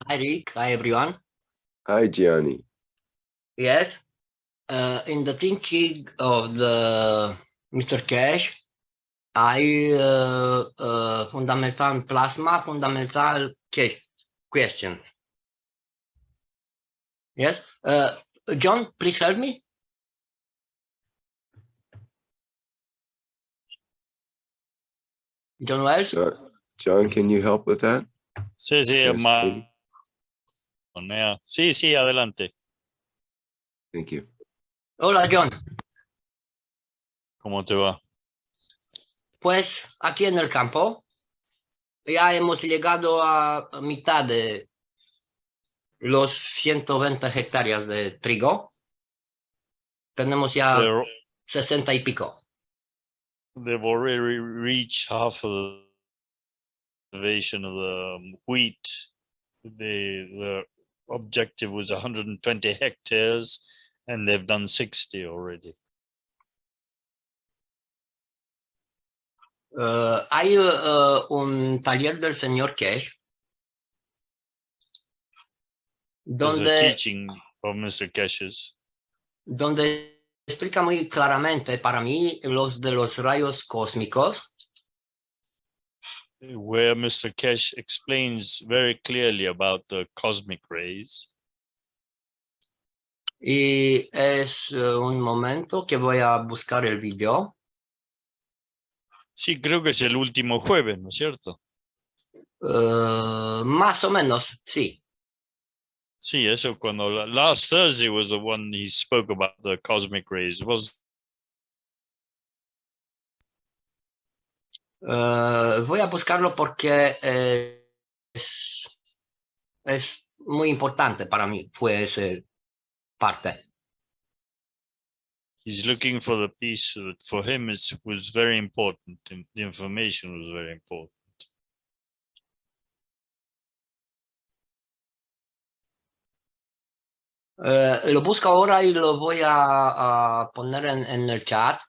Hi, Rick. Hi, everyone. Hi, Gianni. Yes, in the thinking of the Mr. Cash, fundamental plasma, fundamental question. Yes, John, please help me. John Wells. John, can you help with that? Sí, sí, adelante. Thank you. Hola, John. ¿Cómo te va? Pues aquí en el campo ya hemos llegado a mitad de los 120 hectáreas de trigo. Tenemos ya 60 y pico. They've already reached half of the cultivation of the wheat. The objective was 120 hectares, and they've done 60 already. Hay un taller del señor Cash There's a teaching of Mr. Cash's, donde explica muy claramente para mí los de los rayos cósmicos. Where Mr. Cash explains very clearly about the cosmic rays. Y es un momento que voy a buscar el video. Sí, creo que es el último jueves, ¿no es cierto? Más o menos, sí. Sí, eso cuando last Thursday was the one he spoke about the cosmic rays. Voy a buscarlo porque es muy importante para mí, fue esa parte. He's looking for the piece. For him, it was very important. The information was very important. Lo busco ahora y lo voy a poner en el chat.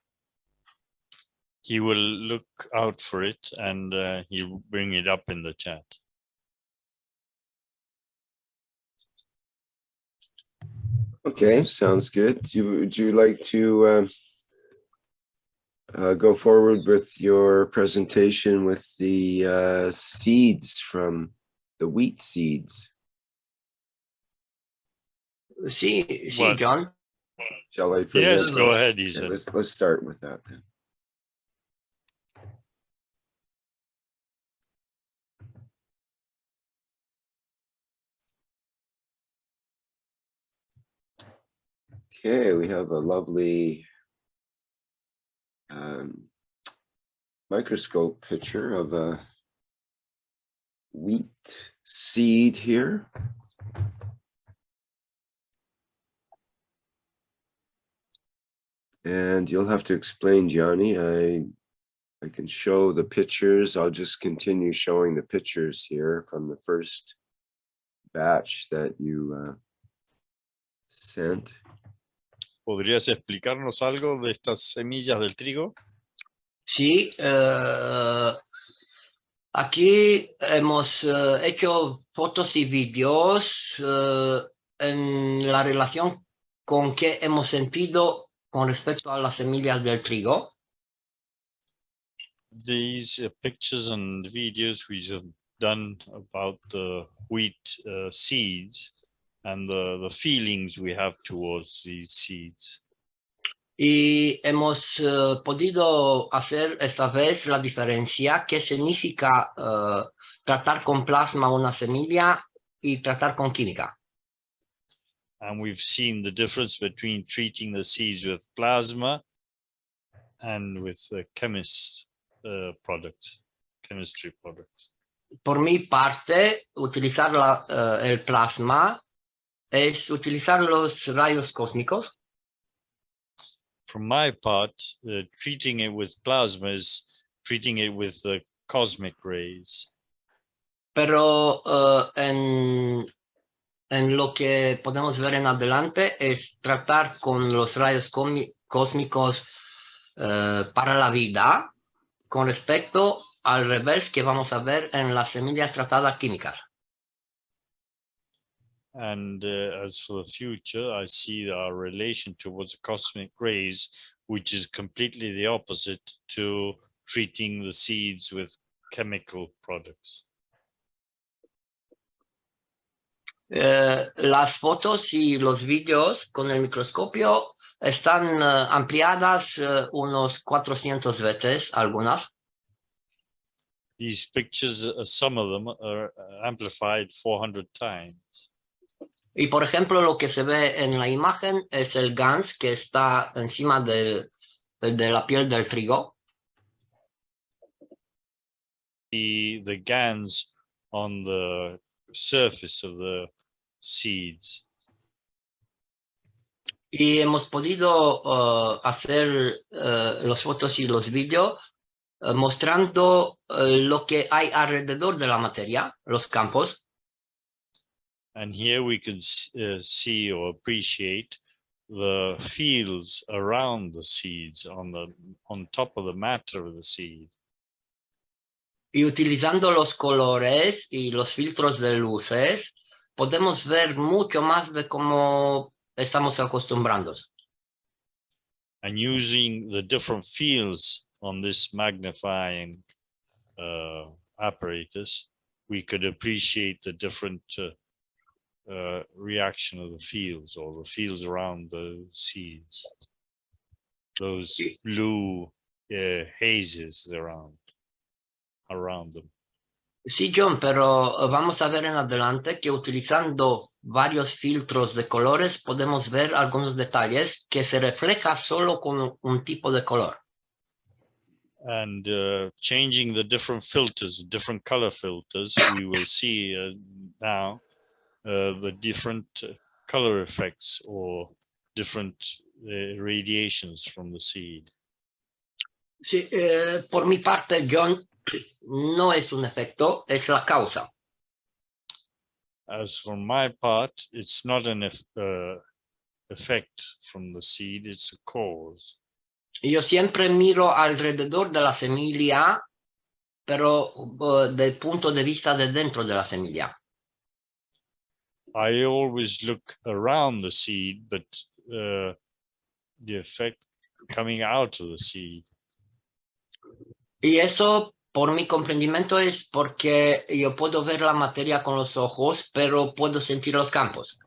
He will look out for it and he'll bring it up in the chat. Okay, sounds good. Would you like to go forward with your presentation with the seeds from the wheat seeds? Sí, What? John. Shall I present? Yes, go those? ahead, he Okay, said. let's start with that then. Okay, we have a lovely microscope picture of a wheat seed here. And you'll have to explain, Gianni. I can show the pictures. I'll just continue showing the pictures here from the first batch that you sent. ¿Podrías explicarnos algo de estas semillas del trigo? Sí, aquí hemos hecho fotos y vídeos en la relación con que hemos sentido con respecto a las semillas del trigo. These pictures and videos we have done about the wheat seeds and the feelings we have towards these seeds. Y hemos podido hacer esta vez la diferencia, qué significa tratar con plasma una semilla y tratar con química. And we've seen the difference between treating the seeds with plasma and with chemistry products. Por mi parte, utilizar el plasma es utilizar los rayos cósmicos. From my part, treating it with plasma is treating it with the cosmic rays. Pero en lo que podemos ver en adelante es tratar con los rayos cósmicos para la vida con respecto al revés que vamos a ver en las semillas tratadas químicas. And as for the future, I see our relation towards the cosmic rays, which is completely the opposite to treating the seeds with chemical products. Las fotos y los vídeos con el microscopio están ampliadas unos 400 veces, algunas. These pictures, some of them are amplified 400 times. Y por ejemplo, lo que se ve en la imagen es el gans que está encima de la piel del trigo. The GANs on the surface of the seeds. Y hemos podido hacer las fotos y los vídeos mostrando lo que hay alrededor de la materia, los campos. And here we could see or appreciate the fields around the seeds on top of the matter of the seed. Y utilizando los colores y los filtros de luces, podemos ver mucho más de cómo estamos acostumbrados. And using the different fields on this magnifying apparatus, we could appreciate the different reaction of the fields, or the fields around the seeds. Those blue hazes around them. Sí, John, pero vamos a ver en adelante que utilizando varios filtros de colores podemos ver algunos detalles que se refleja solo con un tipo de color. And changing the different filters, different color filters, we will see now the different color effects or different radiations from the seed. Sí, por mi parte, John, no es un efecto, es la causa. As for my part, it's not an effect from the seed, it's a cause. Yo siempre miro alrededor de la semilla, pero del punto de vista de dentro de la semilla. I always look around the seed, but the effect coming out of the seed. Y eso, por mi comprendimiento, es porque yo puedo ver la materia con los ojos, pero puedo sentir los campos.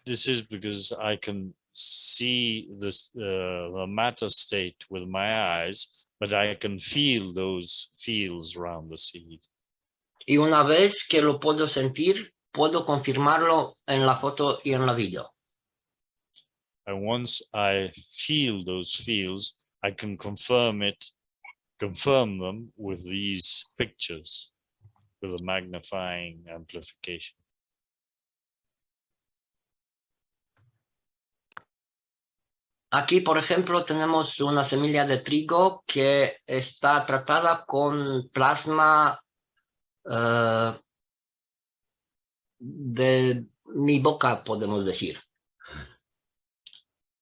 This is because I can see this the matter state with my eyes, but I can feel those fields around the seed. Y una vez que lo puedo sentir, puedo confirmarlo en la foto y en la video. And once I feel those fields, I can confirm them with these pictures, with a magnifying amplification. Aquí, por ejemplo, tenemos una semilla de trigo que está tratada con plasma de mi boca, podemos decir.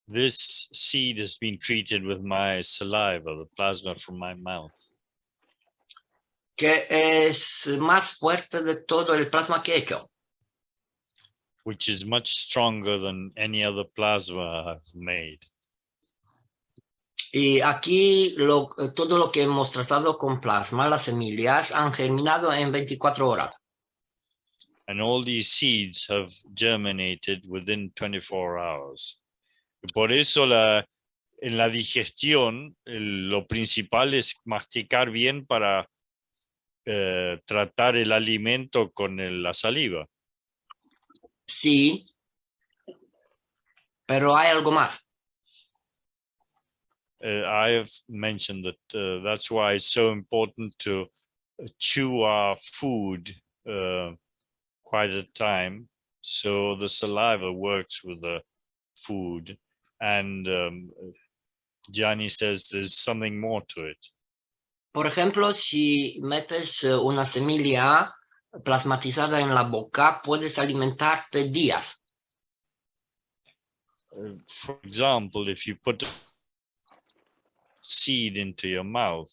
This seed has been treated with my saliva, the plasma from my mouth. Que es más fuerte de todo el plasma que he hecho. Which is much stronger than any other plasma I've made. Y aquí todo lo que hemos tratado con plasma, las semillas, han germinado en 24 horas. And all these seeds have germinated within 24 hours. Y por eso en la digestión, lo principal es masticar bien para tratar el alimento con la saliva. Sí, pero hay algo más. I have mentioned that that's why it's so important to chew our food quite a time, so the saliva works with the food. And Gianni says there's something more to it. Por ejemplo, si metes una semilla plasmatizada en la boca, puedes alimentarte días. For example, if you put seed into your mouth,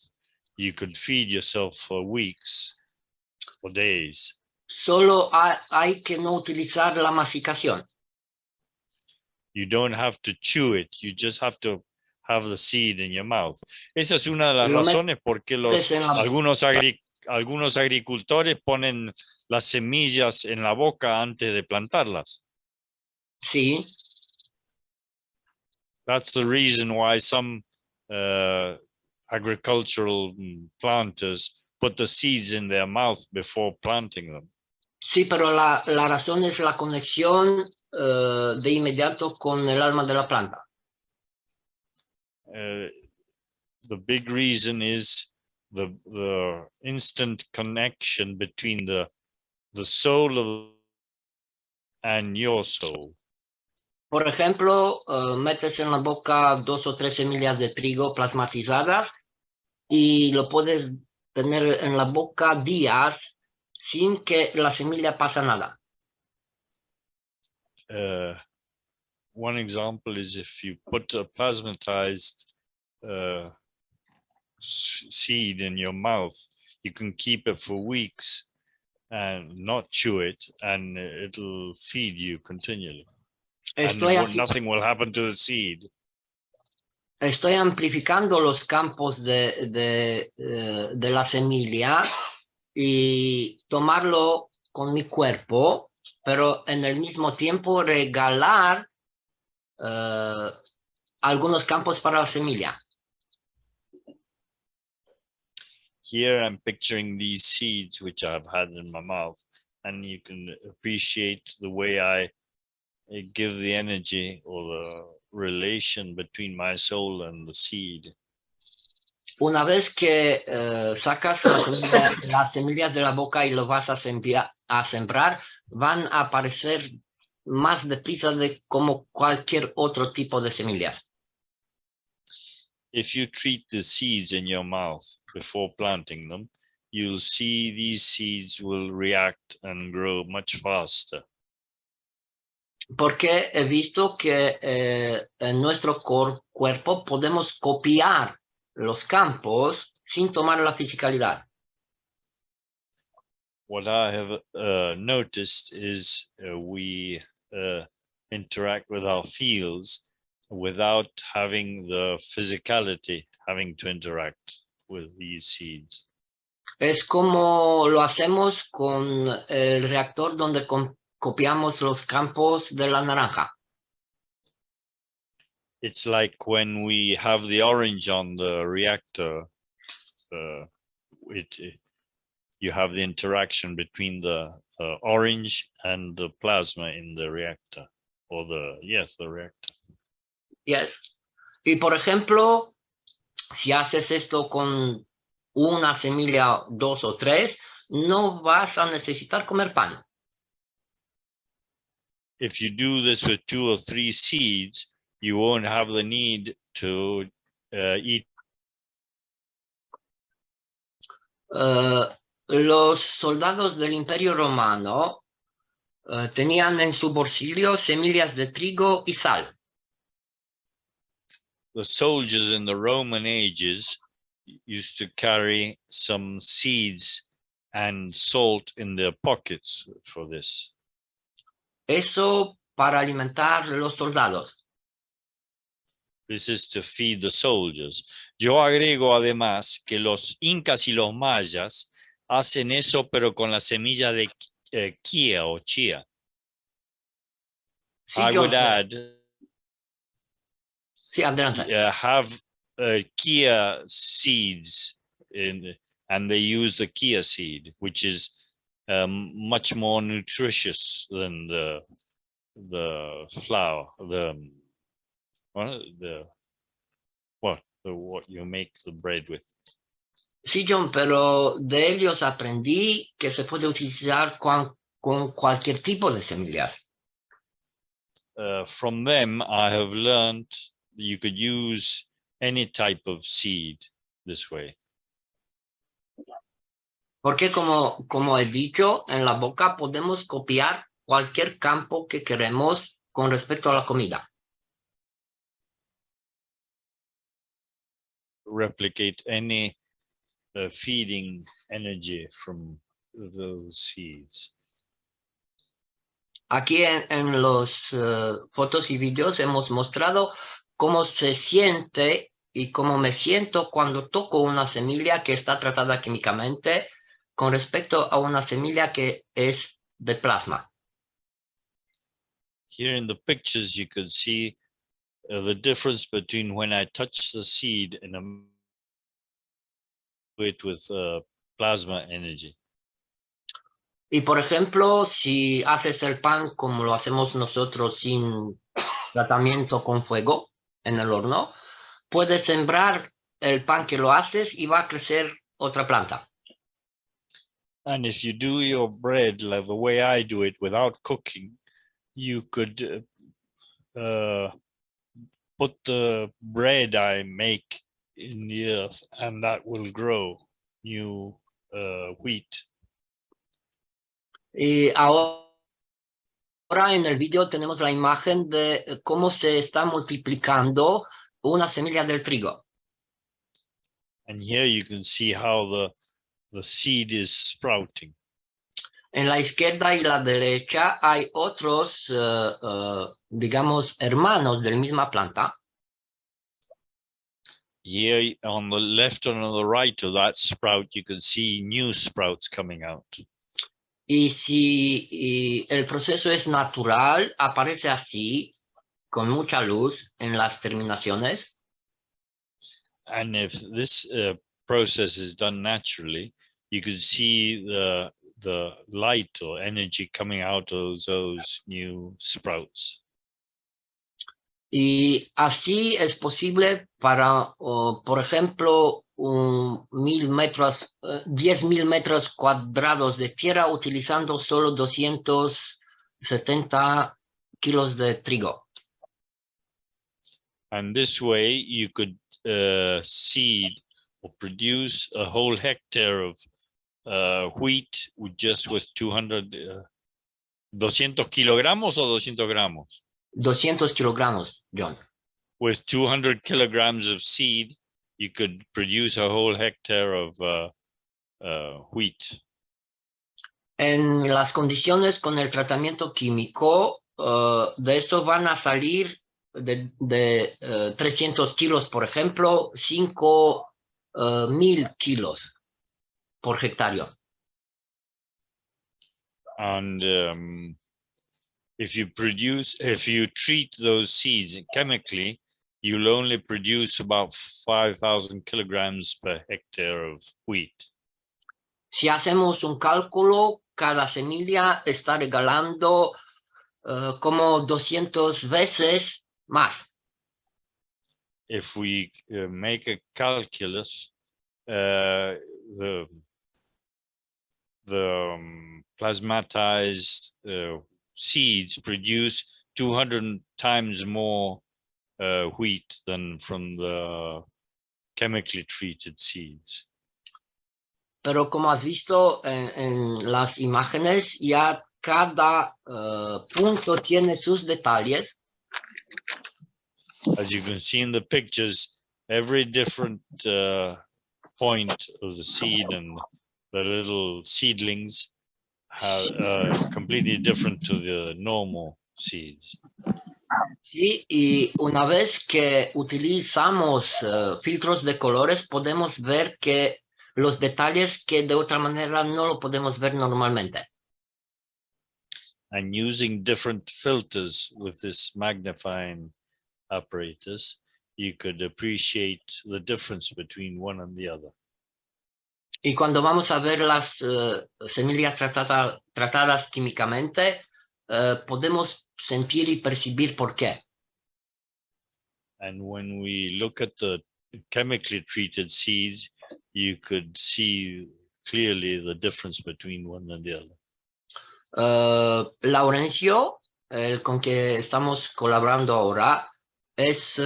you could feed yourself for weeks or days. Solo hay que no utilizar la masticación. You don't have to chew it. You just have to have the seed in your mouth. Esa es una de las Lo razones por qué metes en la- algunos agricultores ponen las semillas en la boca antes de plantarlas. Sí, That's the reason why some agricultural planters put the seeds in their mouth before planting them. sí, pero la razón es la conexión de inmediato con el alma de la planta. The big reason is the instant connection between the soul of and your soul. Por ejemplo, metes en la boca 2 o 3 semillas de trigo plasmatizadas y lo puedes tener en la boca días sin que la semilla pasa nada. One example is if you put a plasmatized seed in your mouth, you can keep it for weeks and not chew it, and it'll feed you continually. Nothing will happen to the seed. Estoy amplificando los campos de la semilla y tomarlo con mi cuerpo, pero en el mismo tiempo regalar algunos campos para la semilla. Here I'm picturing these seeds which I've had in my mouth, and you can appreciate the way I give the energy or the relation between my soul and the seed. Una vez que sacas las semillas de la boca y lo vas a sembrar, van a aparecer más deprisa de como cualquier otro tipo de semillas. If you treat the seeds in your mouth before planting them, you'll see these seeds will react and grow much faster. Porque he visto que en nuestro cuerpo podemos copiar los campos sin tomar la fisicalidad. What I have noticed is we interact with our fields without having the physicality having to interact with these seeds. Es como lo hacemos con el reactor donde copiamos los campos de la naranja. It's like when we have the orange on the reactor, you have the interaction between the orange and the plasma in the reactor, or the reactor. Yes. Y por ejemplo, si haces esto con una semilla, 2 o 3, no vas a necesitar comer pan. If you do this with 2 or 3 seeds, you won't have the need to eat. Los soldados del Imperio Romano tenían en su bolsillo semillas de trigo y sal. The soldiers in the Roman ages used to carry some seeds and salt in their pockets for this. Eso para alimentar los soldados. This is to feed the soldiers. Yo agrego además que los incas y los mayas hacen eso, pero con la semilla de chia o chía. Sí, I would add, sí, adelante. have chia seeds and they use the chia seed, which is much more nutritious than the flour, what you make the bread with. Sí, John, pero de ellos aprendí que se puede utilizar con cualquier tipo de semillas. From them, I have learned you could use any type of seed this way. Porque como he dicho, en la boca podemos copiar cualquier campo que queremos con respecto a la comida. Replicate any feeding energy from those seeds. Aquí en los fotos y vídeos hemos mostrado cómo se siente y cómo me siento cuando toco una semilla que está tratada químicamente con respecto a una semilla que es de plasma. Here in the pictures, you could see the difference between when I touch the seed and it with plasma energy. Y por ejemplo, si haces el pan como lo hacemos nosotros sin tratamiento con fuego en el horno, puedes sembrar el pan que lo haces y va a crecer otra planta. And if you do your bread like the way I do it without cooking, you could put the bread I make in the earth and that will grow new wheat. Y ahora en el vídeo tenemos la imagen de cómo se está multiplicando una semilla del trigo. And here you can see how the seed is sprouting. En la izquierda y la derecha hay otros, digamos, hermanos de la misma planta. Here on the left and on the right of that sprout, you can see new sprouts coming out. Y si el proceso es natural, aparece así, con mucha luz en las terminaciones. And if this process is done naturally, you could see the light or energy coming out of those new sprouts. Y así es posible para, por ejemplo, 10.000 metros cuadrados de tierra utilizando solo 270 kilos de trigo. And this way you could seed or produce a whole hectare of wheat with 200 kilogramos o 200 gramos? 200 kilogramos, John. With 200 kilograms of seed, you could produce a whole hectare of wheat. En las condiciones con el tratamiento químico, de eso van a salir de 300 kilos, por ejemplo, 5.000 kilos por hectárea. And if you treat those seeds chemically, you'll only produce about 5,000 kilograms per hectare of wheat. Si hacemos un cálculo, cada semilla está regalando como 200 veces más. If we make a calculus, the plasmatized seeds produce 200 times more wheat than from the chemically treated seeds. Pero como has visto en las imágenes, ya cada punto tiene sus detalles. As you can see in the pictures, every different point of the seed and the little seedlings are completely different to the normal seeds. Sí, y una vez que utilizamos filtros de colores, podemos ver que los detalles que de otra manera no lo podemos ver normalmente. And using different filters with this magnifying apparatus, you could appreciate the difference between one and the other. Y cuando vamos a ver las semillas tratadas químicamente, podemos sentir y percibir por qué. And when we look at the chemically treated seeds, you could see clearly the difference between one and the other. Laurencio, el con que estamos colaborando ahora, es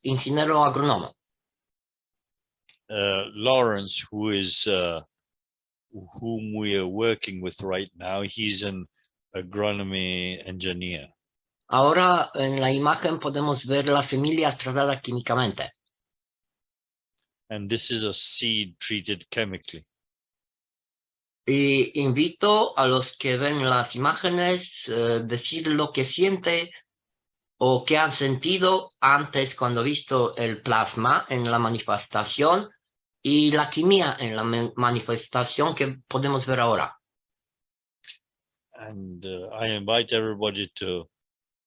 ingeniero agrónomo. Lawrence, whom we are working with right now, he's an agronomy engineer. Ahora en la imagen podemos ver las semillas tratadas químicamente. And this is a seed treated chemically. Y invito a los que ven las imágenes decir lo que siente o que han sentido antes cuando visto el plasma en la manifestación y la quimia en la manifestación que podemos ver ahora. And I invite everybody to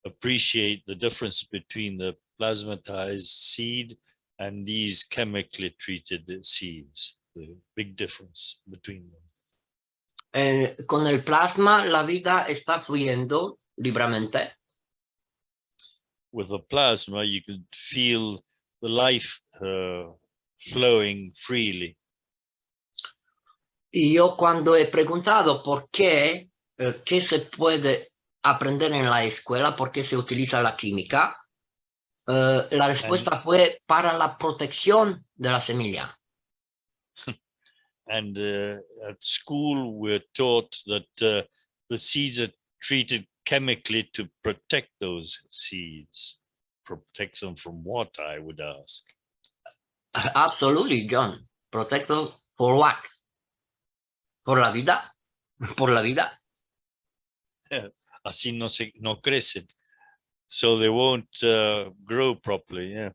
appreciate the difference between the plasmatized seed and these chemically treated seeds, the big difference between them. Con el plasma la vida está fluyendo libremente. With the plasma, you could feel the life flowing freely. Y yo cuando he preguntado por qué, qué se puede aprender en la escuela, por qué se utiliza la química, la respuesta fue para la protección de la semilla. And at school, we're taught that the seeds are treated chemically to protect those seeds. Protect them from what, I would ask? Absolutely, John. Protect them for what? ¿Por la vida? ¿Por la vida? Así no crecen. So they won't grow properly, yeah.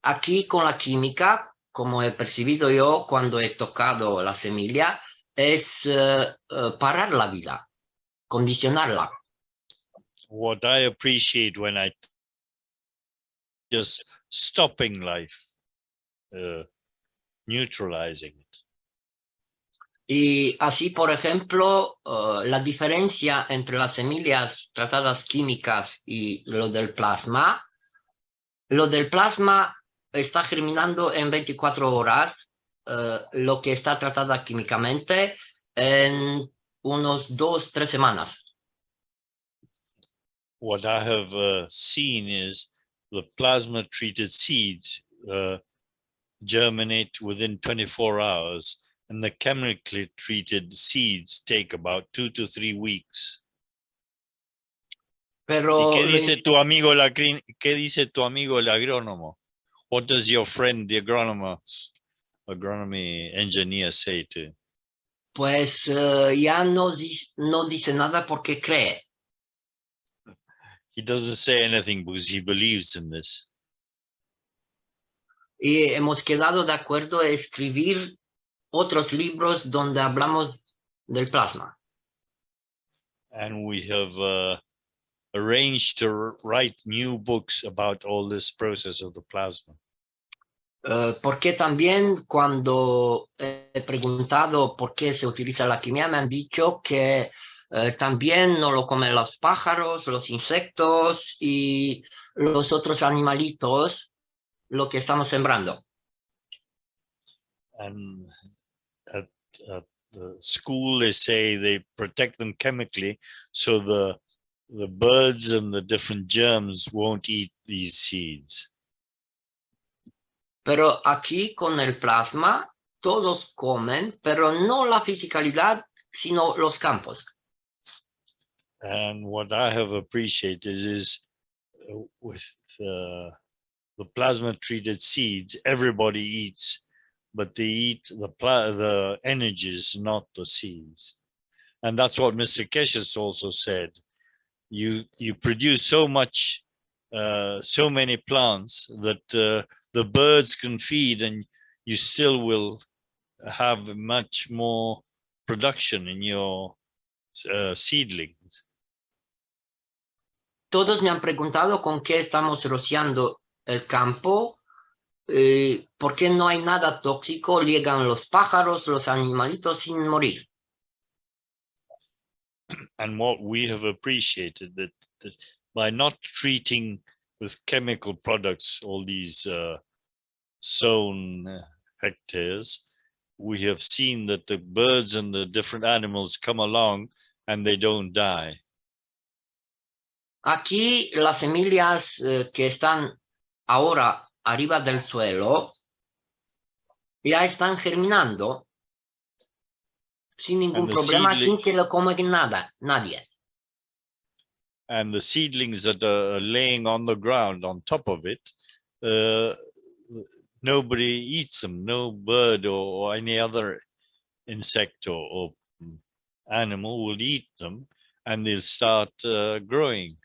Aquí con la química, como he percibido yo cuando he tocado la semilla, es parar la vida, condicionarla. What I appreciate when I just stopping life, neutralizing it. Y así, por ejemplo, la diferencia entre las semillas tratadas químicas y lo del plasma está germinando en 24 horas, lo que está tratada químicamente en unos 2-3 semanas. What I have seen is the plasma treated seeds germinate within 24 hours, and the chemically treated seeds take about 2 to 3 weeks. Pero ¿Y qué dice tu amigo el agrónomo? What does your friend, the agronomy engineer, say to you? Pues ya no dice nada porque cree. He doesn't say anything because he believes in this. Y hemos quedado de acuerdo en escribir otros libros donde hablamos del plasma. And we have arranged to write new books about all this process of the plasma. Porque también cuando he preguntado por qué se utiliza la quimia, me han dicho que también no lo comen los pájaros, los insectos y los otros animalitos, lo que estamos sembrando. And at the school, they say they protect them chemically, so the birds and the different germs won't eat these seeds. Pero aquí con el plasma, todos comen, pero no la fisicalidad, sino los campos. And what I have appreciated is with the plasma treated seeds, everybody eats, but they eat the energies, not the seeds. And that's what Mr. Keshes also said. You produce so much, so many plants that the birds can feed, and you still will have much more production in your seedlings. Todos me han preguntado con qué estamos rociando el campo, por qué no hay nada tóxico, llegan los pájaros, los animalitos sin morir. And what we have appreciated that by not treating with chemical products all these sown hectares, we have seen that the birds and the different animals come along and they don't die. Aquí las semillas que están ahora arriba del suelo ya están germinando sin ningún problema, sin que lo coma nadie. And the seedlings that are laying on the ground on top of it, nobody eats them, no bird or any other insect or animal will eat them, and they'll start growing,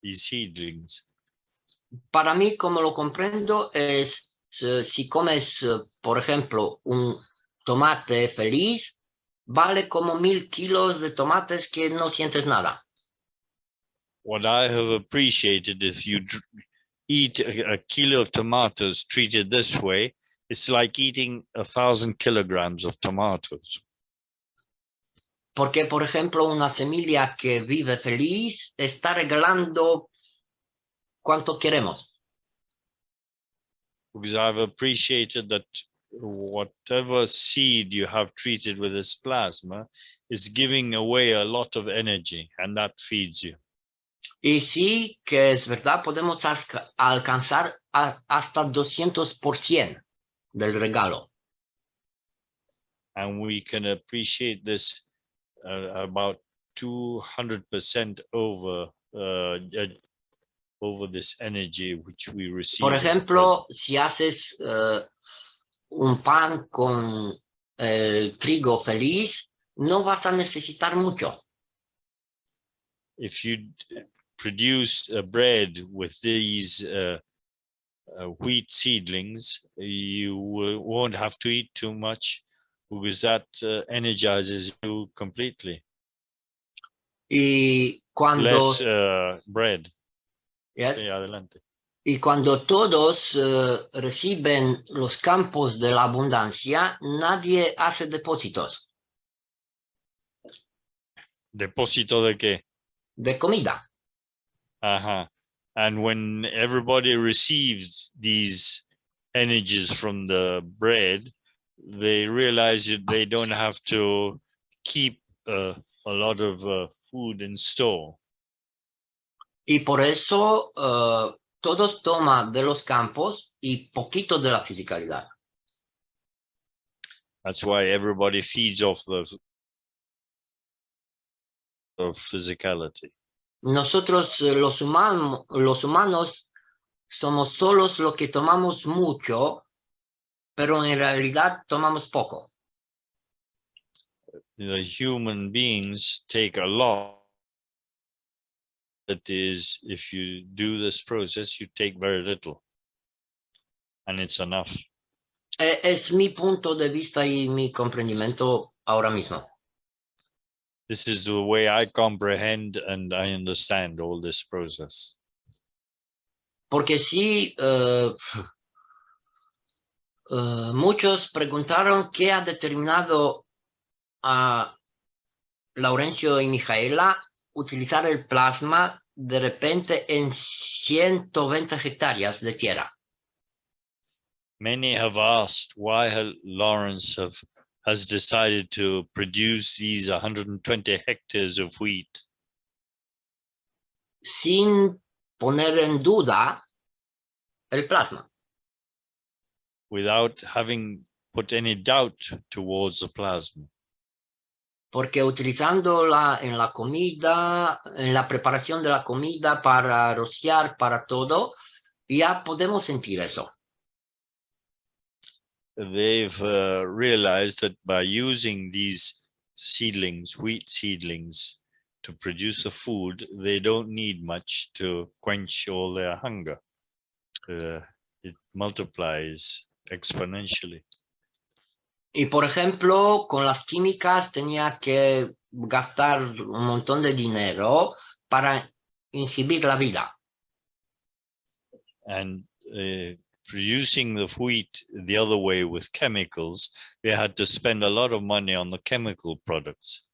these seedlings. Para mí, como lo comprendo, es si comes, por ejemplo, un tomate feliz, vale como 1000 kilos de tomates que no sientes nada. What I have appreciated, if you eat a kilo of tomatoes treated this way, it's like eating 1,000 kilograms of tomatoes. Porque, por ejemplo, una semilla que vive feliz está regalando cuanto queremos. Because I've appreciated that whatever seed you have treated with this plasma is giving away a lot of energy, and that feeds you. Y sí que es verdad, podemos alcanzar hasta 200% del regalo. And we can appreciate this about 200% over this energy which we receive. Por ejemplo, si haces un pan con el trigo feliz, no vas a necesitar mucho. If you produce bread with these wheat seedlings, you won't have to eat too much, because that energizes you completely. Y cuando, Less bread. yes, Sí, adelante. y cuando todos reciben los campos de la abundancia, nadie hace depósitos ¿Depósito de qué? de comida. Uh-huh. And when everybody receives these energies from the bread, they realize that they don't have to keep a lot of food in store. Y por eso todos toman de los campos y poquito de la fisicalidad. That's why everybody feeds off the physicality. Nosotros los humanos somos solos los que tomamos mucho, pero en realidad tomamos poco. The human beings take a lot. That is, if you do this process, you take very little, and it's enough. Es mi punto de vista y mi comprendimiento ahora mismo. This is the way I comprehend and I understand all this process. Porque sí, muchos preguntaron qué ha determinado a Laurencio y Mijaela utilizar el plasma de repente en 120 hectáreas de tierra. Many have asked why Lawrence has decided to produce these 120 hectares of wheat. Sin poner en duda el plasma. Without having put any doubt towards the plasma. Porque utilizándola en la comida, en la preparación de la comida para rociar, para todo, ya podemos sentir eso. They've realized that by using these seedlings, wheat seedlings, to produce the food, they don't need much to quench all their hunger. It multiplies exponentially. Y por ejemplo, con las químicas tenía que gastar un montón de dinero para inhibir la vida. And producing the wheat the other way with chemicals, they had to spend a lot of money on the chemical products.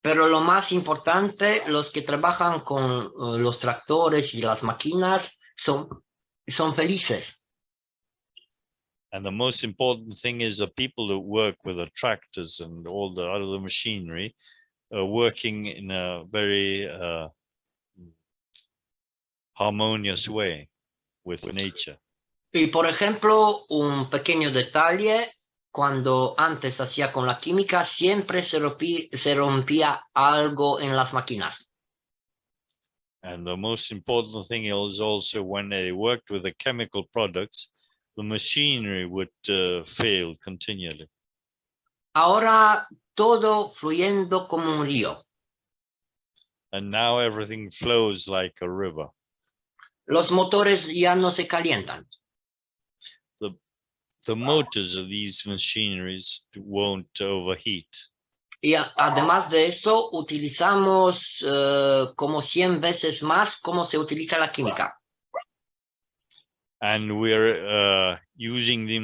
Pero lo más importante, los que trabajan con los tractores y las máquinas son felices. And the most important thing is the people that work with the tractors and all the other machinery are working in a very harmonious way with nature. Y por ejemplo, un pequeño detalle, cuando antes hacía con la química, siempre se rompía algo en las máquinas. And the most important thing is also when they worked with the chemical products, the machinery would fail continually. Ahora todo fluyendo como un río. And now everything flows like a river. Los motores ya no se calientan. The motors of these machineries won't overheat. Y además de eso, utilizamos como 100 veces más cómo se utiliza la química. And we're using the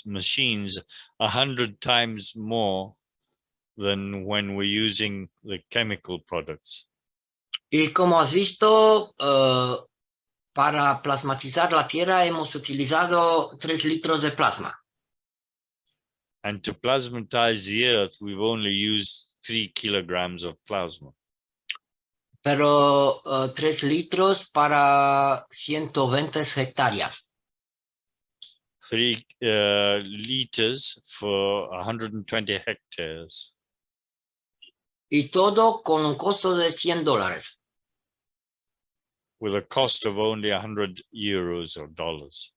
machines 100 times more than when we're using the chemical products. Y como has visto, para plasmatizar la Tierra hemos utilizado 3 litros de plasma. And to plasmatize the Earth, we've only used 3 kilograms of plasma. Pero 3 litros para 120 hectáreas. 3 liters for 120 hectares. Y todo con un costo de $100. With a cost of only 100 euros or dollars.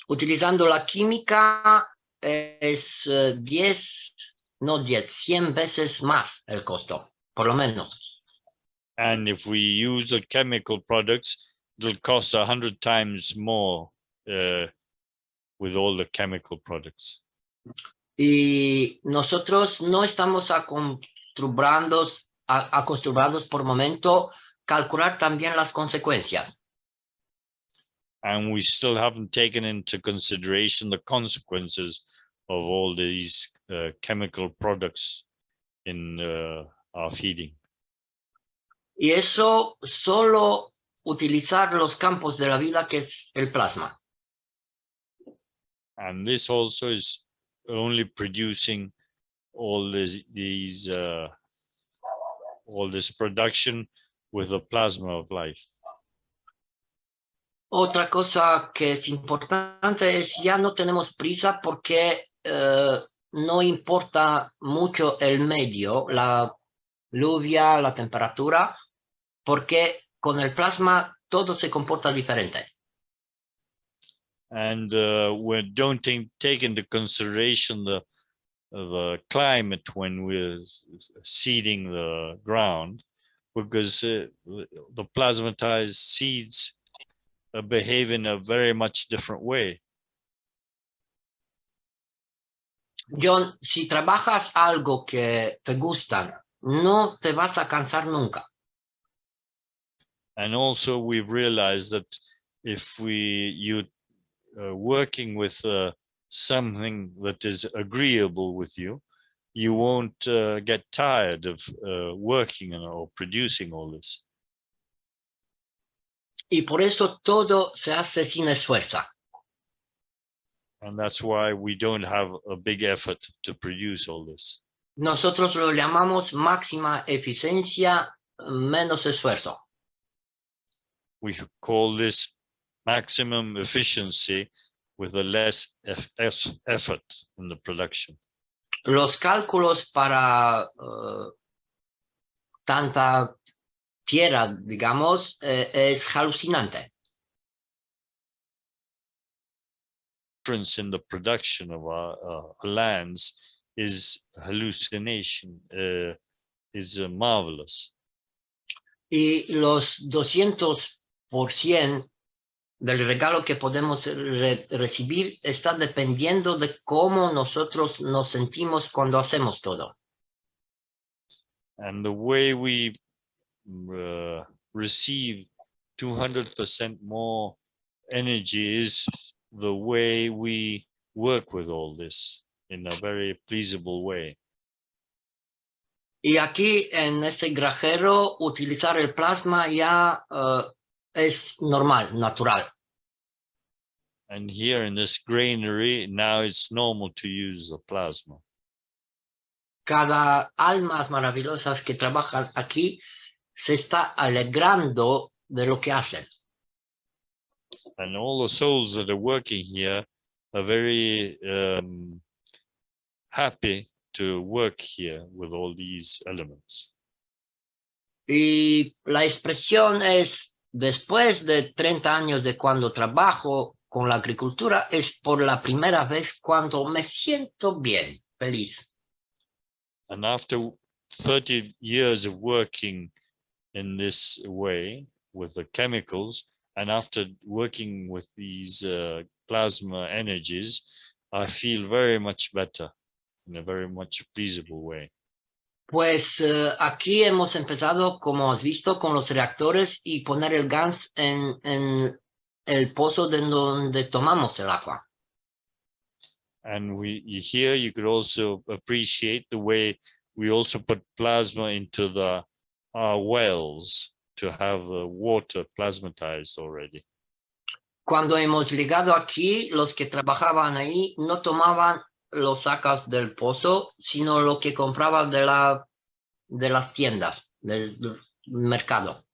Utilizando la química es 100 veces más el costo, por lo menos. And if we use the chemical products, it'll cost 100 times more with all the chemical products. Y nosotros no estamos acostumbrados por momento calcular también las consecuencias. And we still haven't taken into consideration the consequences of all these chemical products in our feeding. Y eso solo utilizar los campos de la vida que es el plasma. And this also is only producing all this production with the plasma of life. Otra cosa que es importante es ya no tenemos prisa porque no importa mucho el medio, la lluvia, la temperatura, porque con el plasma todo se comporta diferente. And we don't take into consideration the climate when we're seeding the ground, because the plasmatized seeds behave in a very much different way. John, si trabajas algo que te gusta, no te vas a cansar nunca. And also we've realized that if you working with something that is agreeable with you, you won't get tired of working or producing all this. Y por eso todo se hace sin esfuerzo. And that's why we don't have a big effort to produce all this. Nosotros lo llamamos máxima eficiencia, menos esfuerzo. We call this maximum efficiency with a less effort in the production. Los cálculos para tanta tierra, digamos, es alucinante. Difference in the production of our lands is hallucination, is marvelous. Y los 200% del regalo que podemos recibir está dependiendo de cómo nosotros nos sentimos cuando hacemos todo. And the way we receive 200% more energy is the way we work with all this in a very pleasurable way. Y aquí en este grajero utilizar el plasma ya es normal, natural. And here in this granary, now it's normal to use the plasma. Cada almas maravillosas que trabajan aquí se está alegrando de lo que hacen. And all the souls that are working here are very happy to work here with all these elements. Y la expresión es, después de 30 años de cuando trabajo, con la agricultura es por la primera vez cuando me siento bien, feliz. And after 30 years of working in this way with the chemicals, and after working with these plasma energies, I feel very much better in a very much pleasurable way. Pues aquí hemos empezado, como has visto, con los reactores y poner el gas en el pozo de donde tomamos el agua. And here you could also appreciate the way we also put plasma into the wells to have water plasmatized already. Cuando hemos llegado aquí, los que trabajaban ahí no tomaban los sacas del pozo, sino lo que compraban de las tiendas, del mercado.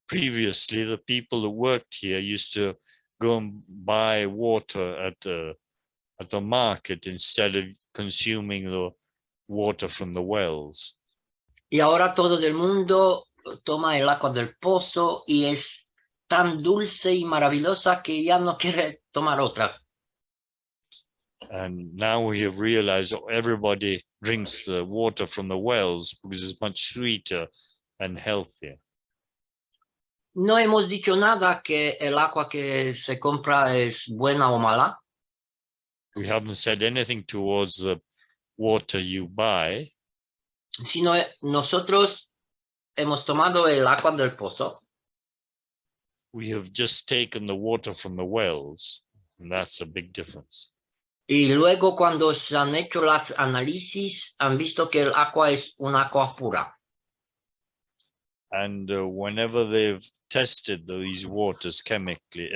Previously, the people who worked here used to go and buy water at the market instead of consuming the water from the wells. Y ahora todo el mundo toma el agua del pozo y es tan dulce y maravillosa que ya no quiere tomar otra. And now we have realized everybody drinks the water from the wells because it's much sweeter and healthier. No hemos dicho nada que el agua que se compra es buena o mala. We haven't said anything towards the water you buy, Sino nosotros hemos tomado el agua del pozo we have just taken the water from the wells, and that's a big difference. y luego cuando se han hecho las análisis han visto que el agua es un agua pura. And whenever they've tested these waters chemically,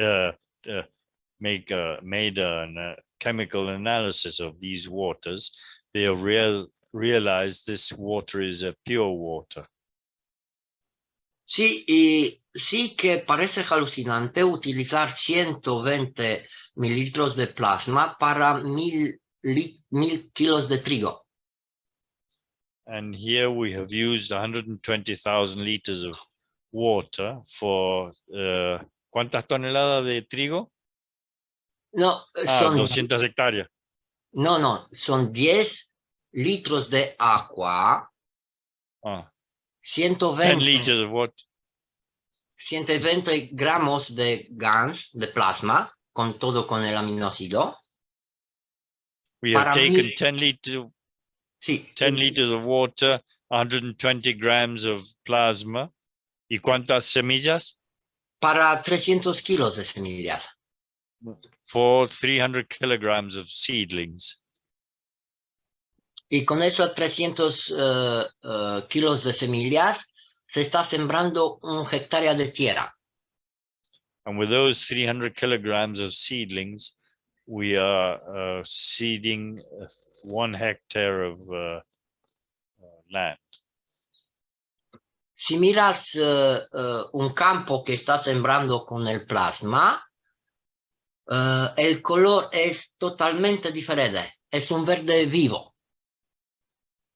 made a chemical analysis of these waters, they have realized this water is a pure water. Sí, y sí que parece alucinante utilizar 120 mililitros de plasma para 1000 kilos de trigo. And here we have used 120,000 liters of water for ¿cuántas toneladas de trigo? No, son 200 hectáreas. No, son 10 litros de agua, 10 120, liters of what? 120 gramos de gas, de plasma, con todo con el aminoácido. We have Para taken mí- 10 liters, Sí, 10 liters of water, 120 grams of plasma. ¿Y cuántas semillas? para 300 kilos de semillas. For 300 kilograms of seedlings. Y con esos 300 kilos de semillas se está sembrando 1 hectárea de tierra. And with those 300 kilograms of seedlings, we are seeding 1 hectare of land. Si miras un campo que está sembrando con el plasma, el color es totalmente diferente. Es un verde vivo.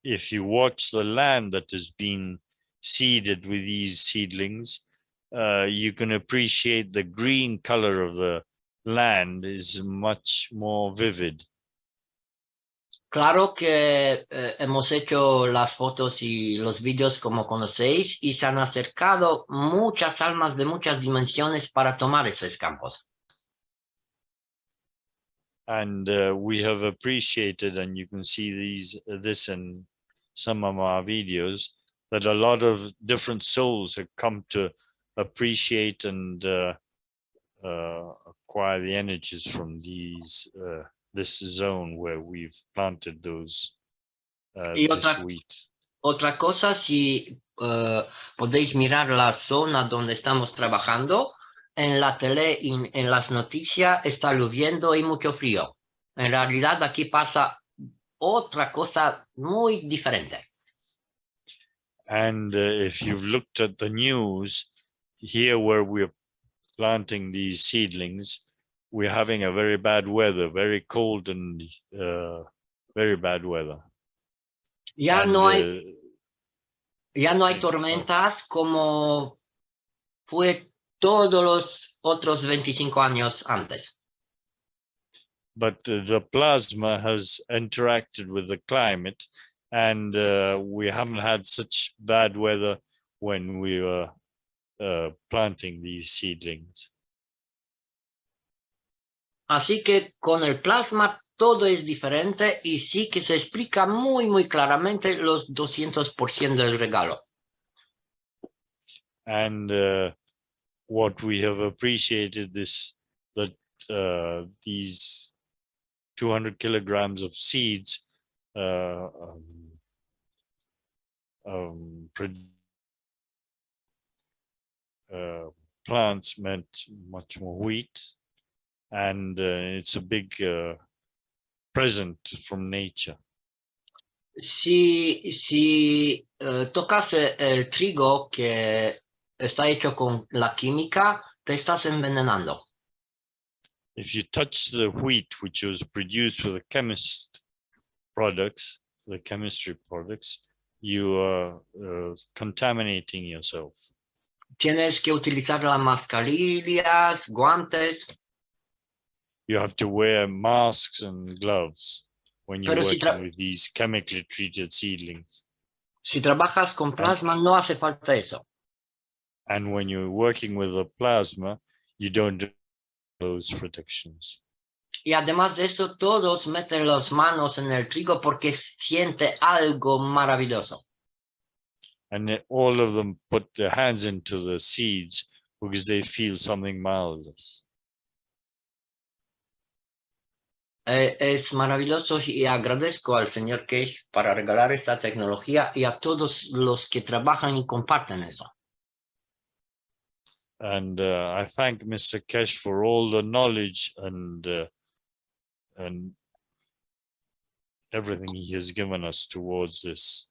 If you watch the land that has been seeded with these seedlings, you can appreciate the green color of the land is much more vivid. Claro que hemos hecho las fotos y los vídeos como conocéis y se han acercado muchas almas de muchas dimensiones para tomar esos campos. And we have appreciated, and you can see this in some of our videos, that a lot of different souls have come to appreciate and acquire the energies from this zone where we've planted those this wheat. Otra cosa, si podéis mirar la zona donde estamos trabajando, en la tele y en las noticias está lloviendo y mucho frío. En realidad aquí pasa otra cosa muy diferente. And if you've looked at the news, here where we're planting these seedlings, we're having a very bad weather, very cold and very bad weather. Ya And, no hay tormentas como fue todos los otros 25 años antes. But the plasma has interacted with the climate, and we haven't had such bad weather when we were planting these seedlings. Así que con el plasma todo es diferente y sí que se explica muy claramente los 200% del regalo. And what we have appreciated is that these 200 kilograms of seeds plants meant much more wheat, and it's a big present from nature. Si tocase el trigo que está hecho con la química, te estás envenenando. If you touch the wheat, which was produced with the chemistry products, you are contaminating yourself. Tienes que utilizar las mascarillas, guantes. You have to wear masks and gloves when you're Pero si working with these chemically treated seedlings. Si trabajas con plasma, no hace falta eso. And when you're working with the plasma, you don't do those protections. Y además de eso, todos meten las manos en el trigo porque siente algo maravilloso. And then all of them put their hands into the seeds because they feel something marvelous. Es maravilloso y agradezco al señor Cage para regalar esta tecnología y a todos los que trabajan y comparten eso. And I thank Mr. Kesh for all the knowledge and everything he has given us towards this.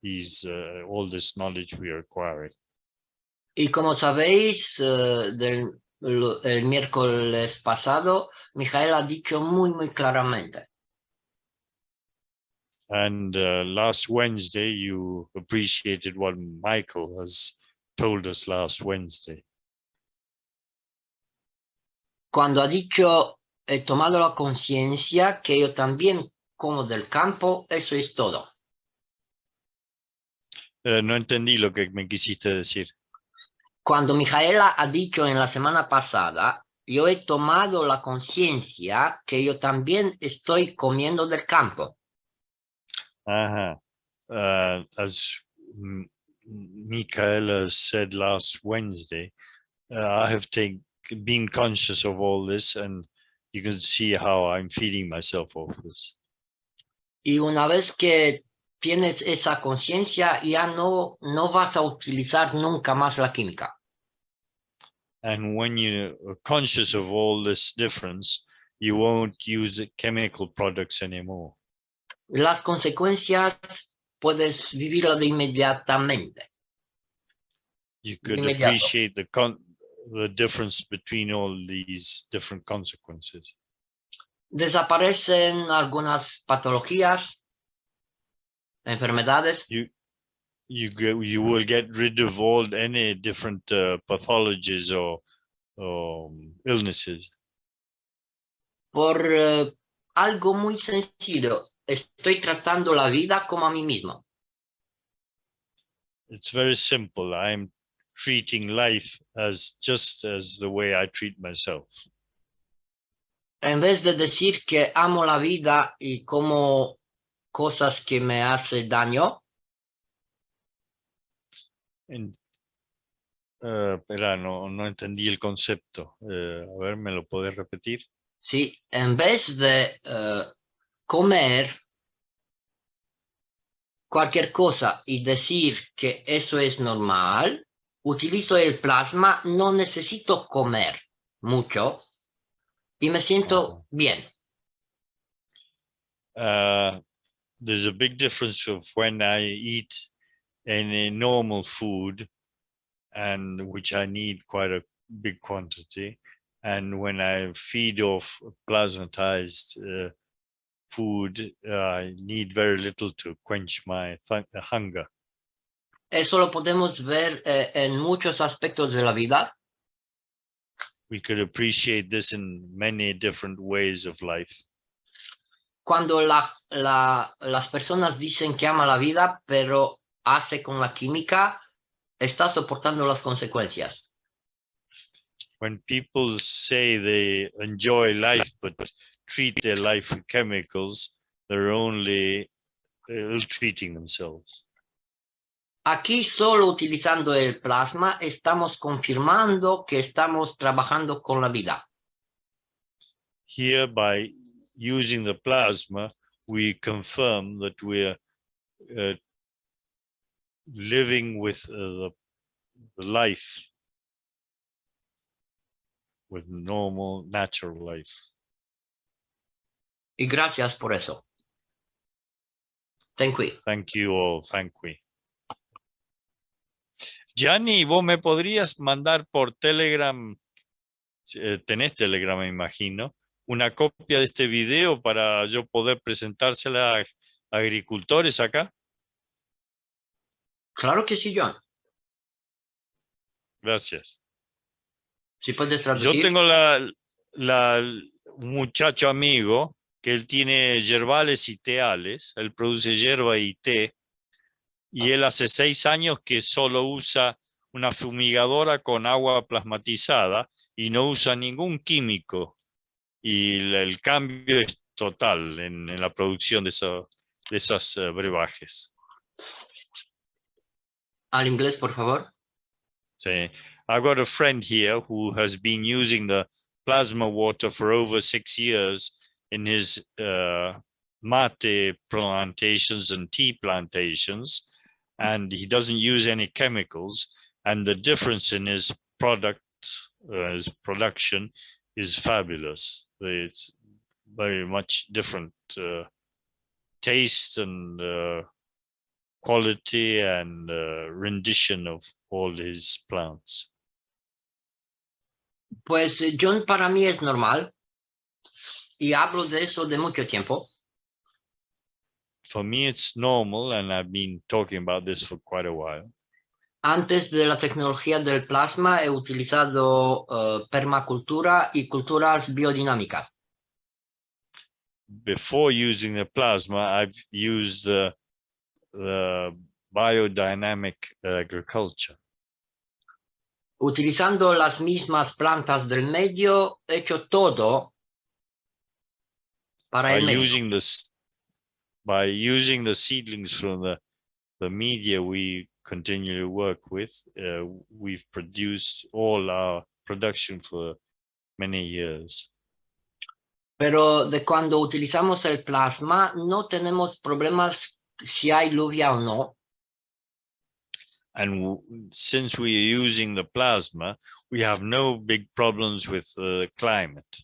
All this knowledge we are acquiring. Y como sabéis, el miércoles pasado, Mijael ha dicho muy claramente. And last Wednesday, you appreciated what Michael has told us last Wednesday. Cuando ha dicho, he tomado la conciencia que yo también como del campo, eso es todo. No entendí lo que me quisiste decir. Cuando Mijaela ha dicho en la semana pasada, yo he tomado la conciencia que yo también estoy comiendo del campo. As Michaela said last Wednesday, I have been conscious of all this, and you can see how I'm feeding myself off this. Y una vez que tienes esa conciencia, ya no vas a utilizar nunca más la química. And when you're conscious of all this difference, you won't use chemical products anymore. Las consecuencias puedes vivirlo de inmediatamente. You could appreciate the difference between all these different consequences. Desaparecen algunas patologías, enfermedades. You will get rid of any different pathologies or illnesses. Por algo muy sencillo, estoy tratando la vida como a mí mismo. It's very simple. I'm treating life just as the way I treat myself. En vez de decir que amo la vida y como cosas que me hacen daño. Espera, no entendí el concepto. A ver, ¿me lo puedes repetir? Sí, en vez de comer cualquier cosa y decir que eso es normal, utilizo el plasma, no necesito comer mucho y me siento bien. There's a big difference of when I eat any normal food, and which I need quite a big quantity, and when I feed off plasmatized food, I need very little to quench my hunger. Eso lo podemos ver en muchos aspectos de la vida. we could appreciate this in many different ways of life. Cuando las personas dicen que ama la vida, pero hace con la química, está soportando las consecuencias. When people say they enjoy life but treat their life with chemicals, they're only ill-treating themselves. Aquí solo utilizando el plasma estamos confirmando que estamos trabajando con la vida. Here, by using the plasma, we confirm that we're living with the life, with normal, natural life. Y gracias por eso. Thank you. Thank you all. Thank you. Gianni, vos me podrías mandar por Telegram, tenés Telegram, me imagino, una copia de este video para yo poder presentársela a agricultores acá. Claro que sí, John. Gracias. Si puedes Yo traducir. tengo un muchacho amigo que él tiene yerbales y teales, él produce yerba y té, y él hace 6 años que solo usa una fumigadora con agua plasmatizada y no usa ningún químico. Y el cambio es total en la producción de esos brebajes. Al inglés, por favor. Sí. I've got a friend here who has been using the plasma water for over 6 years in his mate plantations and tea plantations, and he doesn't use any chemicals, and the difference in his product, his production is fabulous. It's very much different taste and quality and rendition of all his plants. Pues John, para mí es normal y hablo de eso de mucho tiempo. For me, it's normal, and I've been talking about this for quite a while. Antes de la tecnología del plasma he utilizado permacultura y culturas biodinámicas. Before using the plasma, I've used the biodynamic agriculture. Utilizando las mismas plantas del medio, he hecho todo para By el medio. using the seedlings from the media we continually work with, we've produced all our production for many years. Pero de cuando utilizamos el plasma, no tenemos problemas si hay lluvia o no. And since we are using the plasma, we have no big problems with the climate.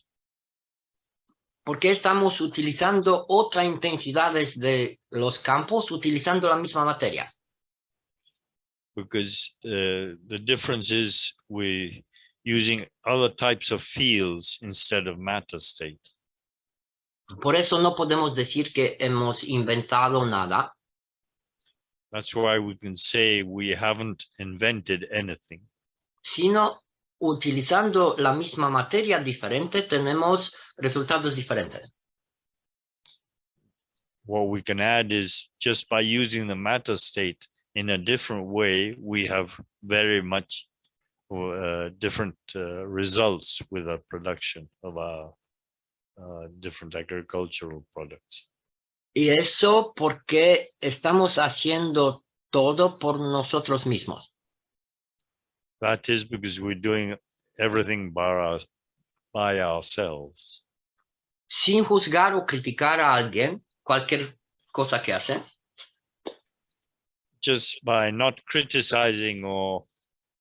Porque estamos utilizando otras intensidades de los campos, utilizando la misma materia. Because the difference is we're using other types of fields instead of matter state. Por eso no podemos decir que hemos inventado nada, That's why we can say we haven't invented anything. sino utilizando la misma materia diferente tenemos resultados diferentes. What we can add is just by using the matter state in a different way, we have very much different results with the production of our different agricultural products. Y eso porque estamos haciendo todo por nosotros mismos. That is because we're doing everything by ourselves. Sin juzgar o criticar a alguien, cualquier cosa que hace, Just by not criticizing or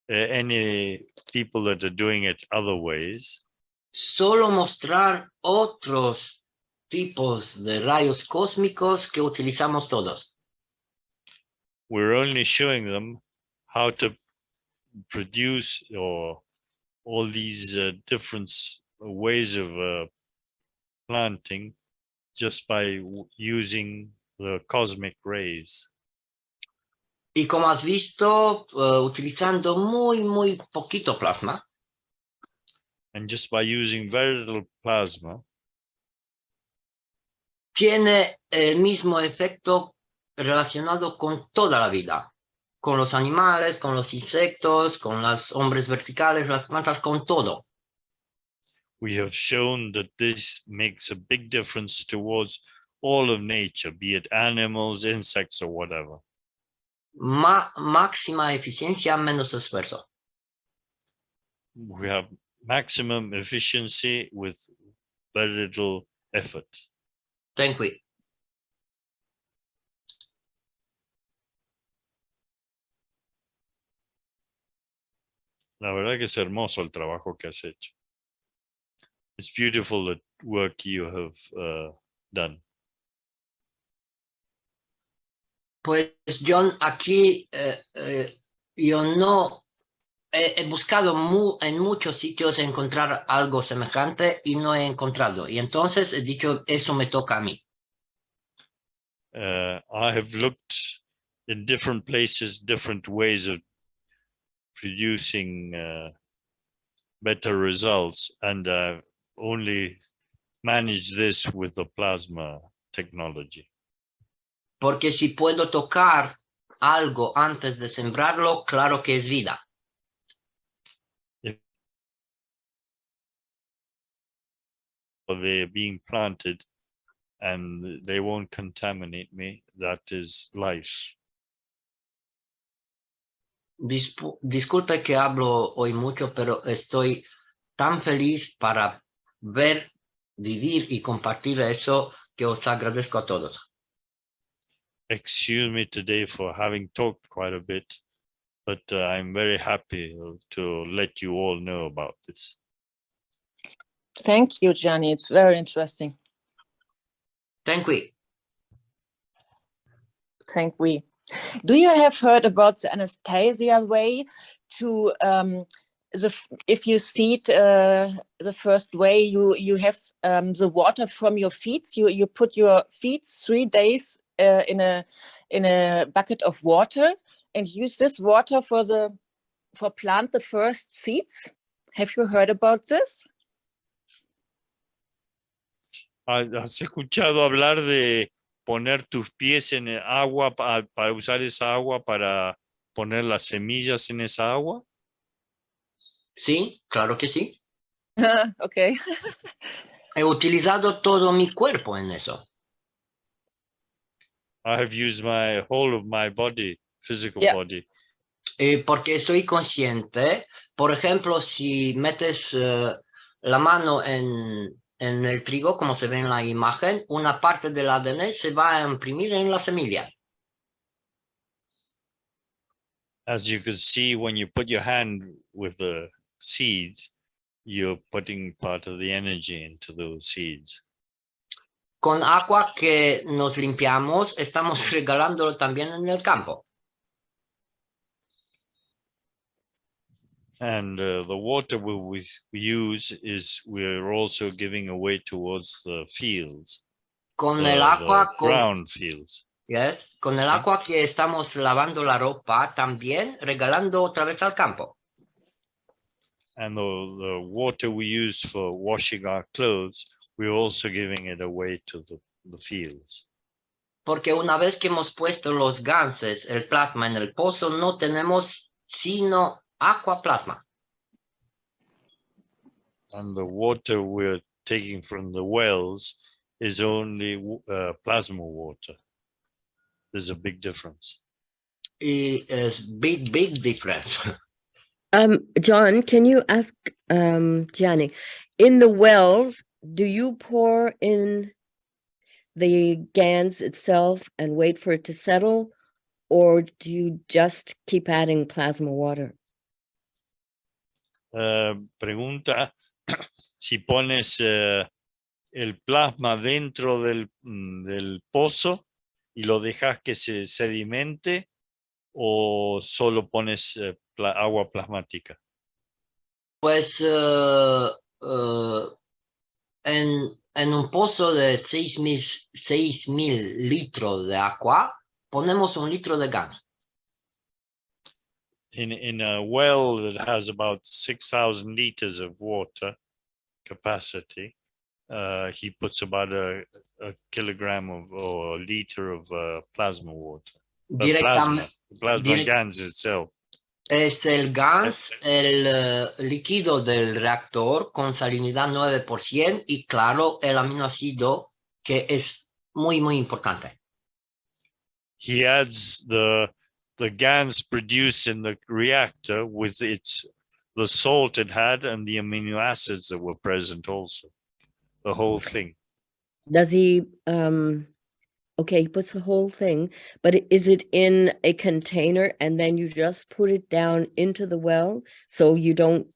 any people that are doing it other ways, solo mostrar otros tipos de rayos cósmicos que utilizamos todos. we're only showing them how to produce or all these different ways of planting just by using the cosmic rays. Y como has visto, utilizando muy poquito plasma, And just by using very little plasma, tiene el mismo efecto relacionado con toda la vida, con los animales, con los insectos, con los hombres verticales, las plantas, con todo. we have shown that this makes a big difference towards all of nature, be it animals, insects, or whatever. Máxima eficiencia, menos esfuerzo. We have maximum efficiency with very little effort. Thank you. La verdad que es hermoso el trabajo que has hecho. It's beautiful the work you have done. Pues John, aquí yo no he buscado en muchos sitios encontrar algo semejante y no he encontrado. Y entonces he dicho, eso me toca a mí. I have looked in different places, different ways of producing better results, and only managed this with the plasma technology. Porque si puedo tocar algo antes de sembrarlo, claro que es vida. They're being planted and they won't contaminate me, that is life. Disculpe que hablo hoy mucho, pero estoy tan feliz para ver, vivir y compartir eso que os agradezco a todos. Excuse me today for having talked quite a bit, but I'm very happy to let you all know about this. Thank you, Gianni. It's very interesting. Thank you. Thank you. Do you have heard about the anesthesia way to if you seed the first way, you have the water from your feet. You put your feet 3 days in a bucket of water and use this water for plant the first seeds. Have you heard about this? ¿Has escuchado hablar de poner tus pies en el agua para usar esa agua para poner las semillas en esa agua? Sí, claro que sí. Okay. He utilizado todo mi cuerpo en eso. I have used my whole of my body, physical body. Porque estoy consciente, por ejemplo, si metes la mano en el trigo, como se ve en la imagen, una parte del ADN se va a imprimir en las semillas. As you could see, when you put your hand with the seeds, you're putting part of the energy into those seeds. Con agua que nos limpiamos, estamos regalándolo también en el campo. And the water we use is we're also giving away towards the fields, Con el agua, ground fields. Yes. Con el agua que estamos lavando la ropa, también regalando otra vez al campo. And the water we used for washing our clothes, we're also giving it away to the fields. Porque una vez que hemos puesto los ganses, el plasma en el pozo, no tenemos sino agua plasma. And the water we're taking from the wells is only plasma water. There's a big difference. Y es big difference. John, can you ask Gianni, in the wells, do you pour in the GANs itself and wait for it to settle, or do you just keep adding plasma water? Pregunta si pones el plasma dentro del pozo y lo dejas que se sedimente, o solo pones agua plasmática. Pues en un pozo de 6.000 litros de agua, ponemos 1 litro de gas. in a well that has about 6,000 liters of water capacity, he puts about a kilogram of or a liter of plasma water. The plasma Direct- GANS itself. Es el GANS, el líquido del reactor con salinidad 9% y claro, el aminoácido que es muy, muy importante. He adds the GANs produced in the reactor with the salt it had and the amino acids that were present also, the whole thing. Does he, okay, he puts the whole thing, but is it in a container and then you just put it down into the well so you don't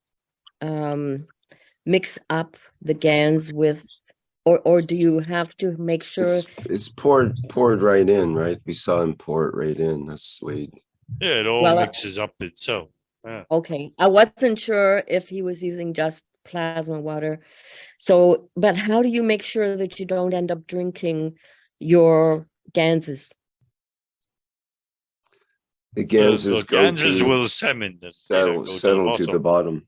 mix up the GANs with, or do you have to make sure? It's poured right in, right? We saw him pour it right in. That's sweet. Yeah, it all Well, mixes up itself. Yeah. Okay, I wasn't sure if he was using just plasma water. So, but how do you make sure that you don't end up drinking your Ganses? The Ganses The Ganses go will settle to the bottom.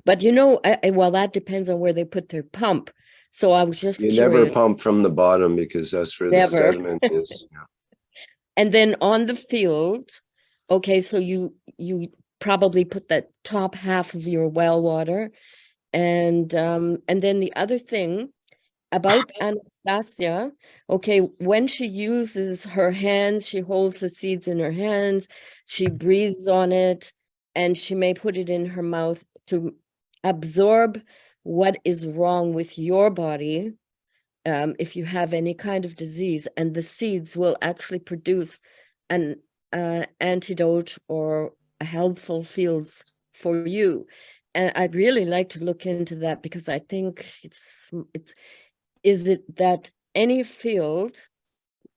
But you know, well, that depends on where they put their pump. So I was just You curious. never pump from the bottom because that's where the Never. sediment is. Yeah. And then on the field, okay, so you probably put that top half of your well water, and then the other thing about Anastasia, okay, when she uses her hands, she holds the seeds in her hands, she breathes on it, and she may put it in her mouth to absorb what is wrong with your body, if you have any kind of disease, and the seeds will actually produce an antidote or a helpful fields for you. And I'd really like to look into that because I think is it that any field,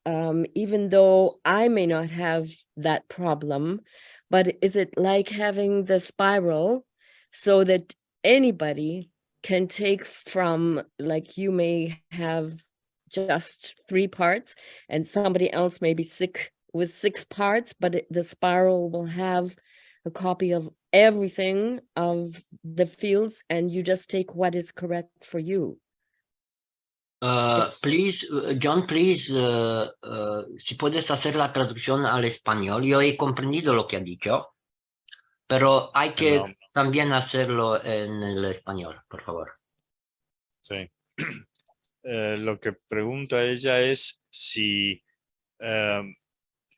even though I may not have that problem, but is it like having the spiral so that anybody can take from, like you may have just 3 parts and somebody else may be sick with 6 parts, but the spiral will have a copy of everything of the fields and you just take what is correct for you. Please, John, please, si puedes hacer la traducción al español. Yo he comprendido lo que ha dicho, pero hay que también hacerlo en el español, por favor. Sí. Lo que pregunta ella es si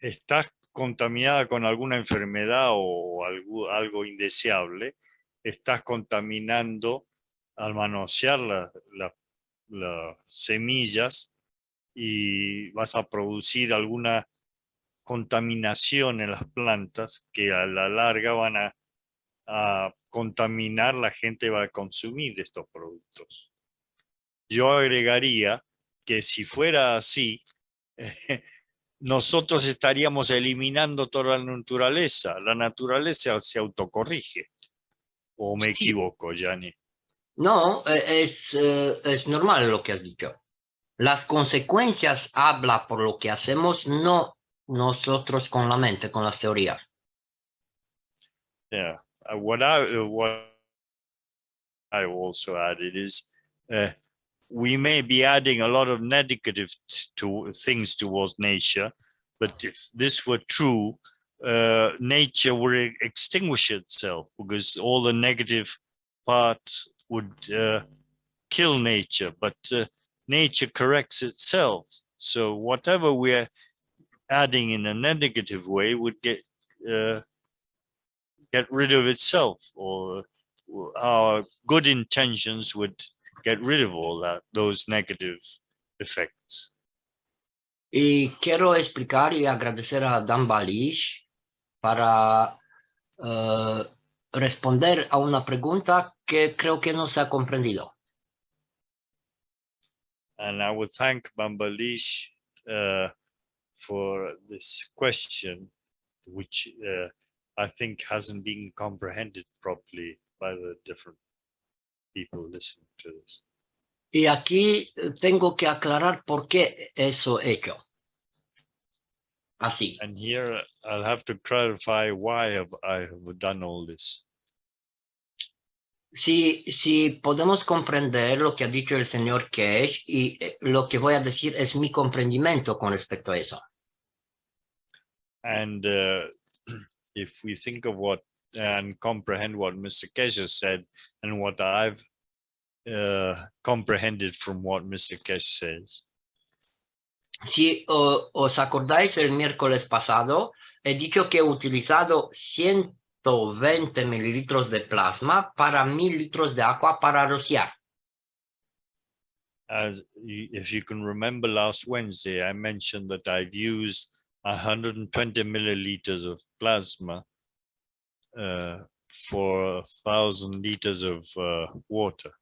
estás contaminada con alguna enfermedad o algo indeseable, estás contaminando al manosear las semillas y vas a producir alguna contaminación en las plantas que a la larga van a contaminar, la gente va a consumir estos productos. Yo agregaría que si fuera así, nosotros estaríamos eliminando toda la naturaleza. La naturaleza se autocorrige. ¿O me equivoco, Gianni? No, es normal lo que has dicho. Las consecuencias habla por lo que hacemos, no nosotros con la mente, con las teorías. Yeah. What I also added is we may be adding a lot of negative things towards nature, but if this were true, nature would extinguish itself because all the negative parts would kill nature, but nature corrects itself. So whatever we're adding in a negative way would get rid of itself, or our good intentions would get rid of all those negative effects. Y quiero explicar y agradecer a Dan Balish para responder a una pregunta que creo que no se ha comprendido. And I would thank Bambalish for this question, which I think hasn't been comprehended properly by the different people listening to this. Y aquí tengo que aclarar por qué eso hecho. así. And here I'll have to clarify why I have done all this. Si podemos comprender lo que ha dicho el señor Cash, y lo que voy a decir es mi comprendimiento con respecto a eso. And if we think of what and comprehend what Mr. Kesh has said and what I've comprehended from what Mr. Kesh says. Si os acordáis, el miércoles pasado he dicho que he utilizado 120 mililitros de plasma para 1000 litros de agua para rociar. If you can remember last Wednesday, I mentioned that I've used 120 milliliters of plasma for 1,000 liters of water.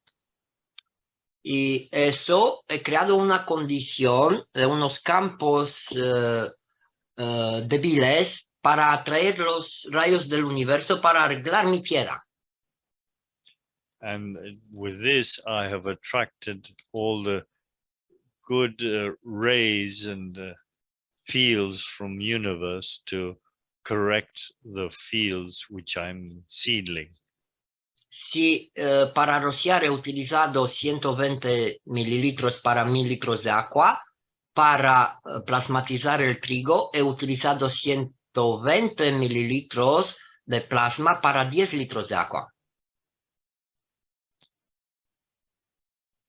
Y eso he creado una condición de unos campos débiles para atraer los rayos del universo para arreglar mi tierra. And with this, I have attracted all the good rays and fields from universe to correct the fields which I'm seedling. Si para rociar he utilizado 120 mililitros para 1000 litros de agua, para plasmatizar el trigo he utilizado 120 mililitros de plasma para 10 litros de agua.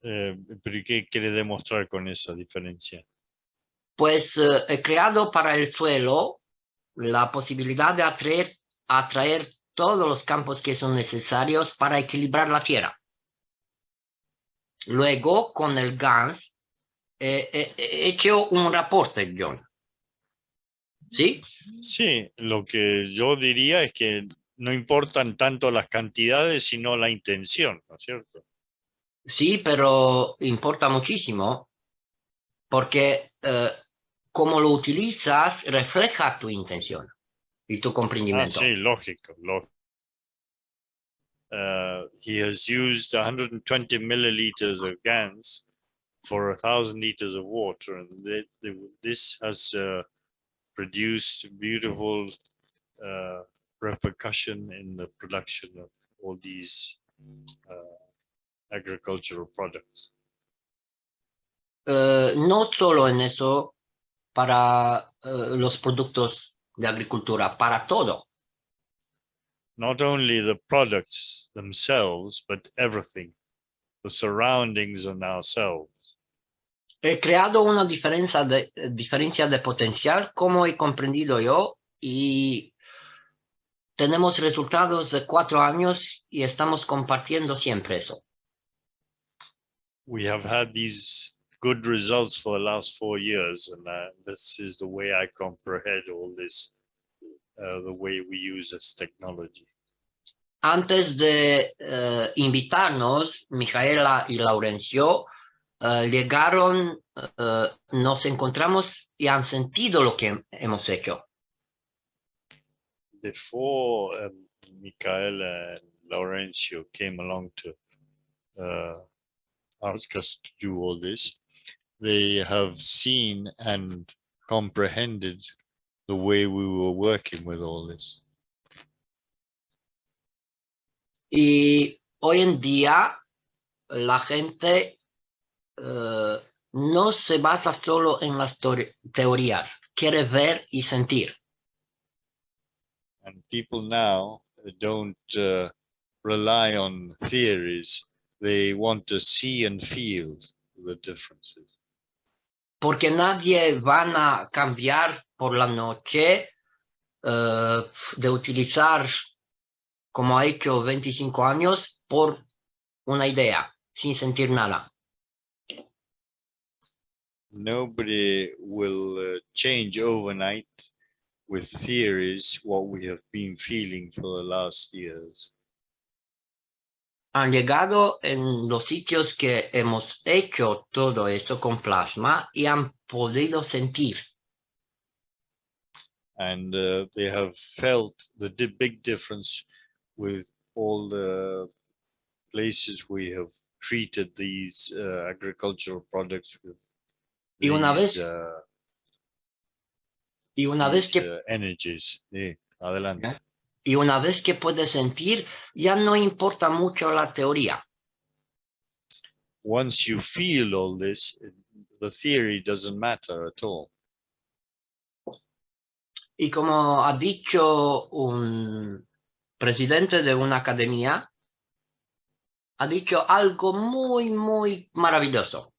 ¿Pero qué quiere demostrar con esa diferencia? Pues he creado para el suelo la posibilidad de atraer todos los campos que son necesarios para equilibrar la tierra. Luego, con el GANS, he hecho un reporte, John. ¿Sí? Sí, lo que yo diría es que no importan tanto las cantidades, sino la intención, ¿no es cierto? Sí, pero importa muchísimo porque como lo utilizas refleja tu intención y tu comprendimiento. Sí, lógico. He has used 120 milliliters of GANs for 1,000 liters of water, and this has produced beautiful repercussion in the production of all these agricultural products. No solo en eso, para los productos de agricultura, para todo. Not only the products themselves, but everything, the surroundings and ourselves. He creado una diferencia de potencial, como he comprendido yo, y tenemos resultados de 4 años y estamos compartiendo siempre eso. We have had these good results for the last 4 years, and this is the way I comprehend all this, the way we use this technology. Antes de invitarnos, Mijaela y Laurencio llegaron, nos encontramos y han sentido lo que hemos hecho. Before Michaela and Laurencio came along to ask us to do all this, they have seen and comprehended the way we were working with all this. Y hoy en día la gente no se basa solo en las teorías, quiere ver y sentir. And people now don't rely on theories. They want to see and feel the differences. Porque nadie van a cambiar por la noche de utilizar, como ha hecho 25 años, por una idea, sin sentir nada. Nobody will change overnight with theories what we have been feeling for the last years. Han llegado en los sitios que hemos hecho todo eso con plasma y han podido sentir. And they have felt the big difference with all the places we have treated these agricultural products with. Y una vez Y una vez these, que energies. Sí, adelante. ¿ya? Y una vez que puedes sentir, ya no importa mucho la teoría. Once you feel all this, the theory doesn't matter at all. Y como ha dicho un presidente de una academia, ha dicho algo muy, muy maravilloso.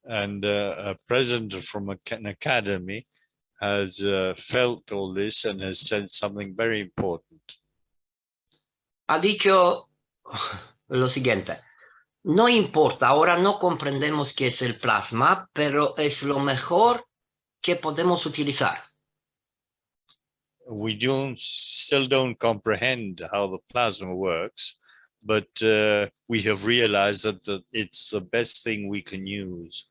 And a president from an academy has felt all this and has said something very important. Ha dicho lo siguiente. No importa, ahora no comprendemos qué es el plasma, pero es lo mejor que podemos utilizar. We still don't comprehend how the plasma works, but we have realized that it's the best thing we can use.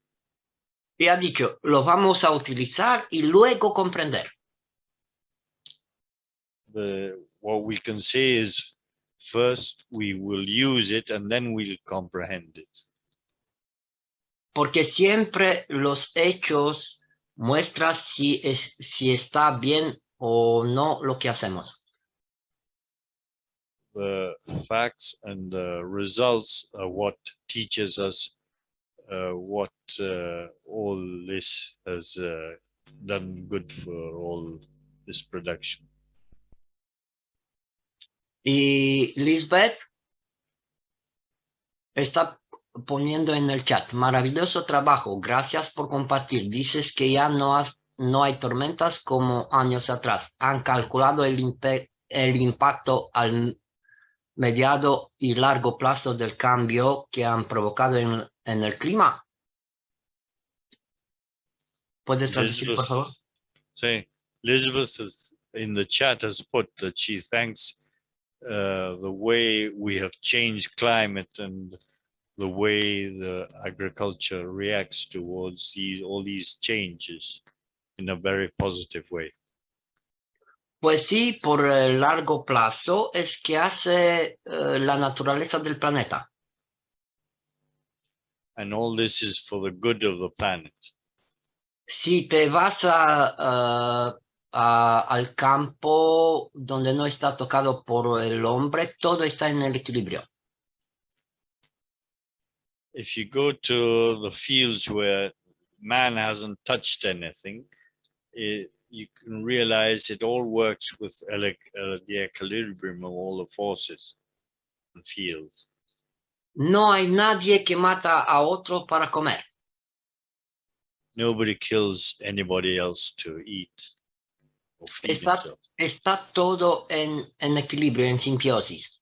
Y ha dicho, lo vamos a utilizar y luego comprender. What we can say is first we will use it and then we'll comprehend it. Porque siempre los hechos muestran si está bien o no lo que hacemos. The facts and the results are what teaches us what all this has done good for all this production. Y Lisbeth está poniendo en el chat, maravilloso trabajo, gracias por compartir. Dices que ya no hay tormentas como años atrás. Han calculado el impacto al mediado y largo plazo del cambio que han provocado en el clima. ¿Puedes traducir, por favor? Sí, Elizabeth in the chat has put that she thanks the way we have changed climate and the way the agriculture reacts towards all these changes in a very positive way. Pues sí, por el largo plazo es que hace la naturaleza del planeta. And all this is for the good of the planet. Si te vas al campo donde no está tocado por el hombre, todo está en el equilibrio. If you go to the fields where man hasn't touched anything, you can realize it all works with the equilibrium of all the forces and fields. No hay nadie que mata a otro para comer. Nobody kills anybody else to eat or feed himself. Está todo en equilibrio, en simbiosis.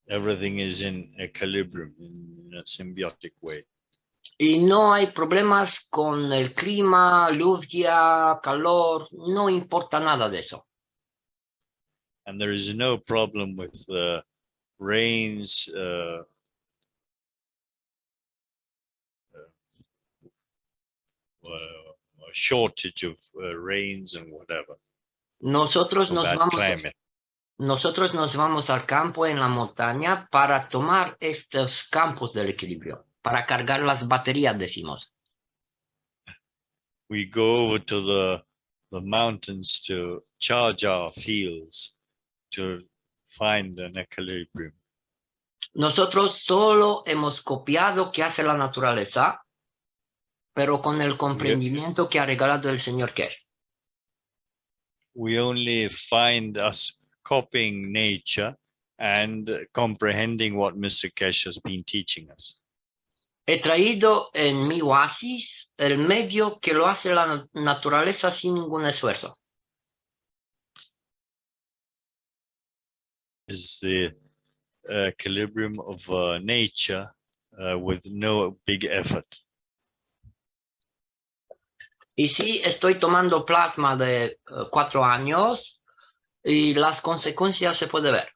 Everything is in equilibrium, in a symbiotic way. Y no hay problemas con el clima, lluvia, calor, no importa nada de eso. And there is no problem with rains, shortage of rains and whatever. Nosotros nos Climate. vamos al campo en la montaña para tomar estos campos del equilibrio, para cargar las baterías, decimos. We go over to the mountains to charge our fields, to find an equilibrium. Nosotros solo hemos copiado qué hace la naturaleza, pero con el comprendimiento que ha regalado el señor Cash. We only find us copying nature and comprehending what Mr. Cash has been teaching us. He traído en mi oasis el medio que lo hace la naturaleza sin ningún esfuerzo. Is the equilibrium of nature with no big effort. Y sí, estoy tomando plasma de 4 años y las consecuencias se puede ver.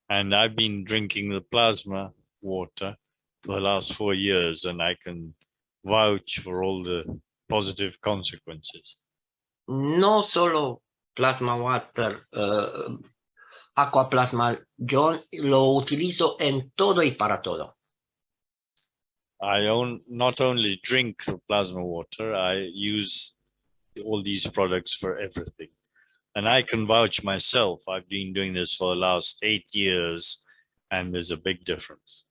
And I've been drinking the plasma water for the last 4 years, and I can vouch for all the positive consequences. No solo plasma water, aquaplasma, yo lo utilizo en todo y para todo. not only drink the plasma water, I use all these products for everything. And I can vouch myself. I've been doing this for the last 8 years, and there's a big difference.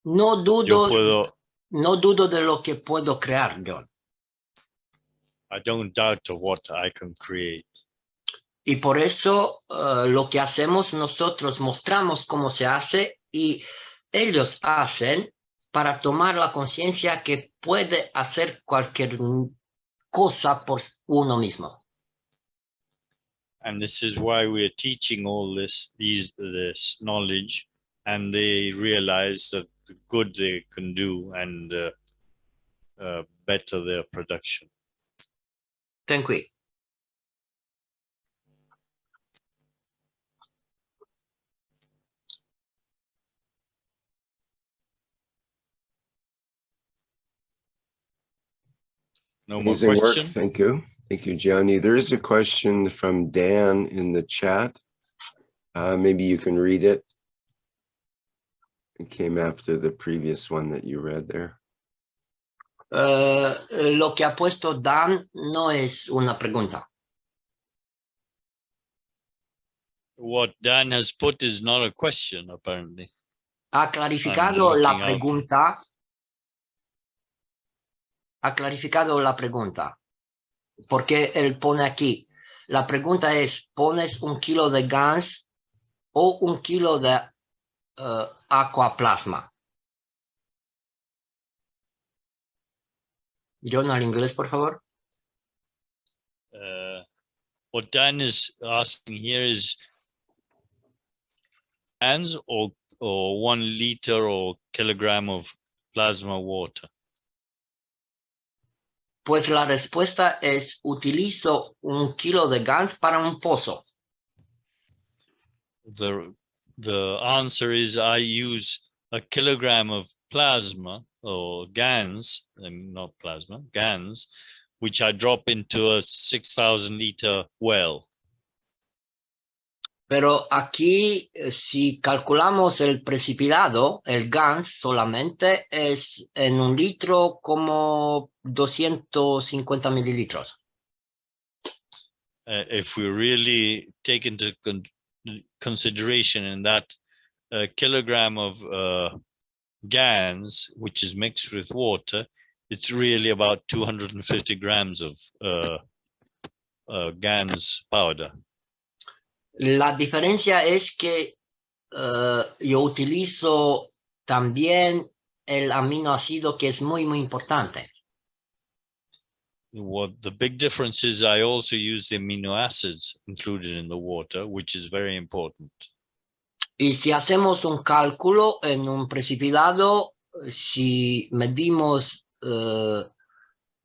No Yo dudo, puedo, no dudo de lo que puedo crear, John. I don't doubt of what I can create. Y por eso lo que hacemos nosotros, mostramos cómo se hace y ellos hacen para tomar la conciencia que puede hacer cualquier cosa por uno mismo. And this is why we are teaching all this knowledge, and they realize that the good they can do and better their production. Ten qui. No more Amazing work. question? Thank you. Thank you, Gianni. There is a question from Dan in the chat. Maybe you can read it. It came after the previous one that you read there. Lo que ha puesto Dan no es una pregunta. What Dan has put is not a question, apparently. Ha clarificado I'm la looking out. pregunta. Ha clarificado la pregunta. Porque él pone aquí. La pregunta es, ¿pones 1 kilo de GANs o 1 kilo de aquaplasma? John, al inglés, por favor. What Dan is asking here is cans or 1 liter or kilogram of plasma water. Pues la respuesta es, utilizo 1 kilo de GANs para un pozo. The answer is I use 1 kilogram of plasma or GANs, not plasma, GANs, which I drop into a 6,000 liter well. Pero aquí, si calculamos el precipitado, el GANs solamente es en 1 litro como 250 mililitros. If we really take into consideration in that kilogram of GANs, which is mixed with water, it's really about 250 grams of GANs powder. La diferencia es que yo utilizo también el aminoácido, que es muy, muy importante. What the big difference is, I also use the amino acids included in the water, which is very important. Y si hacemos un cálculo en un precipitado, si medimos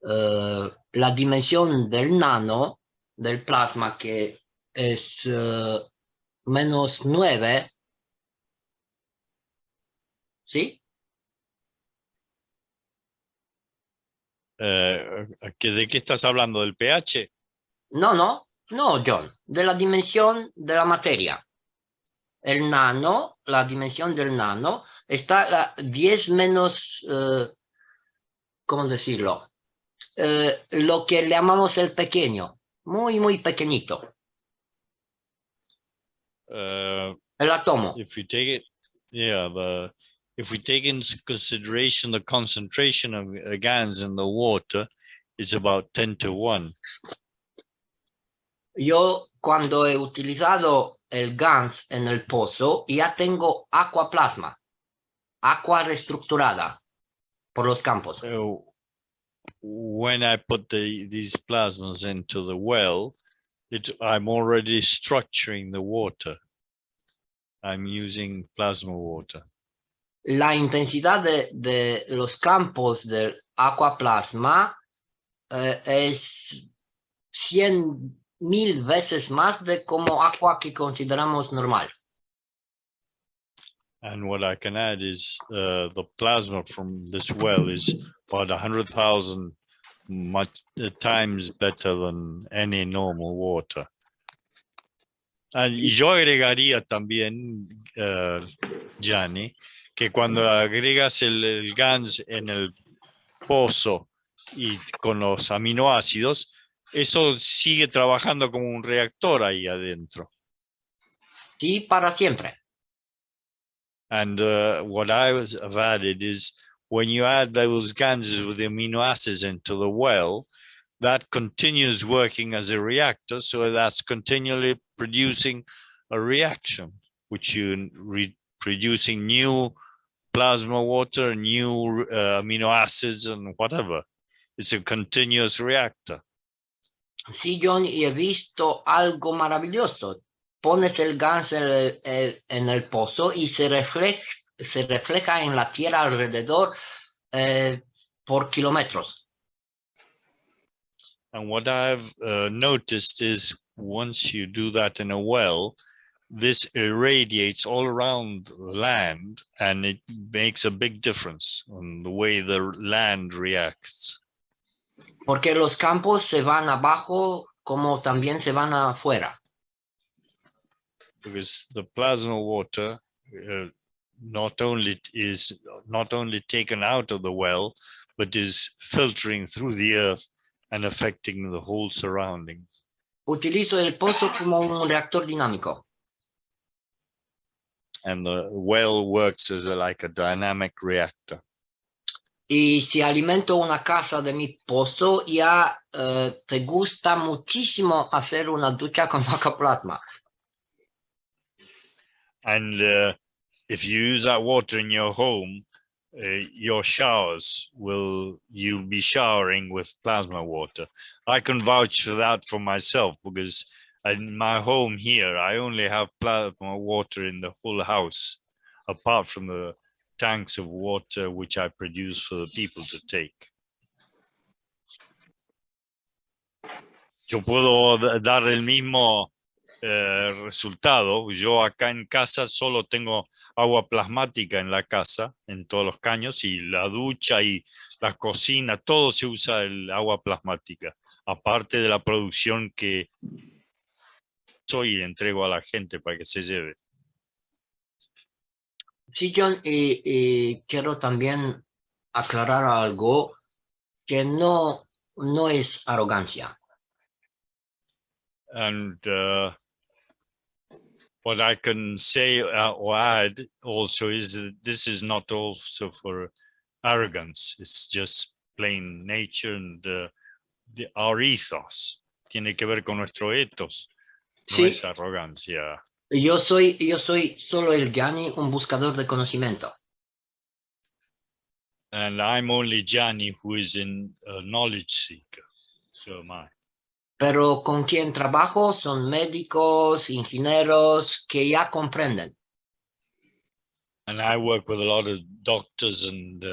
la dimensión del nano, del plasma, que es -9, ¿sí? ¿De qué estás hablando? ¿Del pH? No, John, de la dimensión de la materia. El nano, la dimensión del nano, está a 10 menos, ¿cómo decirlo? Lo que le llamamos el pequeño, muy, muy pequeñito. El átomo. If you take it, if we take into consideration the concentration of GANs in the water, it's about 10 to 1. Yo cuando he utilizado el GANs en el pozo, ya tengo aquaplasma, agua reestructurada por los campos. When I put these plasmas into the well, I'm already structuring the water. I'm using plasma water. La intensidad de los campos del aquaplasma es 100,000 veces más de como agua que consideramos normal. And what I can add is the plasma from this well is about 100,000 times better than any normal water. Y yo agregaría también, Gianni, que cuando agregas el GANS en el pozo y con los aminoácidos, eso sigue trabajando como un reactor ahí adentro. Sí, para siempre. And what have added is when you add those GANs with the amino acids into the well, that continues working as a reactor. So that's continually producing a reaction, which you producing new plasma water, new amino acids and whatever. It's a continuous reactor. Sí, John, y he visto algo maravilloso. Pones el gas en el pozo y se refleja en la tierra alrededor por kilómetros. And what I've noticed is once you do that in a well, this irradiates all around the land and it makes a big difference on the way the land reacts. Porque los campos se van abajo como también se van afuera. Because the plasma water not only taken out of the well, but is filtering through the earth and affecting the whole surroundings. Utilizo el pozo como un reactor dinámico. And the well works as like a dynamic reactor. Y si alimento una casa de mi pozo, ya te gusta muchísimo hacer una ducha con bajo plasma. And if you use that water in your home, your showers you'll be showering with plasma water. I can vouch for that for myself because in my home here, I only have plasma water in the whole house, apart from the tanks of water which I produce for the people to take. Yo puedo dar el mismo resultado. Yo acá en casa solo tengo agua plasmática en la casa, en todos los caños, y la ducha y la cocina, todo se usa el agua plasmática, aparte de la producción que soy y entrego a la gente para que se lleve. Sí, John, y quiero también aclarar algo que no es arrogancia. And what I can say or add also is that this is not also for arrogance. It's just plain nature and our ethos. Tiene que ver con nuestro ethos. No Sí, es arrogancia. yo soy solo el GIANI, un buscador de conocimiento. And I'm only Gianni, who is in a knowledge seeker. So am I. Pero con quien trabajo son médicos, ingenieros que ya comprenden. And I work with a lot of doctors and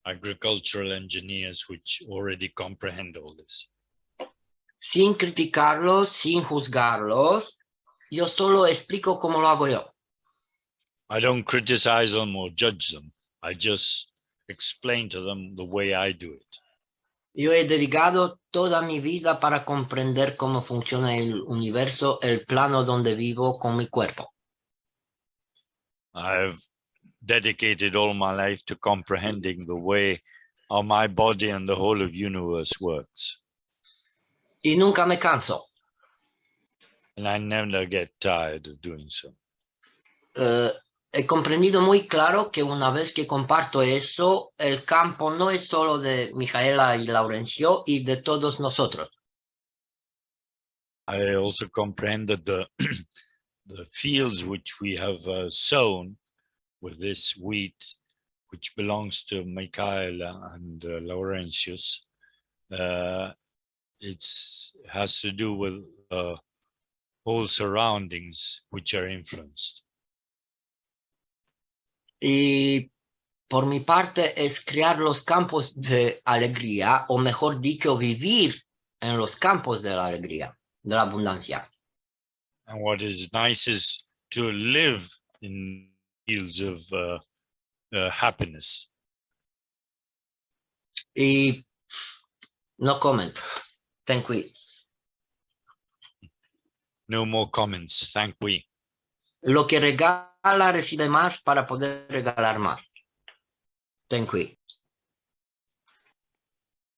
agricultural engineers which already comprehend all this. Sin criticarlos, sin juzgarlos, yo solo explico cómo lo hago yo. I don't criticize them or judge them. I just explain to them the way I do it. Yo he dedicado toda mi vida para comprender cómo funciona el universo, el plano donde vivo con mi cuerpo. I've dedicated all my life to comprehending the way how my body and the whole of universe works. Y nunca me canso. And I never get tired of doing so. He comprendido muy claro que una vez que comparto eso, el campo no es solo de Micaela y Laurencio y de todos nosotros. I also comprehend that the fields which we have sown with this wheat, which belongs to Micaela and Laurentius, it has to do with whole surroundings which are influenced. Y por mi parte es crear los campos de alegría, o mejor dicho, vivir en los campos de la alegría, de la abundancia. And what is nice is to live in fields of happiness. Y no comment. Thank you. No more comments. Thank we. Lo que regala recibe más para poder regalar más. Ten qui.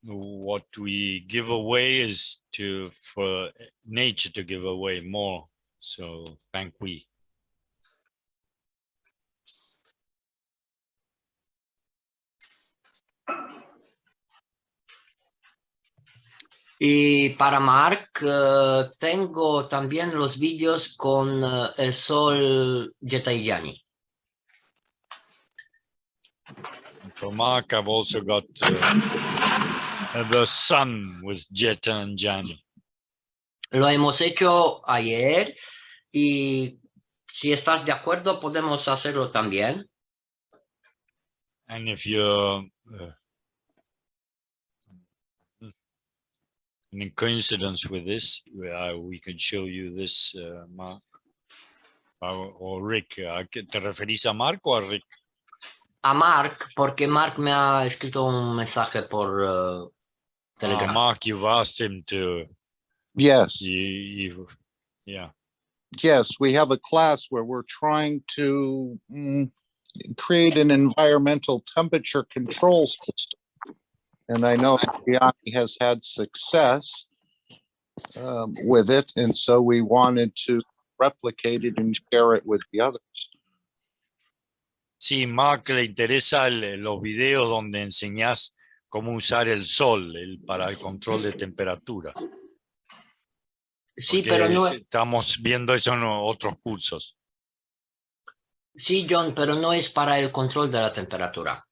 What we give away is for nature to give away more. So thank we. Y para Mark, tengo también los vídeos con el sol GIANI. For Mark, I've also got the sun with Jeta and Gianni. Lo hemos hecho ayer y si estás de acuerdo podemos hacerlo también. And if you're in coincidence with this, we can show you this, Mark or Rick. ¿Te referís a Mark o a Rick? A Mark, porque Mark me ha escrito un mensaje por Telegram. Mark, you've asked him to. Yes. Yeah. Yes, we have a class where we're trying to create an environmental temperature control system. And I know GIANI has had success with it. And so we wanted to replicate it and share it with the others. Sí, Mark le interesa los videos donde enseñas cómo usar el sol para el control de temperatura. Sí, Porque pero no. Estamos viendo eso en otros cursos. Sí, John, pero no es para el control de la temperatura.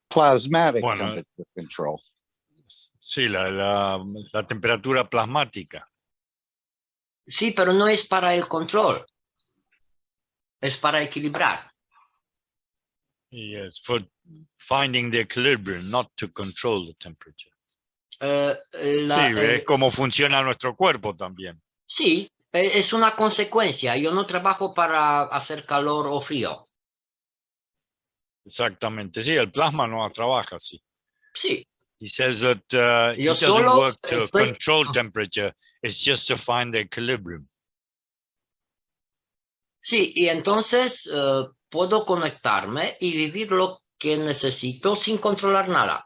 Plasmatic Bueno, temperature control. Sí, la temperatura plasmática. Sí, pero no es para el control. Es para equilibrar. Yes, for finding the equilibrium, not to control the temperature. Sí, es como funciona nuestro cuerpo también. Sí, es una consecuencia. Yo no trabajo para hacer calor o frío. Exactamente, sí, el plasma no trabaja así. Sí. He says that he Yo doesn't solo work to control temperature, it's just to find the equilibrium. Sí, y entonces puedo conectarme y vivir lo que necesito sin controlar nada.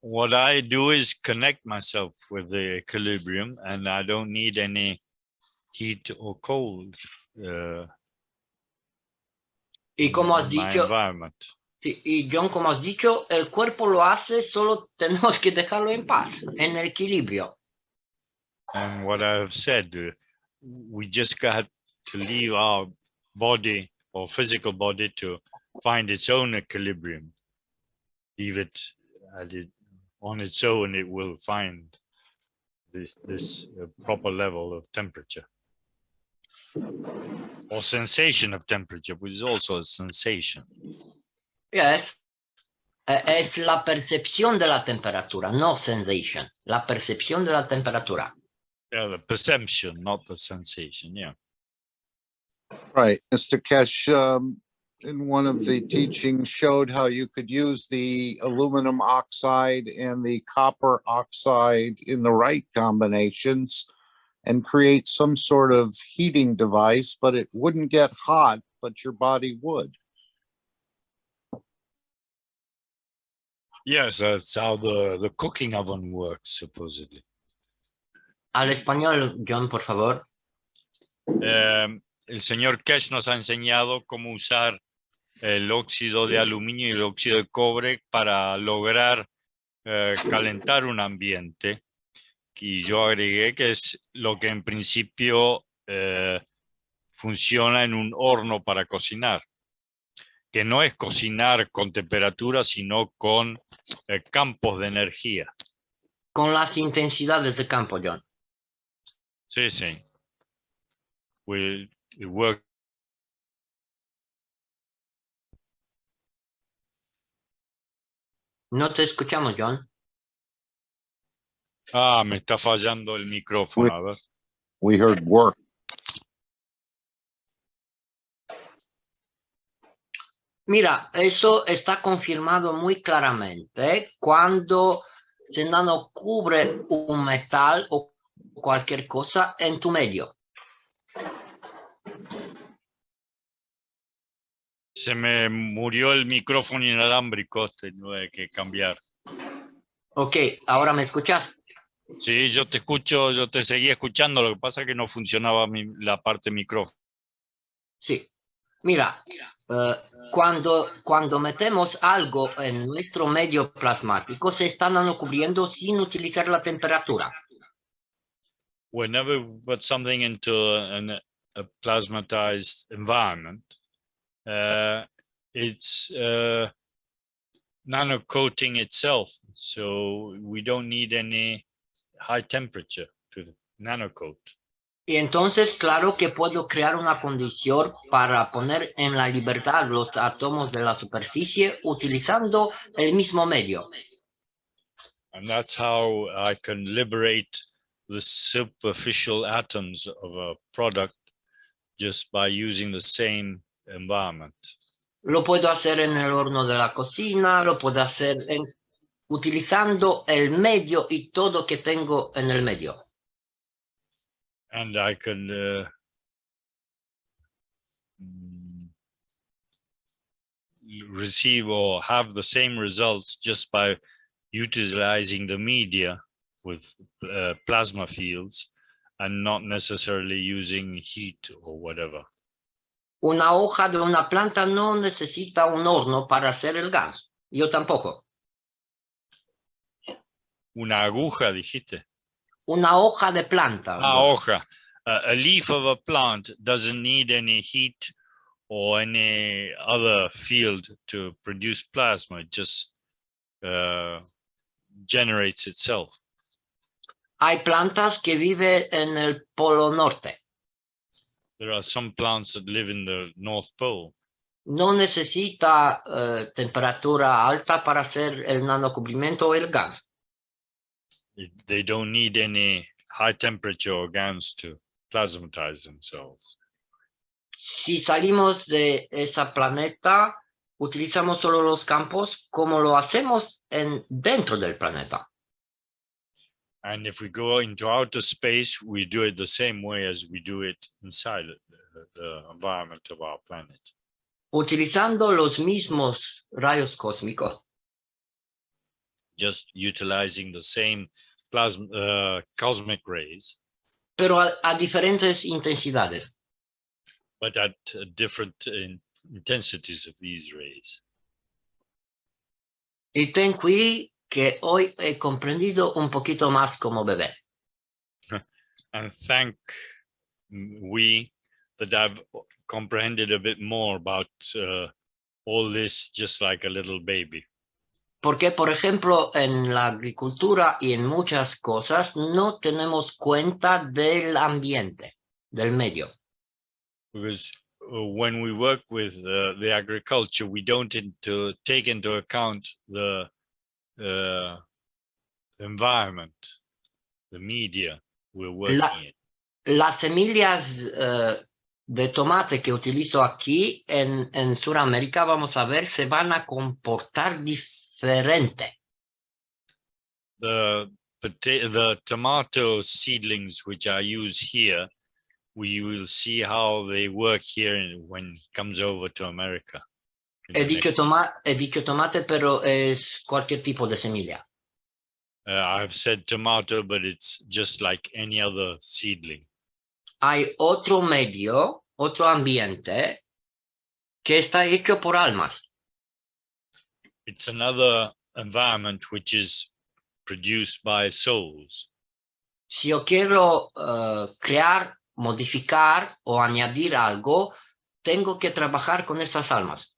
What I do is connect myself with the equilibrium, and I don't need any heat or cold Y como has in my dicho, environment. sí, y John, como has dicho, el cuerpo lo hace, solo tenemos que dejarlo en paz, en el equilibrio. And what I've said, we just got to leave our body or physical body to find its own equilibrium. Leave it on its own, it will find this proper level of temperature. Or sensation of temperature, which is also a sensation. Yes. Es la percepción de la temperatura, no sensation. La percepción de la temperatura. Yeah, the perception, not the sensation, yeah. Right. Mr. Kesh, in one of the teachings showed how you could use the aluminum oxide and the copper oxide in the right combinations and create some sort of heating device, but it wouldn't get hot, but your body would. Yes, that's how the cooking oven works, supposedly. Al español, John, por favor. El señor Kesh nos ha enseñado cómo usar el óxido de aluminio y el óxido de cobre para lograr calentar un ambiente. Y yo agregué que es lo que en principio funciona en un horno para cocinar, que no es cocinar con temperatura, sino con campos de energía. Con las intensidades de campo, John. Sí, sí. It works. No te escuchamos, John. Me está fallando el micrófono. A ver. We heard work. Mira, eso está confirmado muy claramente cuando se nanocubre un metal o cualquier cosa en tu medio. Se me murió el micrófono inalámbrico, tengo que cambiar. Ok, ¿ahora me escuchas? Sí, yo te escucho, yo te seguía escuchando, lo que pasa es que no funcionaba la parte micrófono. Sí. Mira, cuando metemos algo en nuestro medio plasmático, se están cubriendo sin utilizar la temperatura. Whenever we put something into a plasmatized environment, it's nano-coating itself, so we don't need any high temperature to nano-coat. Y entonces, claro que puedo crear una condición para poner en la libertad los átomos de la superficie utilizando el mismo medio. And that's how I can liberate the superficial atoms of a product just by using the same environment. Lo puedo hacer en el horno de la cocina, lo puedo hacer utilizando el medio y todo que tengo en el medio. And I can receive or have the same results just by utilizing the media with plasma fields and not necessarily using heat or whatever. Una hoja de una planta no necesita un horno para hacer el gas. Yo tampoco. Una aguja, dijiste. Una hoja de planta. Ah, hoja. A leaf of a plant doesn't need any heat or any other field to produce plasma. It just generates itself. Hay plantas que viven en el Polo Norte. There are some plants that live in the North Pole. No necesita temperatura alta para hacer el nanocubrimiento o el gas. They don't need any high temperature organs to plasmatize themselves. Si salimos de esa planeta, utilizamos solo los campos como lo hacemos dentro del planeta. And if we go into outer space, we do it the same way as we do it inside the environment of our planet. Utilizando los mismos rayos cósmicos, Just utilizing the same cosmic rays, pero a diferentes intensidades. but at different intensities of these rays. Y ten qui que hoy he comprendido un poquito más como bebé. And thank we that I've comprehended a bit more about all this just like a little baby. Porque, por ejemplo, en la agricultura y en muchas cosas no tenemos cuenta del ambiente, del medio. Because when we work with the agriculture, we don't take into account the environment, the media we're working in. Las semillas de tomate que utilizo aquí en Sudamérica, vamos a ver, se van a comportar diferente. The tomato seedlings which are used here, we will see how they work here when it comes over to America. He dicho tomate, pero es cualquier tipo de semilla. I've said tomato, but it's just like any other seedling. Hay otro medio, otro ambiente que está hecho por almas. It's another environment which is produced by souls. Si yo quiero crear, modificar o añadir algo, tengo que trabajar con estas almas.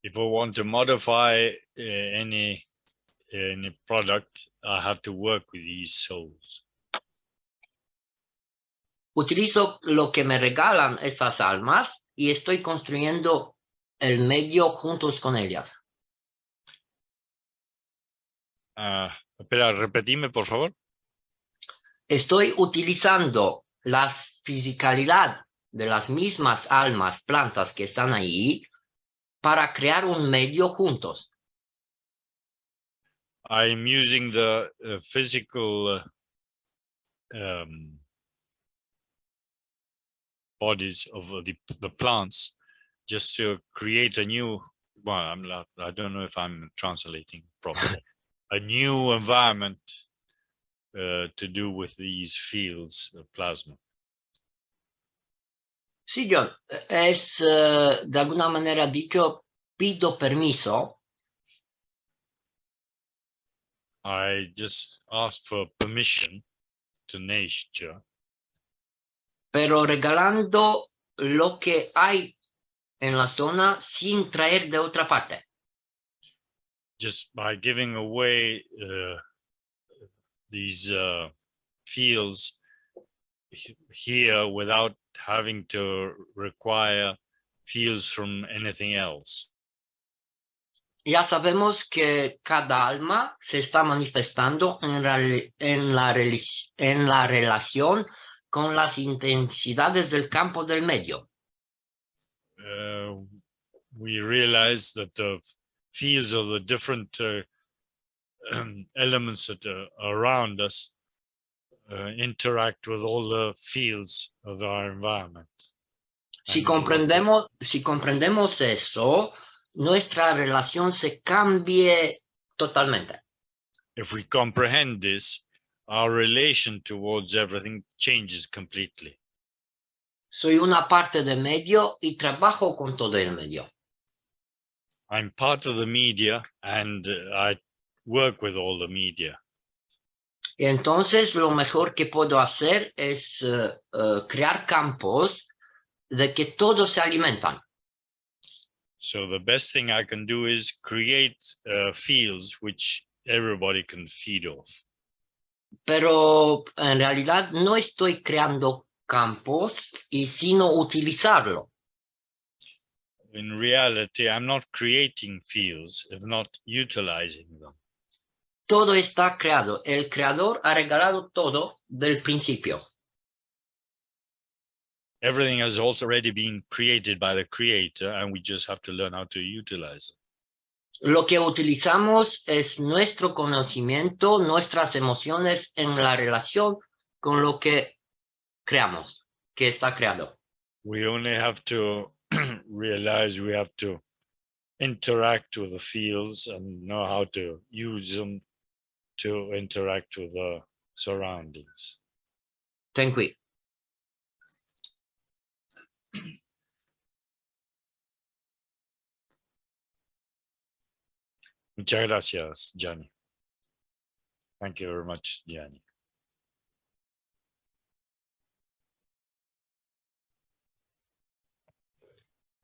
If I want to modify any product, I have to work with these souls. Utilizo lo que me regalan estas almas y estoy construyendo el medio juntos con ellas. Espera, repetime, por favor. Estoy utilizando la fisicalidad de las mismas almas, plantas que están ahí, para crear un medio juntos. I'm using the physical bodies of the plants, just to create a new, well, I don't know if I'm translating properly, a new environment to do with these fields of plasma. Sí, John, es de alguna manera dicho, pido permiso, I just asked for permission to nature, pero regalando lo que hay en la zona sin traer de otra parte. just by giving away these fields here without having to require fields from anything else. Ya sabemos que cada alma se está manifestando en la relación con las intensidades del campo del medio. We realize that the fields of the different elements that are around us interact with all the fields of our environment. Si comprendemos eso, nuestra relación se cambie totalmente. If we comprehend this, our relation towards everything changes completely. Soy una parte del medio y trabajo con todo el medio. I'm part of the media and I work with all the media. Y entonces lo mejor que puedo hacer es crear campos de que todos se alimentan. So the best thing I can do is create fields which everybody can feed off. Pero en realidad no estoy creando campos y sino utilizarlo. In reality, I'm not creating fields, if not utilizing them. Todo está creado. El creador ha regalado todo del principio. Everything has already been created by the creator, and we just have to learn how to utilize it. Lo que utilizamos es nuestro conocimiento, nuestras emociones en la relación con lo que creamos, que está creado. We only have to realize we have to interact with the fields and know how to use them to interact with the surroundings. Thank you. Muchas gracias, Gianni. Thank you very much, Gianni.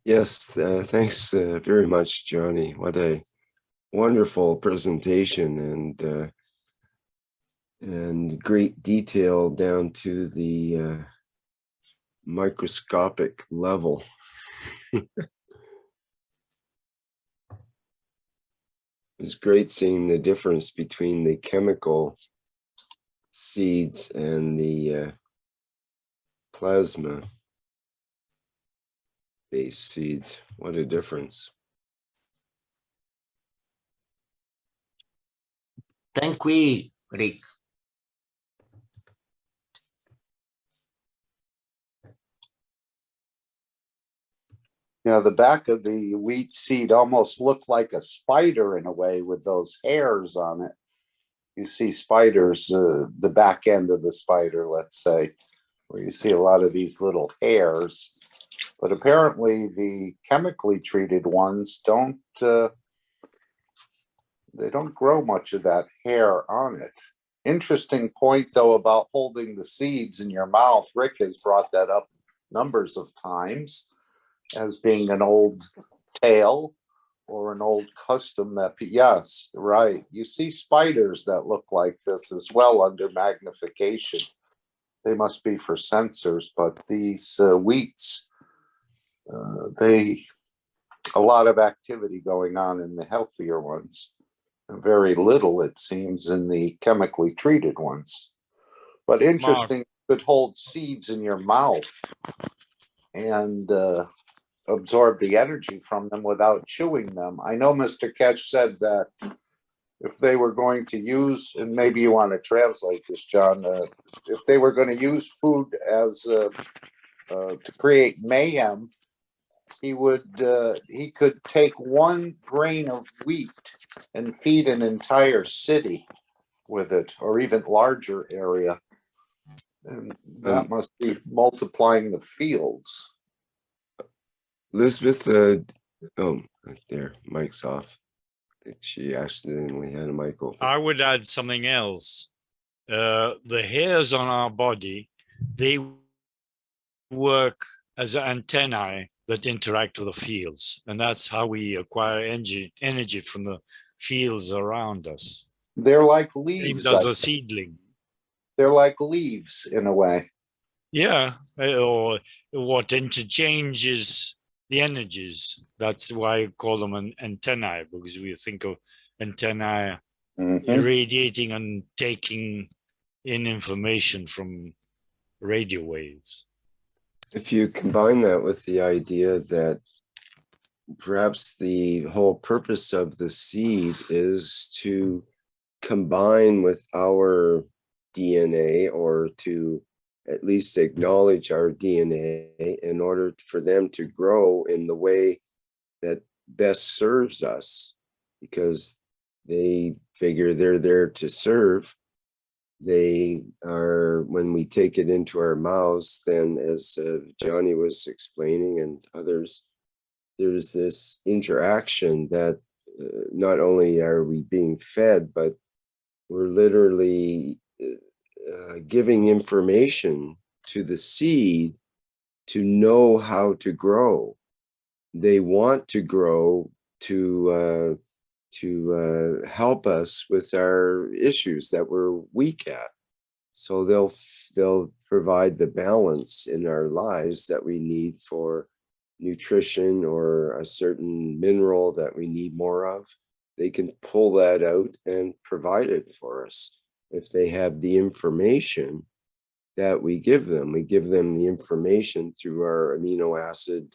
Yes, thanks very much, Johnny. What a wonderful presentation and great detail down to the microscopic level. It's great seeing the difference between the chemical seeds and the plasma based seeds. What a difference. Thank you, Rick. Yeah, the back of the wheat seed almost looked like a spider in a way with those hairs on it. You see spiders, the back end of the spider, let's say, where you see a lot of these little hairs. But apparently the chemically treated ones don't grow much of that hair on it. Interesting point though about holding the seeds in your mouth. Rick has brought that up numbers of times as being an old tale or an old custom that, yes, right. You see spiders that look like this as well under magnification. They must be for sensors, but these wheats, a lot of activity going on in the healthier ones, and very little, it seems, in the chemically treated ones. But interesting, you could hold seeds in your mouth and absorb the energy from them without chewing them. I know Mr. Ketch said that if they were going to use, and maybe you want to translate this, John, if they were going to use food as to create mayhem, he could take one grain of wheat and feed an entire city with it, or even larger area. And that must be multiplying the fields. Elizabeth, oh, right there, mic's off. I think she accidentally had a mic open. I would add something else. The hairs on our body, they work as antennae that interact with the fields. And that's how we acquire energy from the fields around us. They're like Same leaves. does a seedling. They're like leaves in a way. Yeah, or what interchanges the energies. That's why I call them an antennae, because we think of antennae irradiating and taking in information from radio waves. If you combine that with the idea that perhaps the whole purpose of the seed is to combine with our DNA, or to at least acknowledge our DNA in order for them to grow in the way that best serves us, because they figure they're there to serve. They are, when we take it into our mouths, then as Johnny was explaining and others, there's this interaction that not only are we being fed, but we're literally giving information to the seed to know how to grow. They want to grow to help us with our issues that we're weak at. So they'll provide the balance in our lives that we need for nutrition, or a certain mineral that we need more of. They can pull that out and provide it for us if they have the information that we give them. We give them the information through our amino acid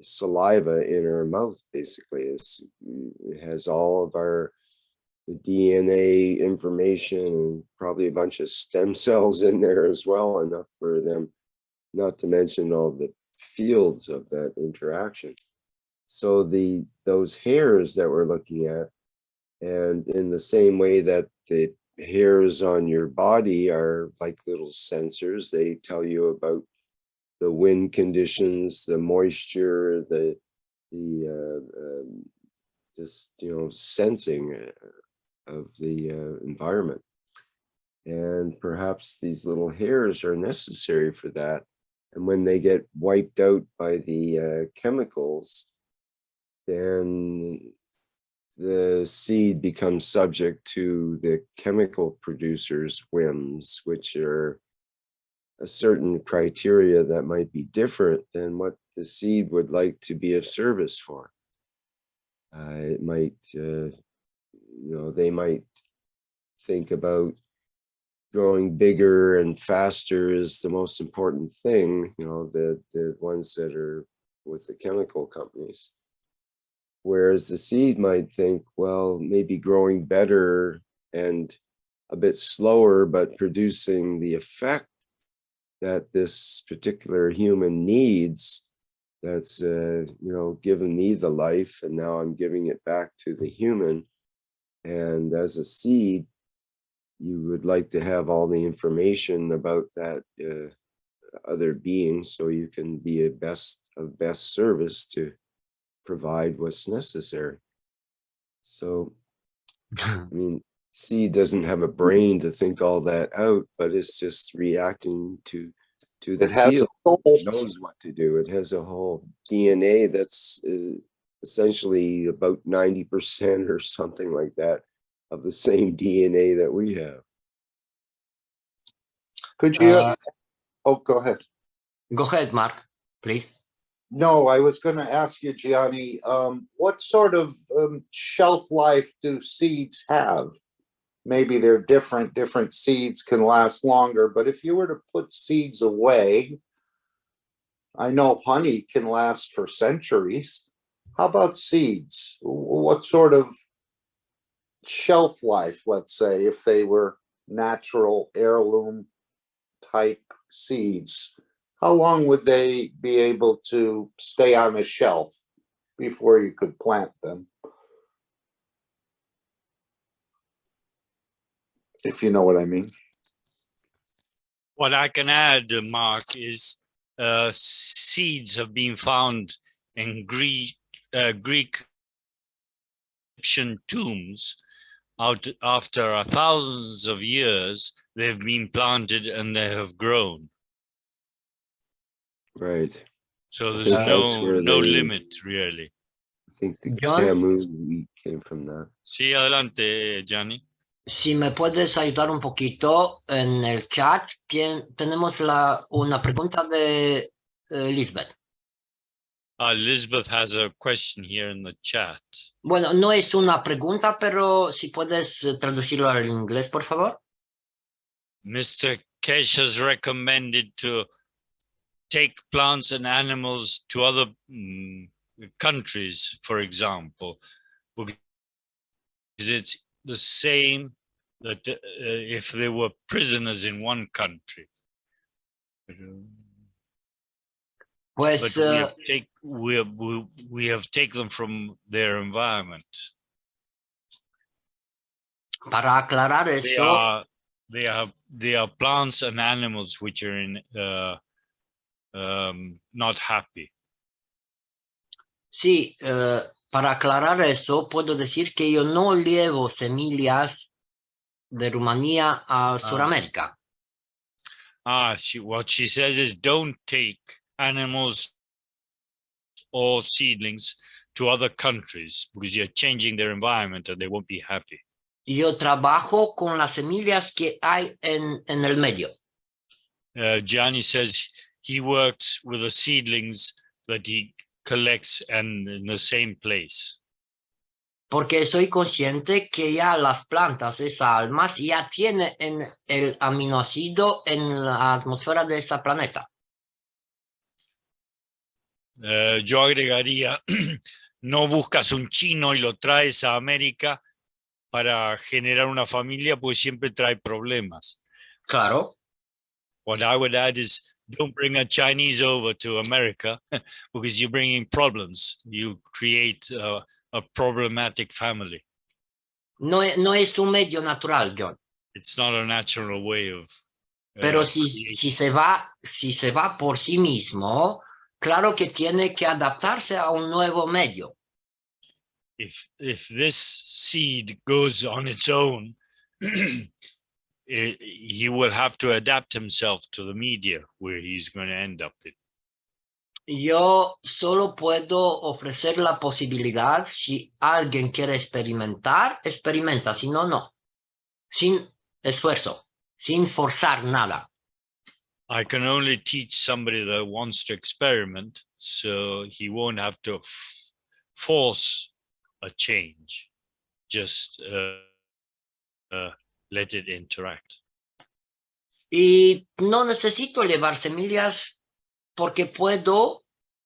saliva in our mouth. Basically, it has all of our DNA information and probably a bunch of stem cells in there as well, enough for them, not to mention all the fields of that interaction. So those hairs that we're looking at, and in the same way that the hairs on your body are like little sensors, they tell you about the wind conditions, the moisture, just sensing of the environment. And perhaps these little hairs are necessary for that. And when they get wiped out by the chemicals, then the seed becomes subject to the chemical producers' whims, which are a certain criteria that might be different than what the seed would like to be of service for. It might, they might think about growing bigger and faster is the most important thing, the ones that are with the chemical companies. Whereas the seed might think, well, maybe growing better and a bit slower, but producing the effect that this particular human needs, that's, given me the life, and now I'm giving it back to the human. And as a seed, you would like to have all the information about that other being, so you can be of best service to provide what's necessary. So, I mean, seed doesn't have a brain to think all that out, but it's just reacting to the field. It knows what to do. It has a whole DNA that's essentially about 90% or something like that of the same DNA that we have. Could you? Go ahead. Go ahead, Mark, please. No, I was going to ask you, Gianni, what sort of shelf life do seeds have? Maybe they're different seeds can last longer, but if you were to put seeds away, I know honey can last for centuries. How about seeds? What sort of shelf life, let's say, if they were natural heirloom type seeds, how long would they be able to stay on the shelf before you could plant them? If you know what I mean. What I can add, Mark, is seeds have been found in Greek Egyptian tombs. After thousands of years, they've been planted and they have grown. Right. So I there's think that's no where they- limit, really. I think the John? Camus wheat came from that. Sí, adelante, Gianni. Si me puedes ayudar un poquito en el chat, tenemos una pregunta de Lisbeth. Elizabeth has a question here in the chat. Bueno, no es una pregunta, pero si puedes traducirlo al inglés, por favor. Mr. Kesh has recommended to take plants and animals to other countries, for example, because it's the same that if they were prisoners in one country. Pues But we have taken them from their environment. para aclarar eso, They are plants and animals which are in not happy. sí, para aclarar eso, puedo decir que yo no llevo semillas de Rumanía a Sudamérica. What she says is don't take animals or seedlings to other countries because you're changing their environment and they won't be happy. Yo trabajo con las semillas que hay en el medio. Gianni says he works with the seedlings that he collects and in the same place. Porque soy consciente que ya las plantas, esas almas, ya tienen el aminoácido en la atmósfera de ese planeta. Yo agregaría, no buscas un chino y lo traes a América para generar una familia, pues siempre trae problemas. Claro. What I would add is don't bring a Chinese over to America because you're bringing problems. You create a problematic family. No es un medio natural, John. It's not a natural way of. Pero si se va por sí mismo, claro que tiene que adaptarse a un nuevo medio. If this seed goes on its own, he will have to adapt himself to the media where he's going to end up in. Yo solo puedo ofrecer la posibilidad, si alguien quiere experimentar, experimenta, si no, no. Sin esfuerzo, sin forzar nada. I can only teach somebody that wants to experiment, so he won't have to force a change. Just let it interact. Y no necesito llevar semillas porque puedo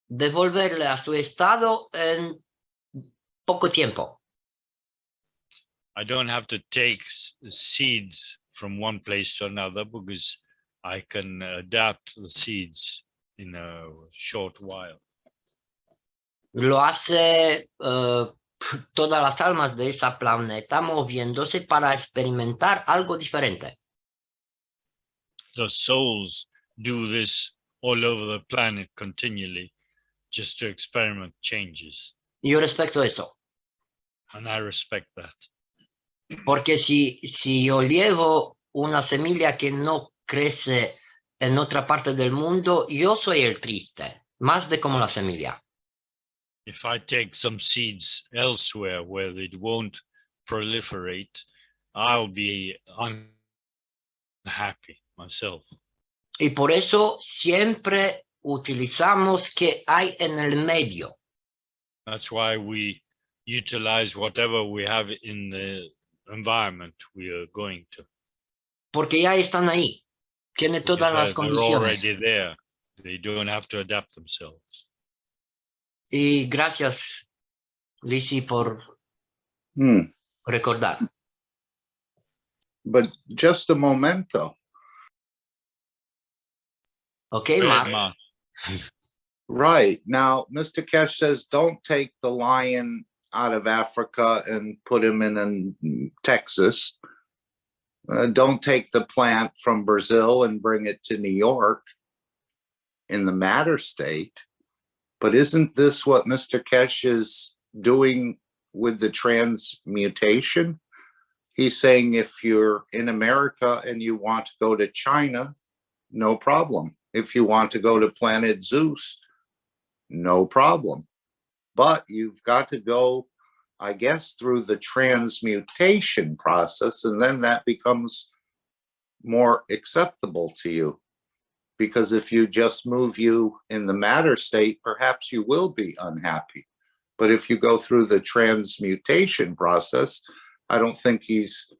devolverle a su estado en poco tiempo. I don't have to take seeds from one place to another because I can adapt the seeds in a short while. Lo hace todas las almas de ese planeta moviéndose para experimentar algo diferente. The souls do this all over the planet continually just to experiment changes. Yo respeto eso. And I respect that. Porque si yo llevo una semilla que no crece en otra parte del mundo, yo soy el triste, más de como la semilla. If I take some seeds elsewhere where they won't proliferate, I'll be unhappy myself. Y por eso siempre utilizamos que hay en el medio. That's why we utilize whatever we have in the environment we are going to. Porque ya están ahí. Tiene todas las They're condiciones. already there. They don't have to adapt themselves. Y gracias, Lizzie, por recordar. But just a momento. Ok, Go ahead, Mark. Mark. Right. Now, Mr. Kesh says, don't take the lion out of Africa and put him in Texas. Don't take the plant from Brazil and bring it to New York in the matter state. But isn't this what Mr. Kesh is doing with the transmutation? He's saying if you're in America and you want to go to China, no problem. If you want to go to planet Zeus, no problem. But you've got to go, I guess, through the transmutation process, and then that becomes more acceptable to you. Because if you just move you in the matter state, perhaps you will be unhappy. But if you go through the transmutation process, I don't think he's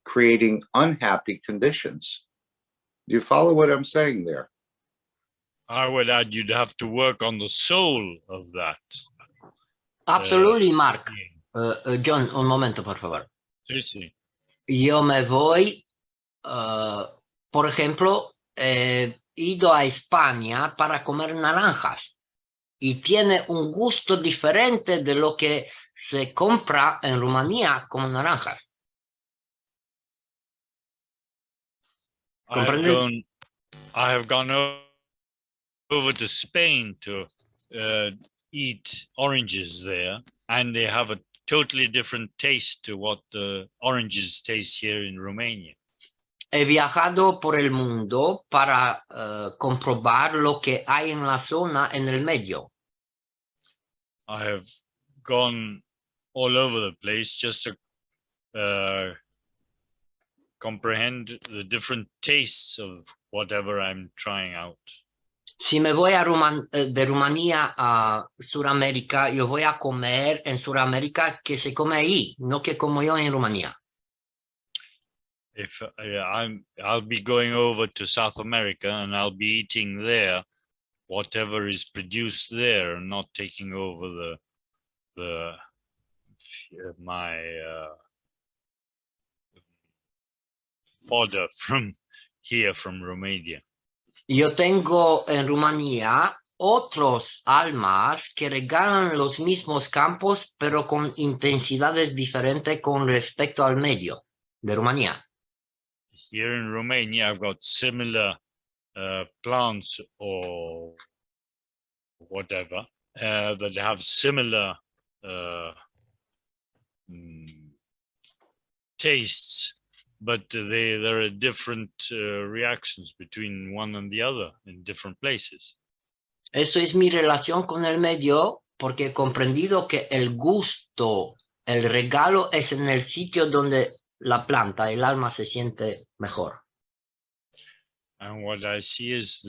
creating unhappy conditions. Do you follow what I'm saying there? I would add you'd have to work on the soul of that. Absolutely, Mark. being. John, un momento, por favor. Sí, sí. Yo me voy, por ejemplo, he ido a España para comer naranjas y tiene un gusto diferente de lo que se compra en Rumanía como naranjas. I have gone over to Spain to eat oranges there, and they have a totally different taste to what the oranges taste here in Romania. He viajado por el mundo para comprobar lo que hay en la zona en el medio. I have gone all over the place just to comprehend the different tastes of whatever I'm trying out. Si me voy de Rumanía a Sudamérica, yo voy a comer en Sudamérica que se come ahí, no que como yo en Rumanía. If I'll be going over to South America and I'll be eating there whatever is produced there, and not taking over my fodder from here, from Romania. Yo tengo en Rumanía otros almas que regalan los mismos campos, pero con intensidades diferentes con respecto al medio de Rumanía. Here in Romania, I've got similar plants or whatever that have similar tastes, but there are different reactions between one and the other in different places. Eso es mi relación con el medio, porque he comprendido que el gusto, el regalo es en el sitio donde la planta, el alma se siente mejor. And what I see is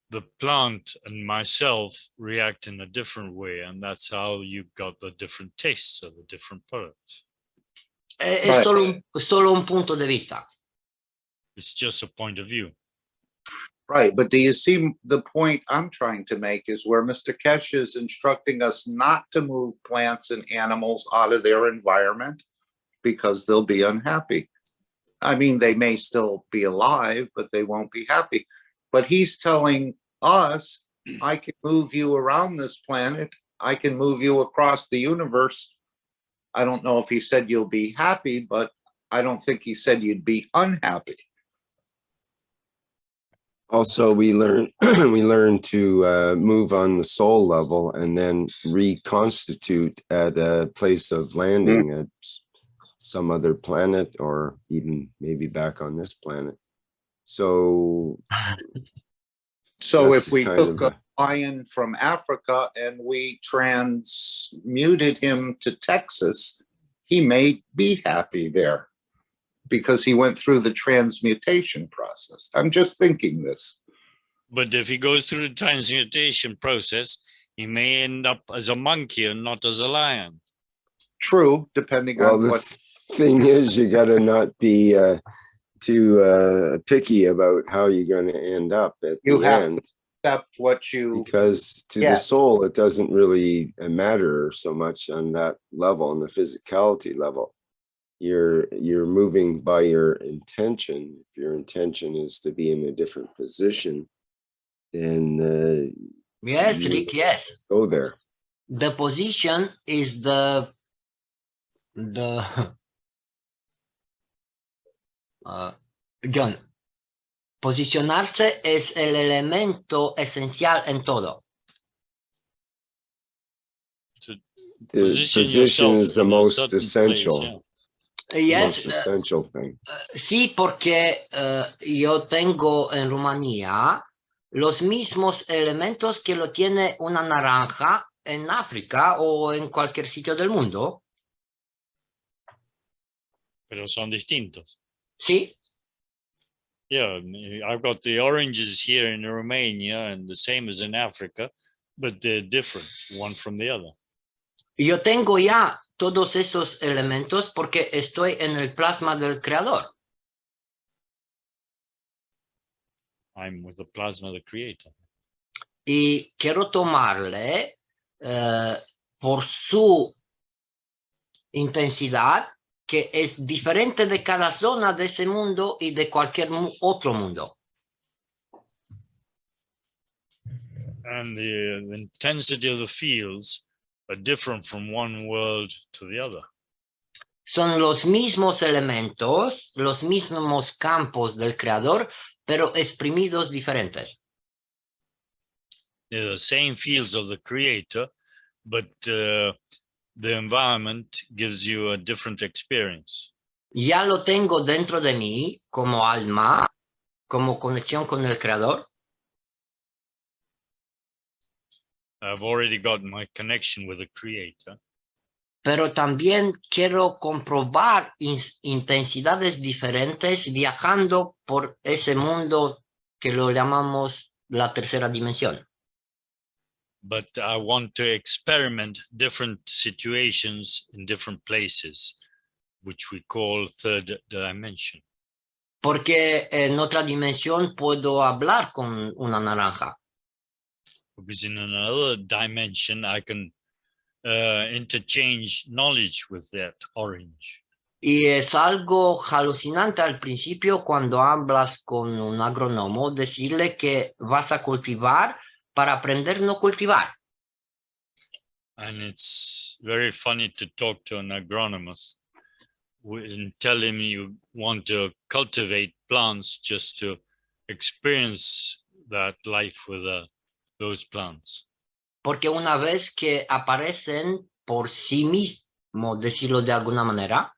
the plant and myself react in a different way, and that's how you've got the different tastes of the different products. Es solo un punto de vista. It's just a point of view. Right, but do you see the point I'm trying to make is where Mr. Kesh is instructing us not to move plants and animals out of their environment because they'll be unhappy. I mean, they may still be alive, but they won't be happy. But he's telling us, I can move you around this planet. I can move you across the universe. I don't know if he said you'll be happy, but I don't think he said you'd be unhappy. Also, we learn to move on the soul level and then reconstitute at a place of landing at some other planet, or even maybe back on this planet. So if we took a lion from Africa and we transmuted him to Texas, he may be happy there because he went through the transmutation process. I'm just thinking this. But if he goes through the transmutation process, he may end up as a monkey and not as a lion. True, depending on what. The thing is, you got to not be too picky about how you're going to end up at the end. accept what you, Because to the Yes. soul, it doesn't really matter so much on that level, on the physicality level. You're moving by your intention. If your intention is to be in a different position, then Yes, you Rick, yes. go there. The position is the John, posicionarse es el elemento esencial en todo. To The position position yourself is the in a most certain essential. place, yeah. It's the Yes, most essential thing. sí, porque yo tengo en Rumanía los mismos elementos que lo tiene una naranja en África o en cualquier sitio del mundo. Pero son distintos. Sí, Yeah, I've got the oranges here in Romania and the same as in Africa, but they're different one from the other. yo tengo ya todos esos elementos porque estoy en el plasma del creador. I'm with the plasma of the creator. Y quiero tomarle por su intensidad, que es diferente de cada zona de ese mundo y de cualquier otro mundo. And the intensity of the fields are different from one world to the other. Son los mismos elementos, los mismos campos del creador, pero exprimidos diferentes. They're the same fields of the creator, but the environment gives you a different experience. Ya lo tengo dentro de mí como alma, como conexión con el creador. I've already got my connection with the creator. Pero también quiero comprobar intensidades diferentes viajando por ese mundo que lo llamamos la tercera dimensión. But I want to experiment different situations in different places, which we call third dimension. Porque en otra dimensión puedo hablar con una naranja. Because in another dimension, I can interchange knowledge with that orange. Y es algo alucinante al principio cuando hablas con un agrónomo, decirle que vas a cultivar para aprender no cultivar. And it's very funny to talk to an agronomist and tell him you want to cultivate plants just to experience that life with those plants. Porque una vez que aparecen por sí mismos, decirlo de alguna manera,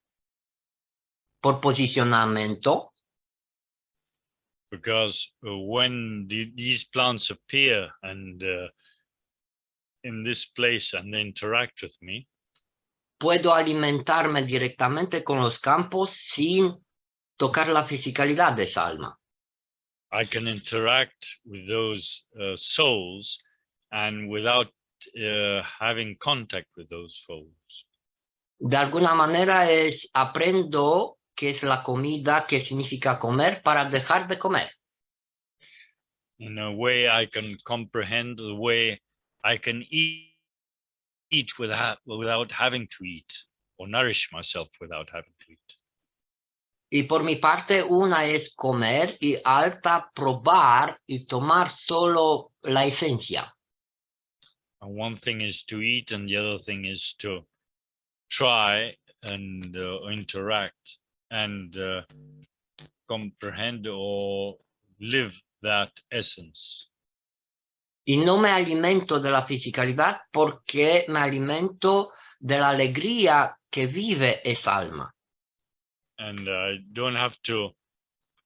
por posicionamiento, Because when these plants appear and in this place and they interact with me, puedo alimentarme directamente con los campos sin tocar la fisicalidad de esa alma. I can interact with those souls and without having contact with those souls. De alguna manera aprendo qué es la comida, qué significa comer para dejar de comer. In a way, I can comprehend the way I can eat without having to eat, or nourish myself without having to eat. Y por mi parte, una es comer y alta probar y tomar solo la esencia. And one thing is to eat, and the other thing is to try and interact and comprehend or live that essence. Y no me alimento de la fisicalidad porque me alimento de la alegría que vive esa alma. And I don't have to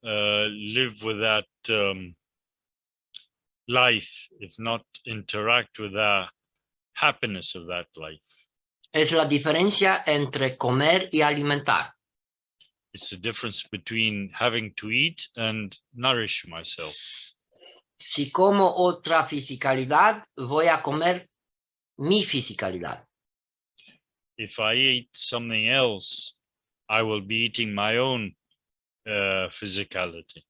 live with that life, if not interact with the happiness of that life. Es la diferencia entre comer y alimentar. It's the difference between having to eat and nourish myself. Si como otra fisicalidad, voy a comer mi fisicalidad. If I eat something else, I will be eating my own physicality.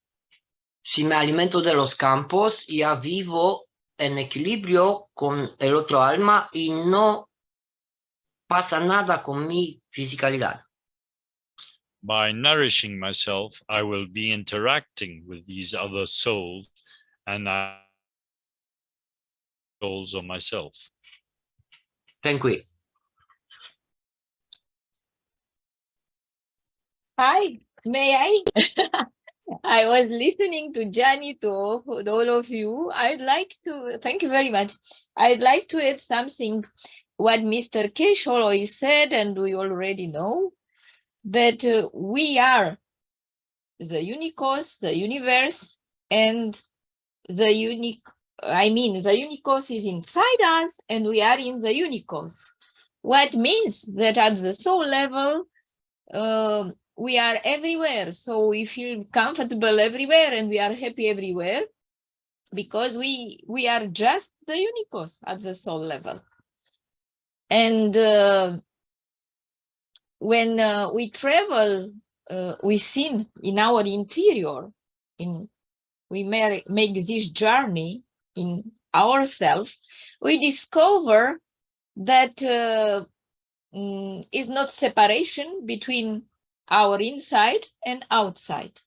si me alimento de los campos, ya vivo en equilibrio con el otro alma y no pasa nada con mi fisicalidad. By nourishing myself, I will be interacting with these other souls and souls of myself. Thank you. Hi, may I? I was listening to Gianni, to all of you. I'd like to, thank you very much. I'd like to add something what Mr. Kesh always said, and we already know, that we are the unicos, the universe, and the unique, the unicos is inside us, and we are in the unicos. What means that at the soul level, we are everywhere. So we feel comfortable everywhere and we are happy everywhere because we are just the unicos at the soul level. And when we travel within, in our interior, we make this journey in ourselves, we discover that is not separation between our inside and outside.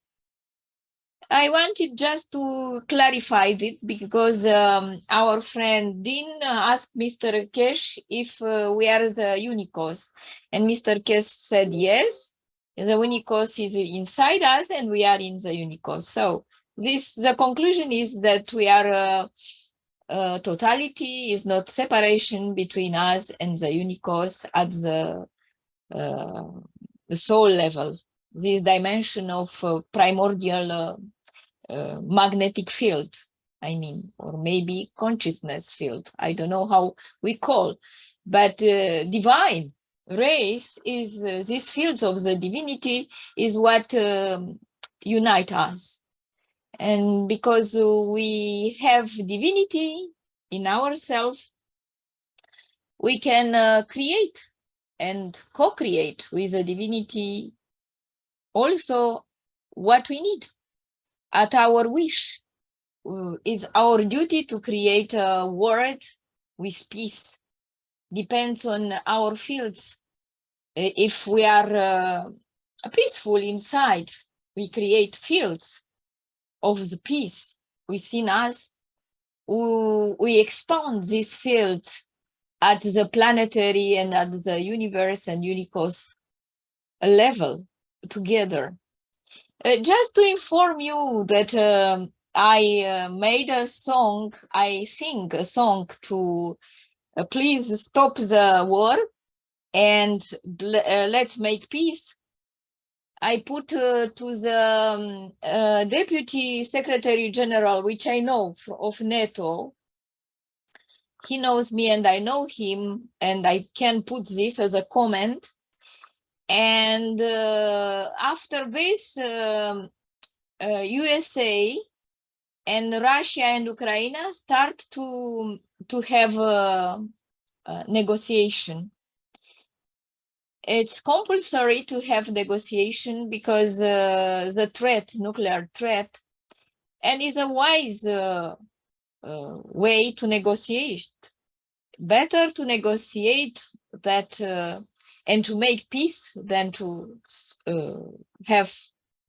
I wanted just to clarify this because our friend Dean asked Mr. Kesh if we are the unicos, and Mr. Kesh said yes, the unicos is inside us and we are in the unicos. So the conclusion is that we are totality, is not separation between us and the unicos at the soul level, this dimension of primordial magnetic field, or maybe consciousness field. I don't know how we call, but divine race is these fields of the divinity is what unite us. And because we have divinity in ourselves, we can create and co-create with the divinity also what we need at our wish. It's our duty to create a world with peace. Depends on our fields. If we are peaceful inside, we create fields of the peace within us. We expand these fields at the planetary and at the universe and unicos level together. Just to inform you that I made a song, I sing a song to please stop the war and let's make peace. I put to the Deputy Secretary General, which I know of NATO. He knows me and I know him, and I can put this as a comment. And after this, USA and Russia and Ukraine start to have a negotiation. It's compulsory to have negotiation because the threat, nuclear threat, and is a wise way to negotiate. Better to negotiate that and to make peace than to have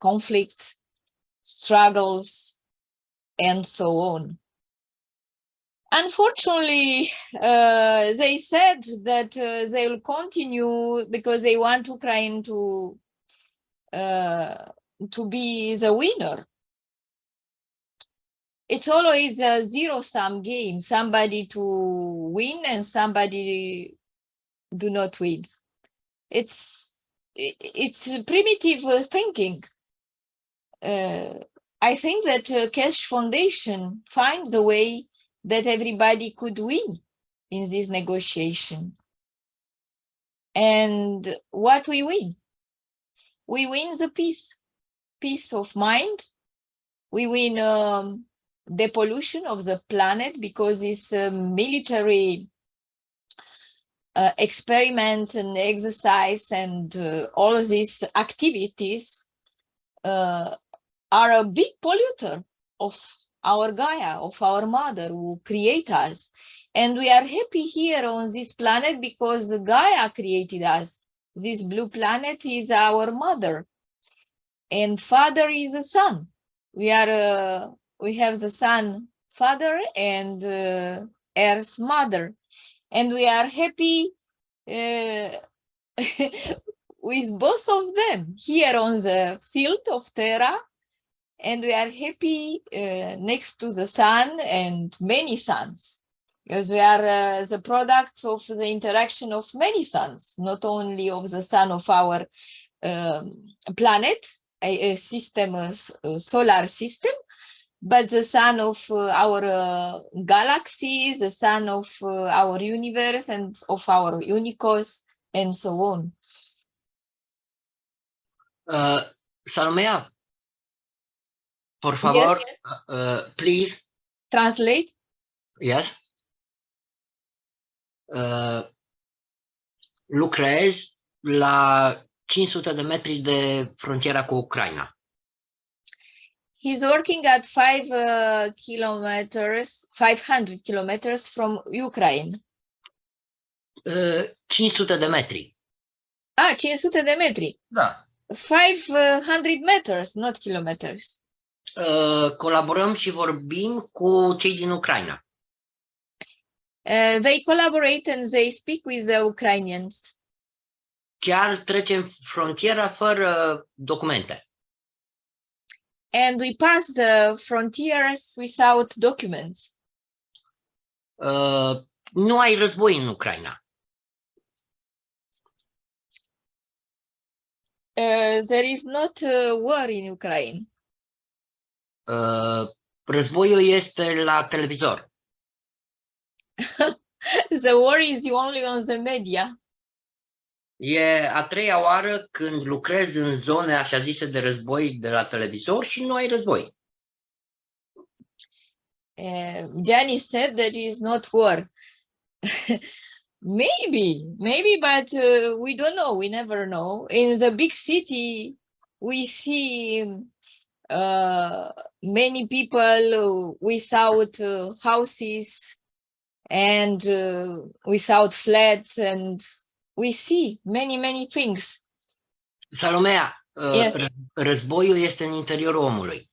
conflicts, struggles, and so on. Unfortunately, they said that they will continue because they want Ukraine to be the winner. It's always a zero-sum game, somebody to win and somebody do not win. It's primitive thinking. I think that Keshe Foundation finds a way that everybody could win in this negotiation. And what we win? We win the peace of mind. We win depollution of the planet because this military experiments and exercise and all of these activities are a big polluter of our Gaia, of our mother who create us. And we are happy here on this planet because Gaia created us. This blue planet is our mother, and father is the sun. We have the sun father and Earth's mother, and we are happy with both of them here on the field of Terra, and we are happy next to the sun and many suns, because we are the products of the interaction of many suns, not only of the sun of our planet, a system, solar system, but the sun of our galaxies, the sun of our universe and of our unicos, and so on. Salomea, por favor, please. Translate. Yes. Lucrez la 500 de metri de frontiera cu Ucraina. He's working at 500 kilometers from Ukraine. 500 de metri. 500 de metri. Da. 500 meters, not kilometers. Colaborăm și vorbim cu cei din Ucraina. They collaborate and they speak with the Ukrainians. Chiar trecem frontiera fără documente. And we pass the frontiers without documents. Nu ai război în Ucraina. There is not war in Ukraine. Războiul este la televizor. The war is only on the media. E a treia oară când lucrezi în zone așa zise de război de la televizor și nu ai război. Gianni said that is not war. Maybe, but we don't know. We never know. In the big city, we see many people without houses and without flats, and we see many things. Salomea, Yes. Războiul este în interiorul omului.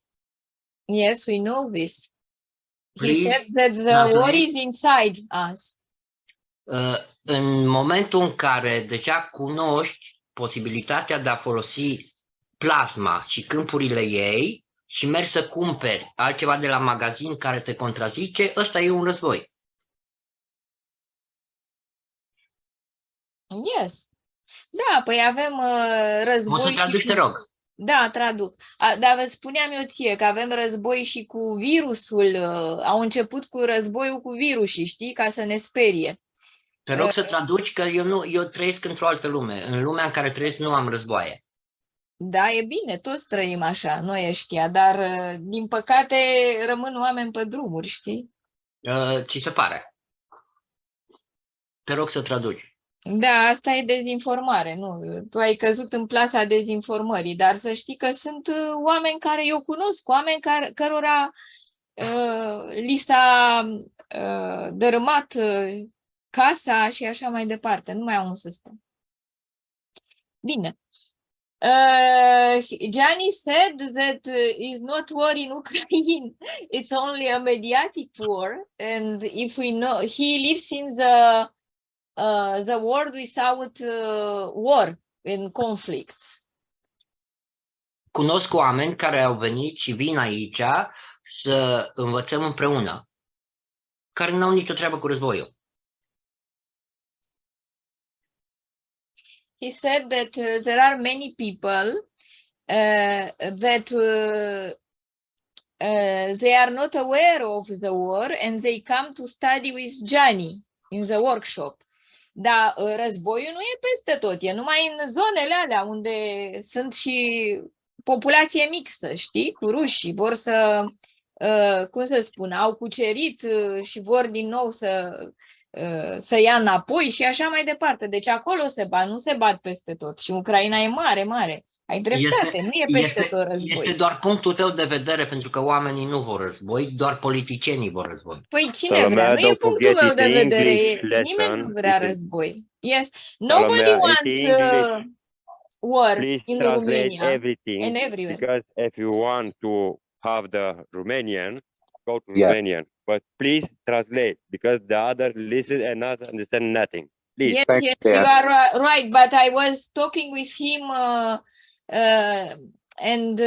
Yes, we know this. He Please said that the war translate. is inside us. În momentul în care deja cunoști posibilitatea de a folosi plasma și câmpurile ei și mergi să cumperi altceva de la magazin care te contrazice, ăsta e un război. Yes. Da, păi avem război. O să traduci, te rog. Da, traduc. Dar vă spuneam eu ție că avem război și cu virusul. Au început cu războiul cu virusii, știi, ca să ne sperie. Te rog să traduci că eu trăiesc într-o altă lume. În lumea în care trăiesc nu am războaie. Da, e bine, toți trăim așa, noi ăștia, dar din păcate rămân oameni pe drumuri, știi? Ți se pare? Te rog să traduci. Da, asta e dezinformare, nu? Tu ai căzut în plasa dezinformării, dar să știi că sunt oameni care eu cunosc, oameni cărora li s-a dărâmat casa și așa mai departe, nu mai au un să stă. Bine. Gianni said that is not war in Ukraine, it's only a mediatic war, and if we know, he lives in the world without war and conflicts. Cunosc oameni care au venit și vin aici să învățăm împreună, care nu au nicio treabă cu războiul. He said that there are many people that they are not aware of the war and they come to study with Gianni in the workshop. Dar războiul nu e peste tot, e numai în zonele alea unde sunt și populație mixtă, știi, cu rușii, vor să, cum să spun, au cucerit și vor din nou să ia înapoi și așa mai departe. Deci acolo se bat, nu se bat peste tot. Și Ucraina e mare, mare. Ai dreptate, nu e peste tot război. Este doar punctul tău de vedere, pentru că oamenii nu vor război, doar politicienii vor război. Păi cine vrea? Nu e punctul meu de vedere. Nimeni nu vrea război. Yes, nobody wants war Please in translate Romania everything and everywhere. because if you want to have the Romanian, go to Yeah. Romanian. But please translate because the other listen and not understand nothing. Please. Yes, Thank yes, you, you Dan. are right. But I was talking with him, and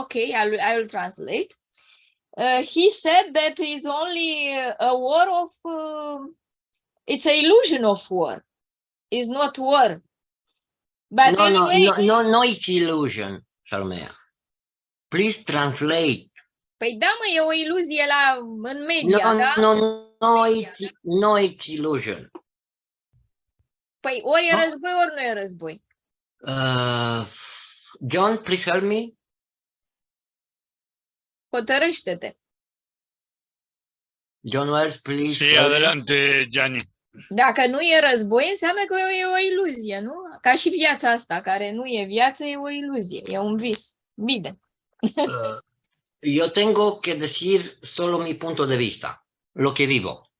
okay, I will translate. He said that it's only a war of. It's an illusion of war. It's not war. But anyway, No, it's illusion, Salmea. Please translate. păi da, mă, e o iluzie în media, da? No, it's illusion. Păi ori e război, ori nu e război. John, please help me. Hotărăște-te. John Wells, please. Sí, help me. adelante, Gianni. Dacă nu e război, înseamnă că e o iluzie, nu? Ca și viața asta, care nu e viață, e o iluzie, e un vis. Bine. Yo tengo que decir solo mi punto de vista, lo que vivo.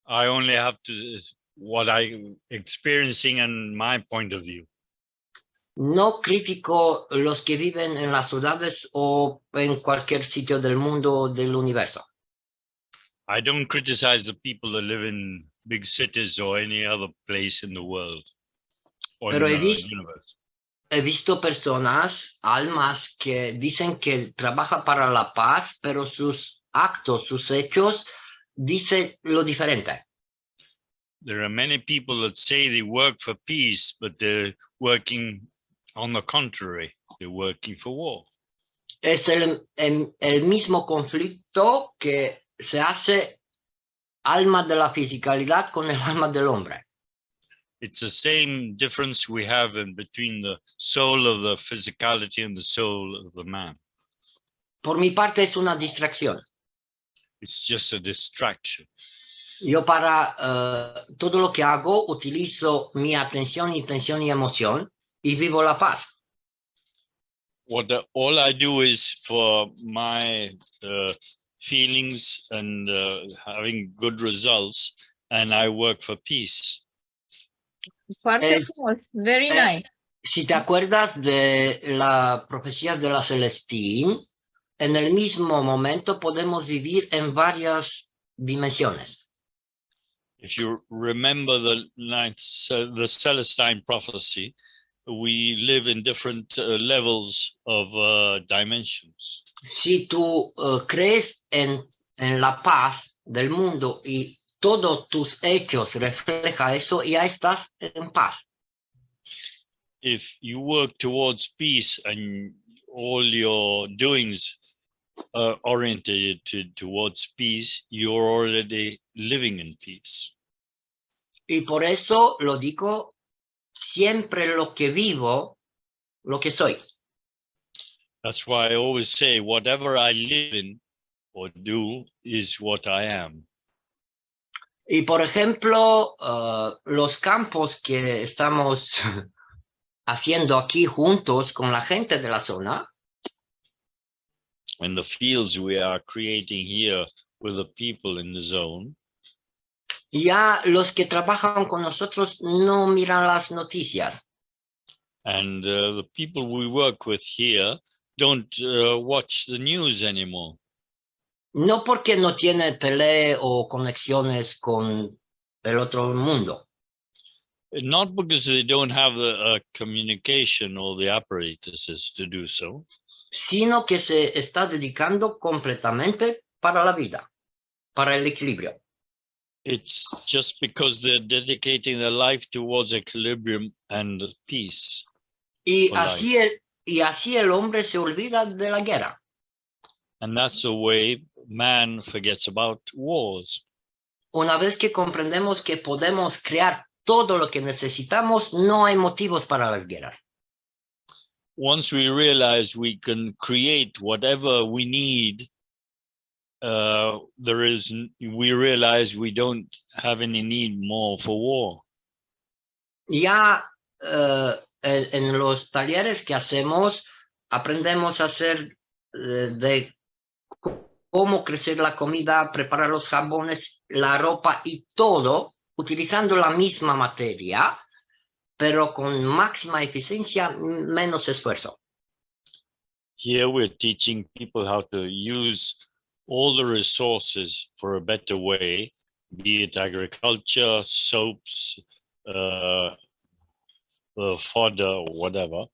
I only have to what I'm experiencing and my point of view. No critico los que viven en las ciudades o en cualquier sitio del mundo o del universo. I don't criticize the people that live in big cities or any other place in the world or Pero in he the visto- universe. He visto personas, almas, que dicen que trabaja para la paz, pero sus actos, sus hechos, dicen lo diferente. There are many people that say they work for peace, but they're working on the contrary. They're working for war. Es el mismo conflicto que se hace alma de la fisicalidad con el alma del hombre. It's the same difference we have in between the soul of the physicality and the soul of the man. Por mi parte es una distracción. It's just a distraction. Yo para todo lo que hago utilizo mi atención, intención y emoción y vivo la paz. All I do is for my feelings and having good results, and I work for peace. Foarte Es- frumos. Very eh, nice. Si te acuerdas de la profecía de la Celestín, en el mismo momento podemos vivir en varias dimensiones. If you remember the Celestine prophecy, we live in different levels of dimensions. Si tú crees en la paz del mundo y todos tus hechos reflejan eso, ya estás en paz. If you work towards peace and all your doings are oriented towards peace, you're already living in peace. Y por eso lo digo, siempre lo que vivo, lo que soy. That's why I always say, whatever I live in or do is what I am. Y por ejemplo, los campos que estamos haciendo aquí juntos con la gente de la zona, And the fields we are creating here with the people in the zone, ya los que trabajan con nosotros no miran las noticias. and the people we work with here don't watch the news anymore. No porque no tiene tele o conexiones con el otro mundo, Not because they don't have the communication or the apparatuses to do so, sino que se está dedicando completamente para la vida, para el equilibrio. it's just because they're dedicating their life towards equilibrium and peace. Y For así el hombre se olvida de la guerra. And that's the way man forgets about wars. Una vez que comprendemos que podemos crear todo lo que necesitamos, no hay motivos para las guerras. Once we realize we can create whatever we need, we realize we don't have any need more for war. Ya en los talleres que hacemos, aprendemos a hacer de cómo crecer la comida, preparar los jabones, la ropa y todo utilizando la misma materia, pero con máxima eficiencia, menos esfuerzo. Here we're teaching people how to use all the resources for a better way, be it agriculture, soaps, fodder, or whatever.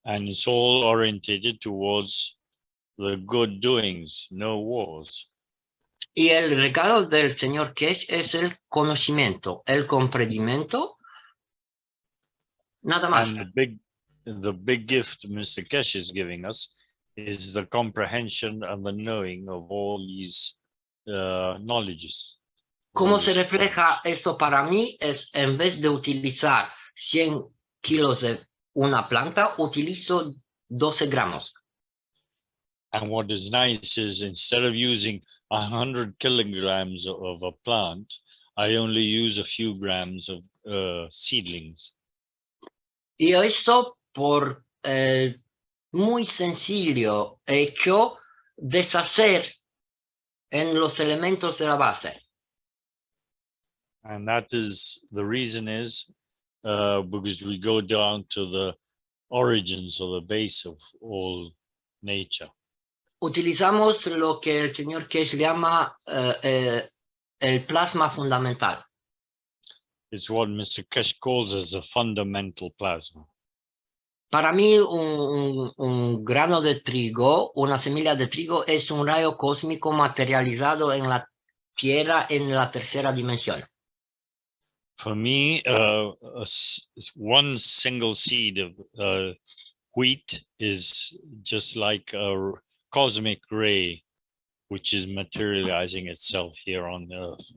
And it's all orientated towards the good doings, no wars. Y el regalo del señor Kesh es el conocimiento, el comprendimiento, nada más. And the big gift Mr. Kesh is giving us is the comprehension and the knowing of all these knowledges. ¿Cómo all se these refleja points. esto para mí? Es en vez de utilizar 100 kilos de una planta, utilizo 12 gramos. And what is nice is instead of using 100 kilograms of a plant, I only use a few grams of seedlings. Y esto por muy sencillo hecho deshacer en los elementos de la base. And that is the reason is because we go down to the origins or the base of all nature. Utilizamos lo que el señor Kesh llama el plasma fundamental. It's what Mr. Kesh calls as a fundamental plasma. Para mí un grano de trigo, una semilla de trigo es un rayo cósmico materializado en la Tierra en la tercera dimensión. For me, one single seed of wheat is just like a cosmic ray, which is materializing itself here on Earth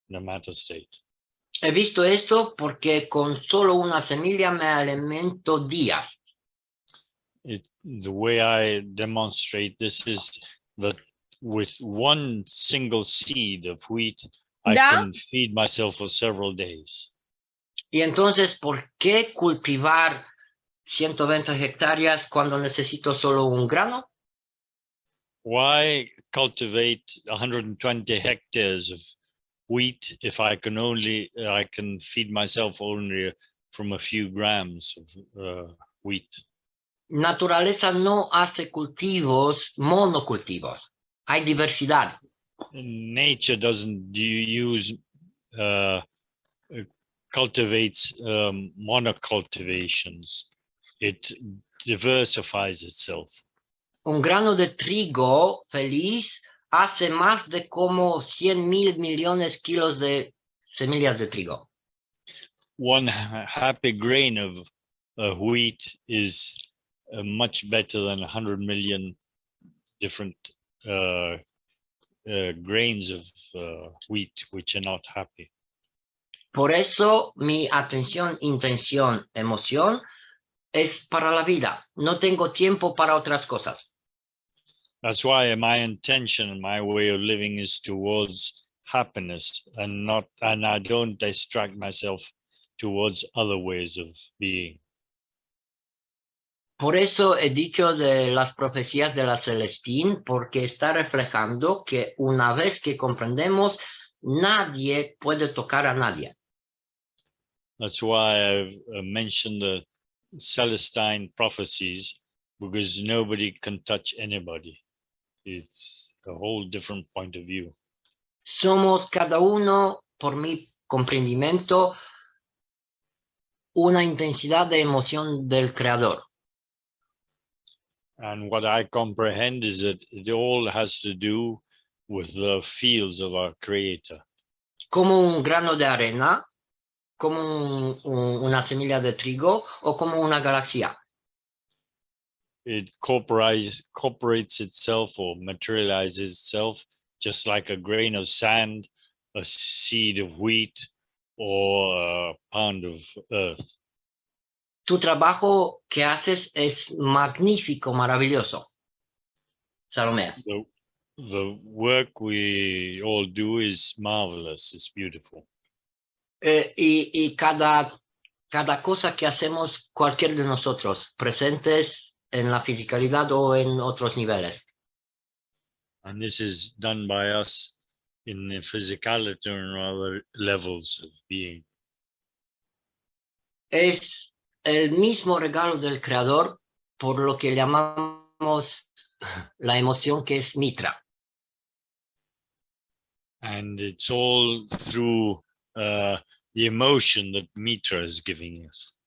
in a matter state. He visto esto porque con solo una semilla me alimento días. The way I demonstrate this is that with one single seed of wheat, I can feed myself for several days. Y entonces, ¿por qué cultivar 120 hectáreas cuando necesito solo un grano? Why cultivate 120 hectares of wheat if I can feed myself only from a few grams of wheat? Naturaleza no hace cultivos monocultivos. Hay diversidad. Nature doesn't cultivates monocultivations. It diversifies itself. Un grano de trigo feliz hace más de como 100,000 millones kilos de semillas de trigo. One happy grain of wheat is much better than 100 million different grains of wheat which are not happy. Por eso mi atención, intención, emoción es para la vida. No tengo tiempo para otras cosas. That's why my intention and my way of living is towards happiness and I don't distract myself towards other ways of being. Por eso he dicho de las profecías de la Celestín, porque está reflejando que una vez que comprendemos, nadie puede tocar a nadie. That's why I've mentioned the Celestine prophecies, because nobody can touch anybody. It's a whole different point of view. Somos cada uno, por mi comprendimiento, una intensidad de emoción del Creador. And what I comprehend is that it all has to do with the fields of our Creator. Como un grano de arena, como una semilla de trigo o como una galaxia. It cooperates itself or materializes itself just like a grain of sand, a seed of wheat, or a pound of earth. Tu trabajo que haces es magnífico, maravilloso. Salomé. The work we all do is marvelous, it's beautiful. Y cada cada cosa que hacemos cualquier de nosotros, presentes en la fisicalidad o en otros niveles. And this is done by us in the physicality and other levels of being. Es el mismo regalo del creador, por lo que llamamos la emoción que es mitra. And it's all through the emotion that Mitra is giving us.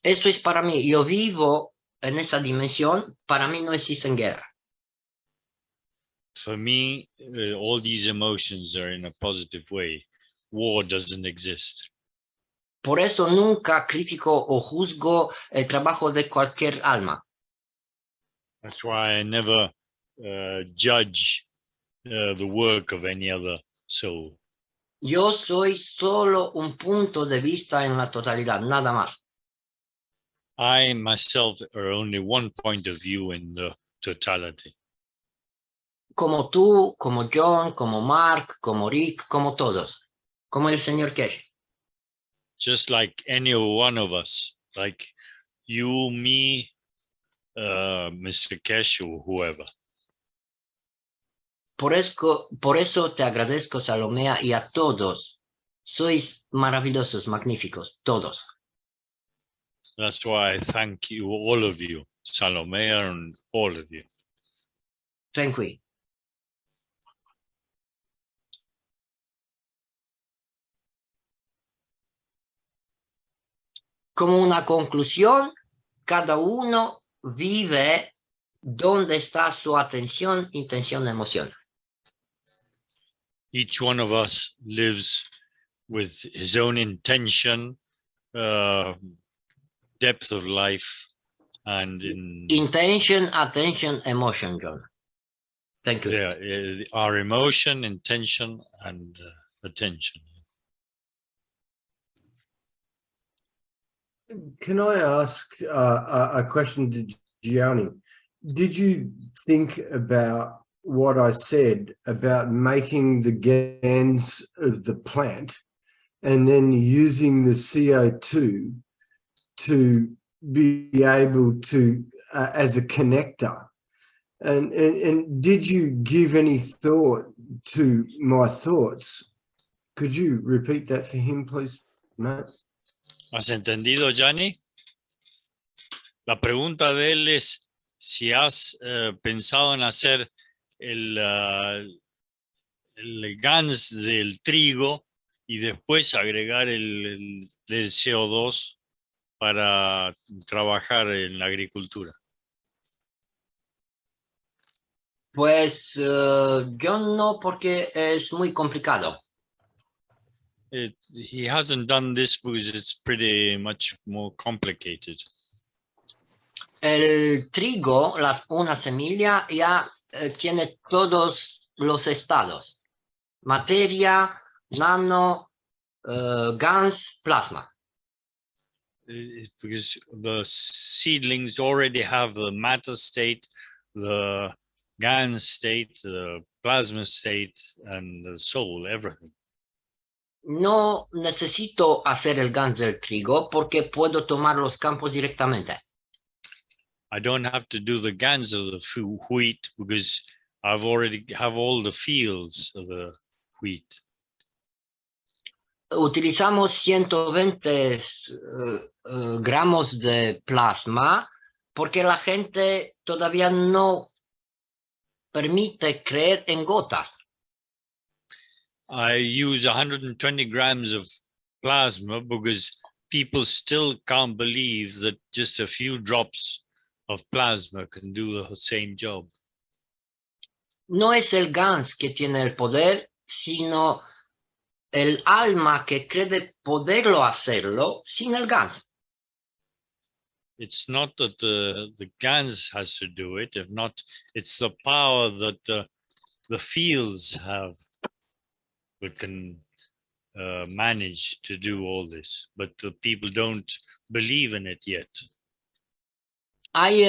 Eso es para mí. Yo vivo en esa dimensión. Para mí no existe guerra. For me, all these emotions are in a positive way. War doesn't exist. Por eso nunca critico o juzgo el trabajo de cualquier alma. That's why I never judge the work of any other soul. Yo soy solo un punto de vista en la totalidad, nada más. I myself are only one point of view in the totality. Como tú, como John, como Mark, como Rick, como todos. Como el señor Kesh. Just like any one of us, like you, me, Mr. Kesh, or whoever. Por eso te agradezco, Salomea, y a todos. Sois maravillosos, magníficos, todos. That's why I thank you, all of you, Salomea and all of you. Thank you. Como una conclusión, cada uno vive donde está su atención, intención, emoción. Each one of us lives with his own intention, depth of life, and in Intention, attention, emotion, John. Thank you. our emotion, intention, and attention. Can I ask a question to Gianni? Did you think about what I said about making the GANs of the plant and then using the CO2 to be able to, as a connector? And did you give any thought to my thoughts? Could you repeat that for him, please, mate? ¿Has entendido, Gianni? La pregunta de él es si has pensado en hacer el GANS del trigo y después agregar el del CO2 para trabajar en la agricultura. Pues yo no, porque es muy complicado. He hasn't done this because it's pretty much more complicated. El trigo, una semilla, ya tiene todos los estados. Materia, nano, GANs, plasma. Because the seedlings already have the matter state, the GAN state, the plasma state, and the soul, everything. No necesito hacer el GANs del trigo porque puedo tomar los campos directamente. I don't have to do the GANs of the wheat because I've already have all the fields of the wheat. Utilizamos 120 gramos de plasma porque la gente todavía no permite creer en gotas. I use 120 grams of plasma because people still can't believe that just a few drops of plasma can do the same job. No es el GANs que tiene el poder, sino el alma que cree poderlo hacerlo sin el GANs. It's not that the GANs has to do it, if not, it's the power that the fields have that can manage to do all this, but the people don't believe in it yet. Hay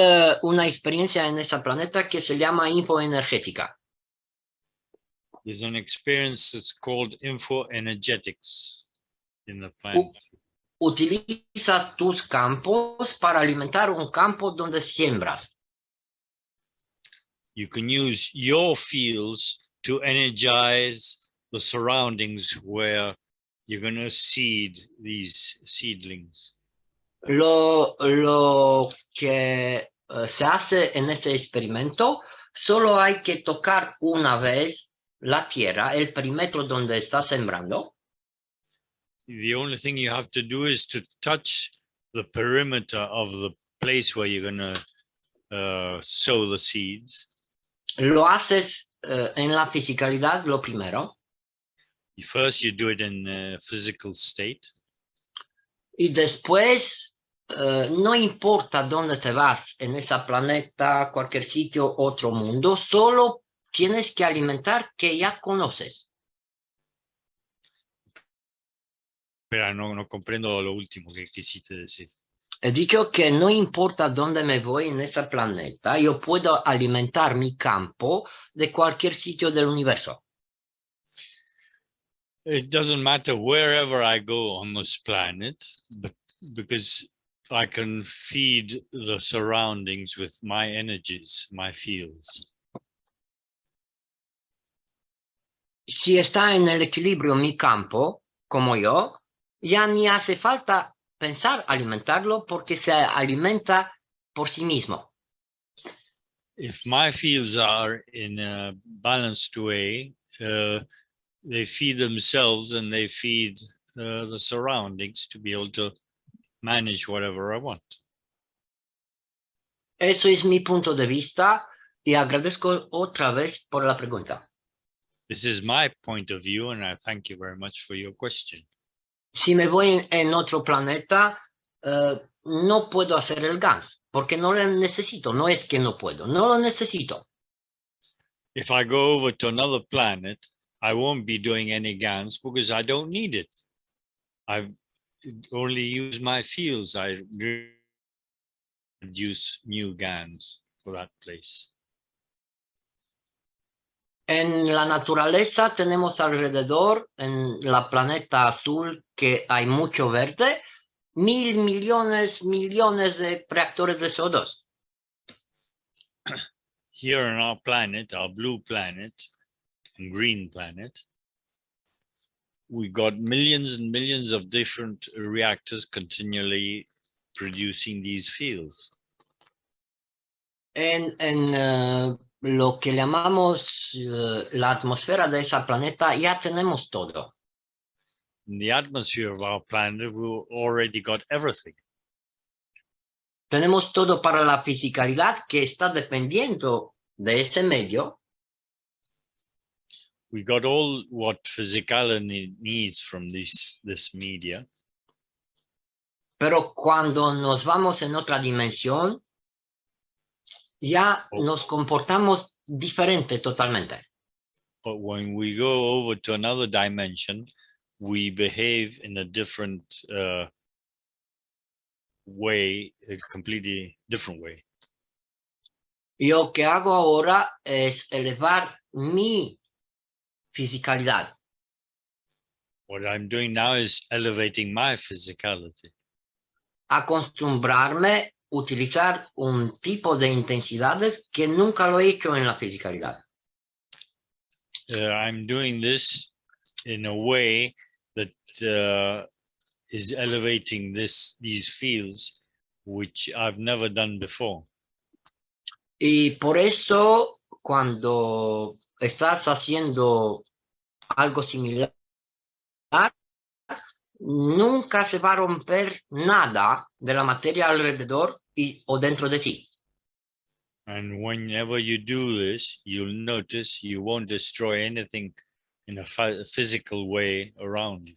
una experiencia en este planeta que se llama infoenergética. There's an experience that's called infoenergetics in the planet. utilizas tus campos para alimentar un campo donde siembras. You can use your fields to energize the surroundings where you're going to seed these seedlings. Lo que se hace en este experimento, solo hay que tocar una vez la tierra, el perímetro donde está sembrando. The only thing you have to do is to touch the perimeter of the place where you're going to sow the seeds. Lo haces en la fisicalidad, lo primero. First, you do it in a physical state. Y después, no importa dónde te vas, en esa planeta, cualquier sitio, otro mundo, solo tienes que alimentar que ya conoces. Pero no comprendo lo último que quisiste decir. He dicho que no importa dónde me voy en este planeta, yo puedo alimentar mi campo de cualquier sitio del universo. It doesn't matter wherever I go on this planet, but because I can feed the surroundings with my energies, my fields. Si está en el equilibrio mi campo, como yo, ya ni hace falta pensar alimentarlo porque se alimenta por sí mismo. If my fields are in a balanced way, they feed themselves and they feed the surroundings to be able to manage whatever I want. Eso es mi punto de vista y agradezco otra vez por la pregunta. This is my point of view, and I thank you very much for your question. Si me voy en otro planeta, no puedo hacer el GAN, porque no lo necesito. No es que no puedo, no lo necesito. If I go over to another planet, I won't be doing any GANs because I don't need it. I only use my fields. I produce new GANs for that place. En la naturaleza tenemos alrededor, en la planeta azul, que hay mucho verde, 1.000 millones de reactores de CO2. Here on our planet, our blue planet and green planet, we got millions and millions of different reactors continually producing these fields. En lo que llamamos la atmósfera de ese planeta, ya tenemos todo. In the atmosphere of our planet, we already got everything. Tenemos todo para la fisicalidad que está dependiendo de ese medio. We got all what physicality needs from this media. Pero cuando nos vamos en otra dimensión, ya nos comportamos diferente totalmente. But when we go over to another dimension, we behave in a different way, a completely different way. Y lo que hago ahora es elevar mi fisicalidad. What I'm doing now is elevating my physicality. Acostumbrarme a utilizar un tipo de intensidades que nunca lo he hecho en la fisicalidad. I'm doing this in a way that is elevating these fields, which I've never done before. Y por eso, cuando estás haciendo algo similar, nunca se va a romper nada de la materia alrededor o dentro de ti. And whenever you do this, you'll notice you won't destroy anything in a physical way around you.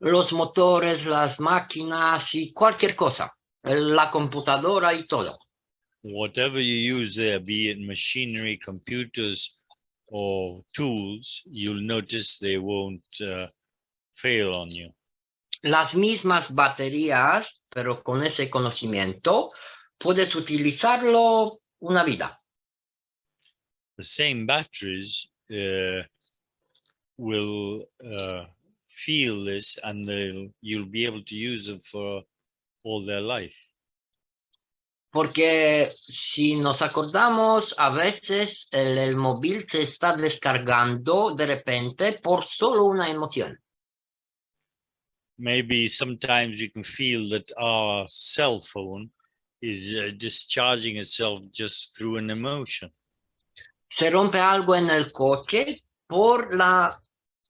Los motores, las máquinas y cualquier cosa, la computadora y todo. Whatever you use there, be it machinery, computers, or tools, you'll notice they won't fail on you. Las mismas baterías, pero con ese conocimiento, puedes utilizarlo una vida. The same batteries will feel this, and you'll be able to use them for all their life. Porque si nos acordamos, a veces el móvil se está descargando de repente por solo una emoción. Maybe sometimes you can feel that our cell phone is discharging itself just through an emotion. Se rompe algo en el coche por la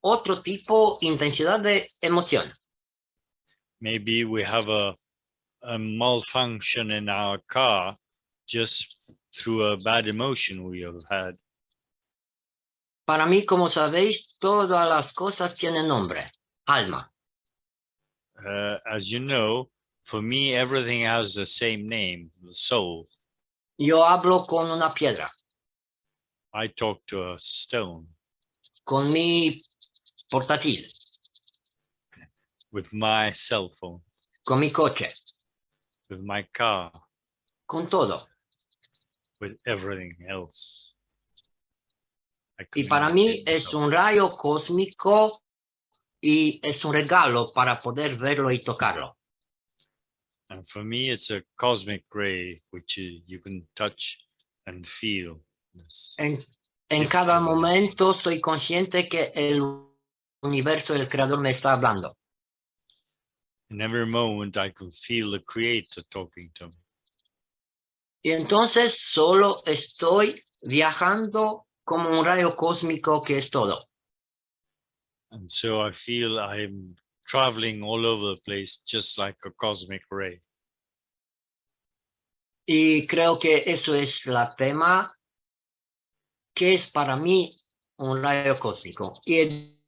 otro tipo, intensidad de emoción. Maybe we have a malfunction in our car just through a bad emotion we have had. Para mí, como sabéis, todas las cosas tienen nombre, alma. As you know, for me, everything has the same name, the soul. Yo hablo con una piedra, I talk to a stone con mi portátil, with my cell phone, con mi coche, with my car, con todo. with everything else. Y para mí es un rayo cósmico y es un regalo para poder verlo y tocarlo. And for me, it's a cosmic ray, which you can touch and feel. En cada momento soy consciente que el universo, el creador me está hablando. In every moment, I can feel the creator talking to me. Y entonces solo estoy viajando como un rayo cósmico que es todo. And so I feel I'm traveling all over the place, just like a cosmic ray. Y creo que eso es la tema que es para mí un rayo cósmico. Y he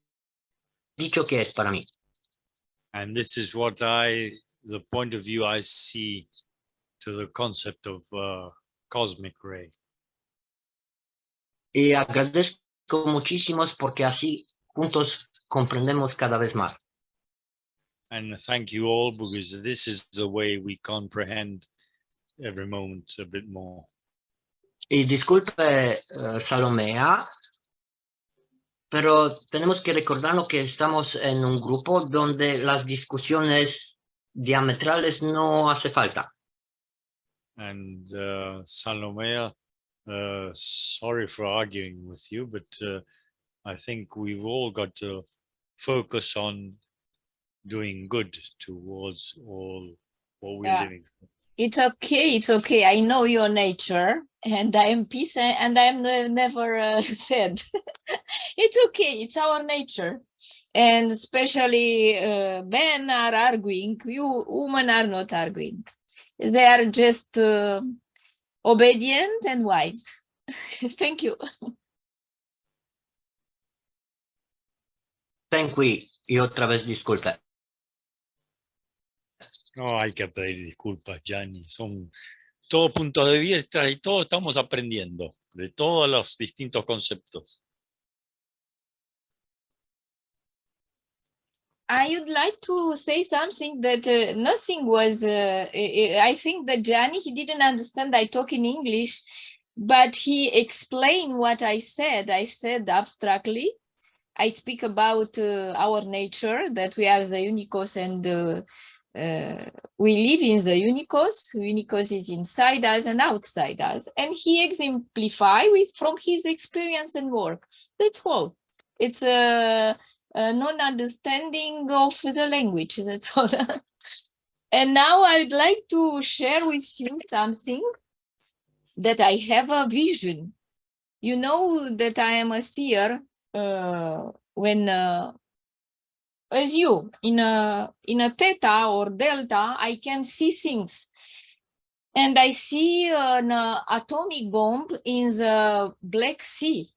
dicho que es para mí. And this is what the point of view I see to the concept of cosmic ray. Y agradezco muchísimo porque así juntos comprendemos cada vez más. And thank you all, because this is the way we comprehend every moment a bit more. Y disculpe, Salomea, pero tenemos que recordarnos que estamos en un grupo donde las discusiones diametrales no hace falta. And Salomea, sorry for arguing with you, but I think we've all got to focus on doing good towards all what we're living through. It's okay. I know your nature, and I am peace, and I am never sad. It's okay. It's our nature, and especially men are arguing. You women are not arguing. They are just obedient and wise. Thank you. Thank you. Y otra vez disculpe. No hay que pedir disculpas, Gianni. Son todos puntos de vista y todos estamos aprendiendo de todos los distintos conceptos. I would like to say something that nothing was, I think that Gianni, he didn't understand I talk in English, but he explained what I said. I said abstractly. I speak about our nature, that we are the unicos, and we live in the unicos. Unicos is inside us and outside us. And he exemplified from his experience and work. That's all. It's a non-understanding of the language, that's all. And now I'd like to share with you something that I have a vision. You know that I am a seer when, as you, in a theta or delta, I can see things. And I see an atomic bomb in the Black Sea.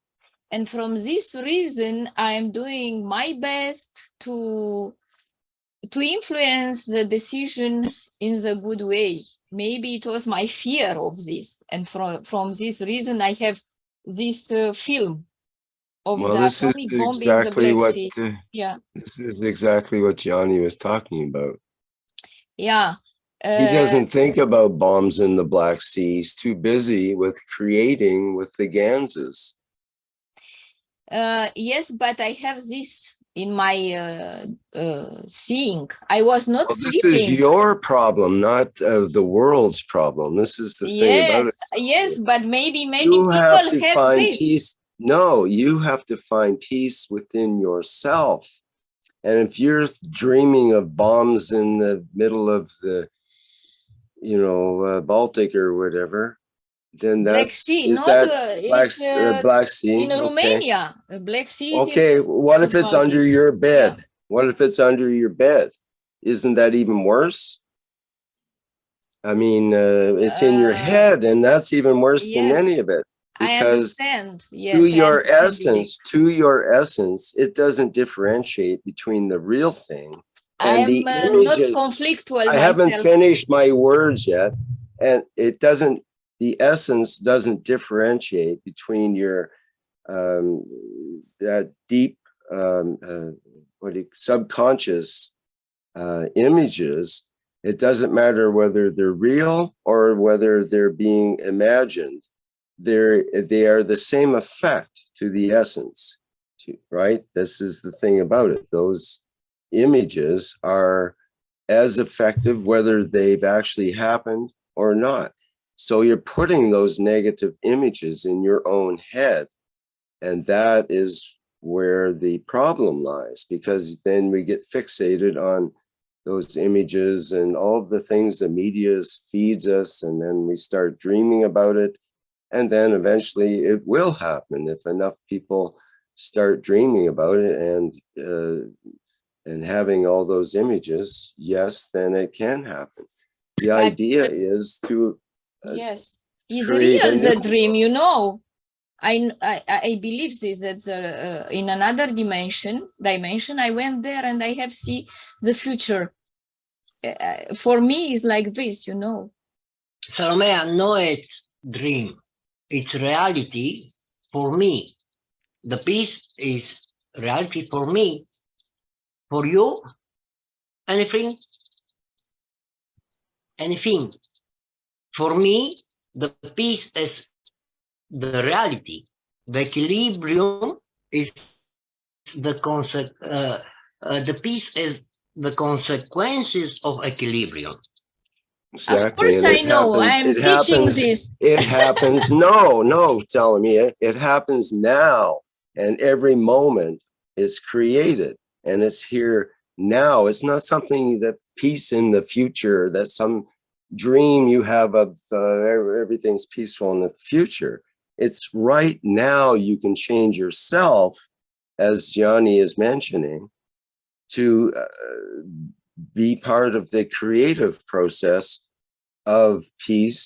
And from this reason, I am doing my best to influence the decision in the good way. Maybe it was my fear of this. And from this reason, I have this film of the atomic bomb in the Black Sea. Yeah. This is exactly what Gianni was talking about. Yeah. He doesn't think about bombs in the Black Sea. He's too busy with creating with the Ganses. Yes, but I have this in my seeing. I was not Well, this is sleeping. your problem, not the world's problem. This is the thing about it. Yes, but maybe many You people have to have find this. peace. No, you have to find peace within yourself. And if you're dreaming of bombs in the middle of the, Baltic or whatever, then Black that's, Sea, is not that it's Black Sea? in Okay. Romania. Black Sea is in Okay, what if it's the under Baltic. your bed? What if it's under your bed? Isn't that even worse? I mean, it's in your head, and that's even worse than yes, any of it. I Because understand. Yes, to I your understand, essence, it doesn't differentiate between the real thing I and am the not images. conflictual I haven't myself. finished my words yet, and the essence doesn't differentiate between your that deep subconscious images. It doesn't matter whether they're real or whether they're being imagined. They are the same effect to the essence, right? This is the thing about it. Those images are as effective whether they've actually happened or not. So you're putting those negative images in your own head, and that is where the problem lies, because then we get fixated on those images and all of the things the media feeds us, and then we start dreaming about it, and then eventually it will happen if enough people start dreaming about it and having all those images. Yes, then it can happen. The idea is to Yes, is create real a the new dream, I believe this, that in another dimension, I went there and I have see the future. For me, it's like this, Salomea, no, it's dream. It's reality for me. The peace is reality for me. For you, anything? Anything. For me, the peace is the reality. The equilibrium is the peace is the consequences of equilibrium. Exactly. Of course, And I know. I'm teaching this. It happens. No, telling me it happens now. And every moment is created and it's here now. It's not something that peace in the future, that's some dream you have of everything's peaceful in the future. It's right now. You can change yourself, as Gianni is mentioning, to be part of the creative process of peace